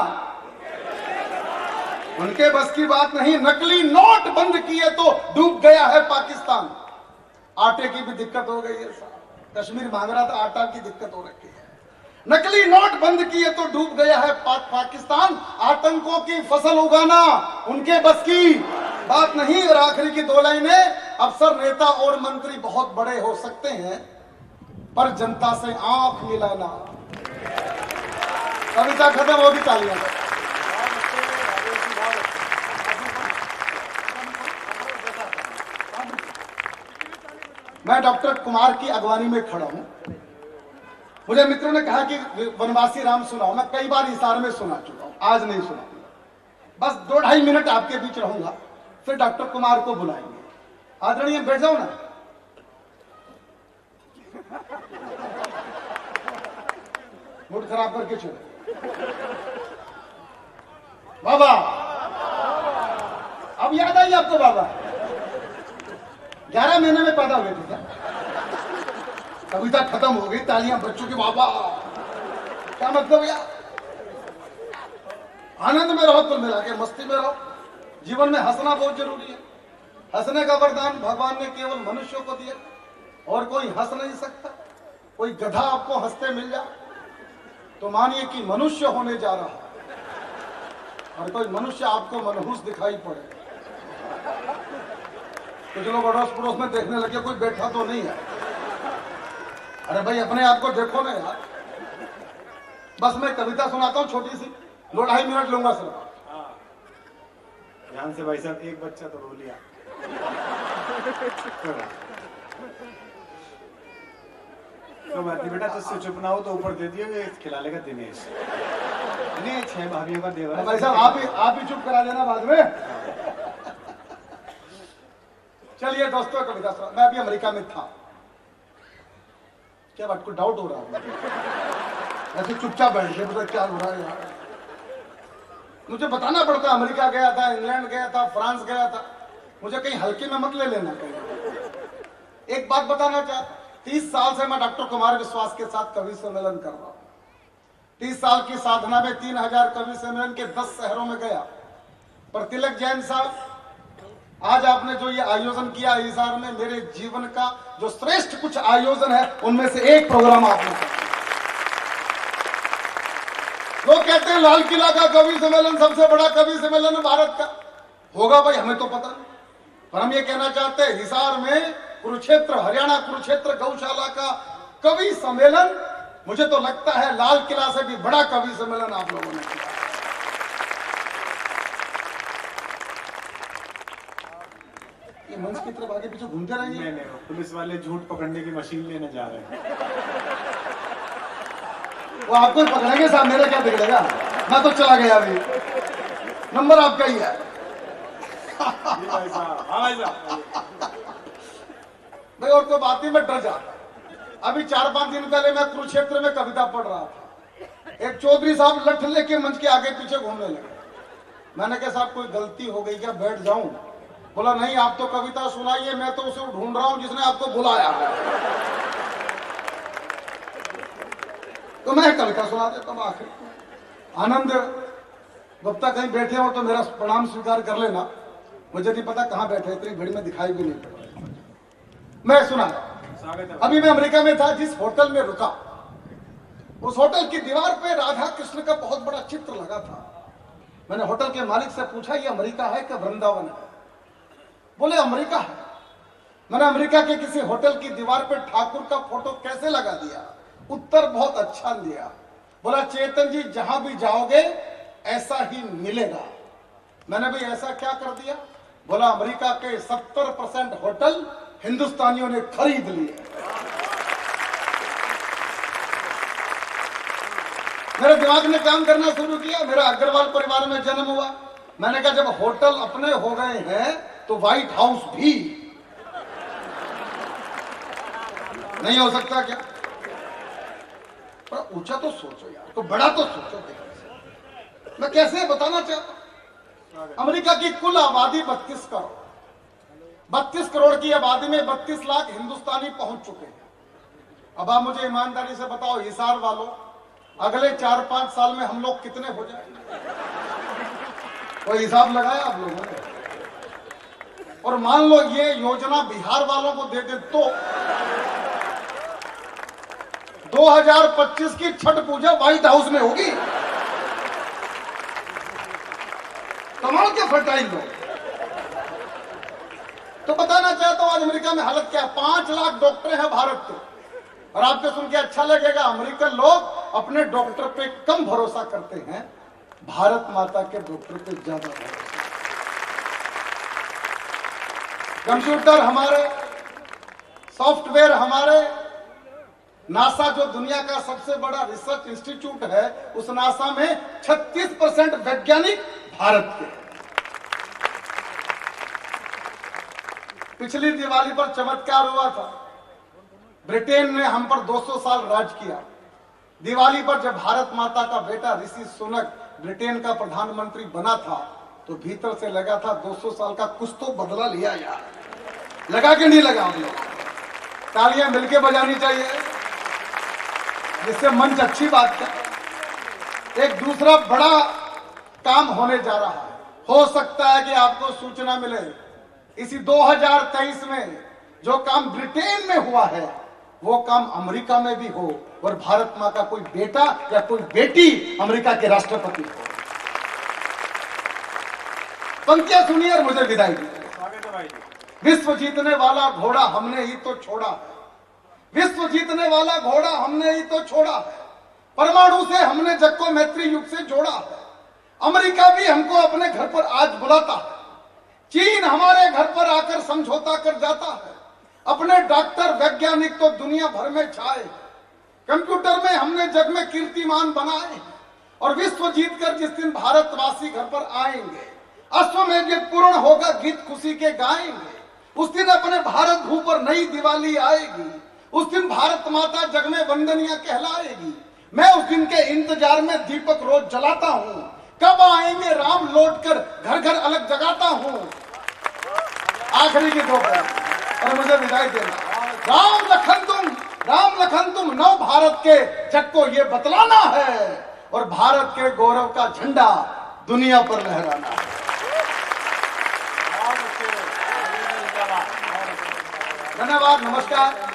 उनके बस की बात नहीं। नकली नोट बंद किए तो डूब गया है पाकिस्तान। आटे की भी दिक्कत हो गई है, कश्मीर मांग रहा था, आटा की दिक्कत हो रखी है। नकली नोट बंद किए तो डूब गया है पाकिस्तान। आतंकों की फसल उगाना उनके बस की बात नहीं। और आखिरी की 2 लाइनें, अफसर नेता और मंत्री बहुत बड़े हो सकते हैं, पर जनता से आंख मिलाना। कविता खत्म होगी, तालियां। मैं डॉक्टर कुमार की अगवानी में खड़ा हूं। मुझे मित्रों ने कहा कि वनवासी राम सुनाओ। मैं कई बार हिसार में सुना चुका हूं, आज नहीं सुनाऊंगा। बस 2-2.5 मिनट आपके बीच रहूंगा, फिर डॉक्टर कुमार को बुलाएंगे। आदरणीय बैठ जाओ ना। मूड खराब करके छोड़ो। बाबा, अब याद आई आपको बाबा? 11 महीने में पैदा हुए थे क्या? कविता खत्म हो गई, तालियां बच्चों की। बाबा क्या मतलब यार? आनंद में रहो, कुल मिला के मस्ती में रहो। जीवन में हंसना बहुत जरूरी है। हंसने का वरदान भगवान ने केवल मनुष्यों को दिया, और कोई हंस नहीं सकता। कोई गधा आपको हंसते मिल जाए तो मानिए कि मनुष्य होने जा रहा है, और कोई मनुष्य आपको मनहूस दिखाई पड़े। कुछ लोग अड़ोस पड़ोस में देखने लगे, कोई बैठा तो नहीं है। अरे भाई, अपने आप को देखो ना यार। बस मैं कविता सुनाता हूँ छोटी सी, 2-2.5 मिनट लूंगा सिर्फ। ध्यान से भाई साहब, एक बच्चा तो रो लिया। तो बात नहीं बेटा, तुझसे चुप ना हो तो ऊपर दे दियो, ये खिला लेगा दिनेश। दिनेश है भाभीियों का देवर। भाई साहब आप ही चुप करा देना बाद में। चलिए दोस्तों, कविता सुना। मैं अभी अमेरिका में था। क्या बात, को डाउट हो रहा है? ऐसे चुपचाप बैठ गए, पता क्या हो रहा है यार? मुझे बताना पड़ता। अमेरिका गया था, इंग्लैंड गया था, फ्रांस गया था। मुझे कहीं हल्के में मत ले लेना कहीं। एक बात बताना चाहता, 30 साल से मैं डॉक्टर कुमार विश्वास के साथ कवि सम्मेलन कर रहा हूं। 30 साल की साधना में 3000 कवि सम्मेलन के 10 शहरों में गया। पर तिलक जैन साहब, आज आपने जो ये आयोजन किया हिसार में, मेरे जीवन का जो श्रेष्ठ कुछ आयोजन है उनमें से एक प्रोग्राम आपने किया। लोग कहते हैं लाल किला का कवि सम्मेलन सबसे बड़ा कवि सम्मेलन है भारत का। होगा भाई, हमें तो पता नहीं, पर हम ये कहना चाहते हैं हिसार में कुरुक्षेत्र, हरियाणा कुरुक्षेत्र गौशाला का कवि सम्मेलन, मुझे तो लगता है लाल किला से भी बड़ा कवि सम्मेलन आप लोगों ने किया। ये मंच की तरफ आगे पीछे घूमते रहेंगे। नहीं, पुलिस वाले झूठ पकड़ने की मशीन लेने जा रहे हैं। वो आपको ही पकड़ेंगे साहब, मेरा क्या बिगड़ेगा? मैं तो चला गया अभी। नंबर आपका ही है। भाई साहब, हाँ भाई साहब। भाई और कोई बात नहीं, मैं डर जाता। अभी 4-5 दिन पहले मैं कुरुक्षेत्र में कविता पढ़ रहा था। एक चौधरी साहब लठ लेके मंच के आगे पीछे घूमने लगे। मैंने कहा साहब कोई गलती हो गई क्या, बैठ जाऊं? बोला नहीं, आप तो कविता सुनाइए, मैं तो उसे ढूंढ रहा हूं जिसने आपको बुलाया है। तो मैं कविता सुना देता हूं। आखिर आनंद गुप्ता कहीं बैठे हो तो मेरा प्रणाम स्वीकार कर लेना। मुझे नहीं पता कहां बैठे, इतनी भीड़ में दिखाई भी नहीं पड़ा। मैं सुना, स्वागत है। अभी मैं अमेरिका में था, जिस होटल में रुका उस होटल की दीवार पे राधा कृष्ण का बहुत बड़ा चित्र लगा था। मैंने होटल के मालिक से पूछा, ये अमेरिका है कि वृंदावन है? बोले अमेरिका है। मैंने अमेरिका के किसी होटल की दीवार पे ठाकुर का फोटो कैसे लगा दिया? उत्तर बहुत अच्छा दिया। बोला चेतन जी जहां भी जाओगे ऐसा ही मिलेगा। मैंने भी ऐसा क्या कर दिया? बोला अमेरिका के 70% होटल हिंदुस्तानियों ने खरीद लिए। मेरे दिमाग ने काम करना शुरू किया। मेरा अग्रवाल परिवार में जन्म हुआ। मैंने कहा जब होटल अपने हो गए हैं तो व्हाइट हाउस भी नहीं हो सकता क्या? पर ऊंचा तो सोचो यार, तो बड़ा तो सोचो। मैं कैसे बताना चाहता हूं, अमेरिका की कुल आबादी 32 करोड़, 32 करोड़ की आबादी में 32 लाख हिंदुस्तानी पहुंच चुके हैं। अब आप मुझे ईमानदारी से बताओ हिसार वालों, अगले 4-5 साल में हम लोग कितने हो जाएंगे? कोई हिसाब लगाया आप लोगों ने? और मान लो ये योजना बिहार वालों को दे दे तो 2025 की छठ पूजा व्हाइट हाउस में होगी। कमाल के फर्टाइल लोग। तो बताना चाहता हूं आज अमेरिका में हालत क्या है। 5 लाख डॉक्टर हैं भारत के, और आपको सुन के अच्छा लगेगा, अमेरिकन लोग अपने डॉक्टर पे कम भरोसा करते हैं, भारत माता के डॉक्टर पे ज्यादा भरोसा। कंप्यूटर हमारे, सॉफ्टवेयर हमारे, नासा जो दुनिया का सबसे बड़ा रिसर्च इंस्टीट्यूट है, उस नासा में 36% वैज्ञानिक भारत के। पिछली दिवाली पर चमत्कार हुआ था। ब्रिटेन ने हम पर 200 साल राज किया। दिवाली पर जब भारत माता का बेटा ऋषि सुनक ब्रिटेन का प्रधानमंत्री बना था तो भीतर से लगा था 200 साल का कुछ तो बदला लिया यार। लगा कि नहीं लगा? हम लोग तालियां मिलके बजानी चाहिए, जिससे मंच अच्छी बात है। एक दूसरा बड़ा काम होने जा रहा है। हो सकता है कि आपको सूचना मिले, इसी 2023 में जो काम ब्रिटेन में हुआ है वो काम अमेरिका में भी हो, और भारत मां का कोई बेटा या कोई बेटी अमेरिका के राष्ट्रपति हो। पंक्तियां सुनिए और मुझे विदाई दीजिए। स्वागत है भाई। विश्व जीतने वाला घोड़ा हमने ही तो छोड़ा है, विश्व जीतने वाला घोड़ा हमने ही तो छोड़ा है। परमाणु से हमने जग को मैत्री युग से जोड़ा है। अमेरिका भी हमको अपने घर पर आज बुलाता है। चीन हमारे घर पर आकर समझौता कर जाता है। अपने डॉक्टर वैज्ञानिक तो दुनिया भर में छाए। कंप्यूटर में हमने जग में कीर्तिमान बनाए, और विश्व जीतकर जिस दिन भारतवासी घर पर आएंगे, अश्वमेध पूर्ण होगा, गीत खुशी के गाएंगे। उस दिन अपने भारत भू पर नई दिवाली आएगी। उस दिन भारत माता जग में वंदनीय कहलाएगी। मैं उस दिन के इंतजार में दीपक रोज जलाता हूँ। कब आएंगे राम लौटकर, घर घर अलग जगाता हूँ। आखिरी की 2 और मुझे विदाई देना। राम लखन तुम नव भारत के जग को ये बतलाना है, और भारत के गौरव का झंडा दुनिया पर लहराना है। धन्यवाद, नमस्कार।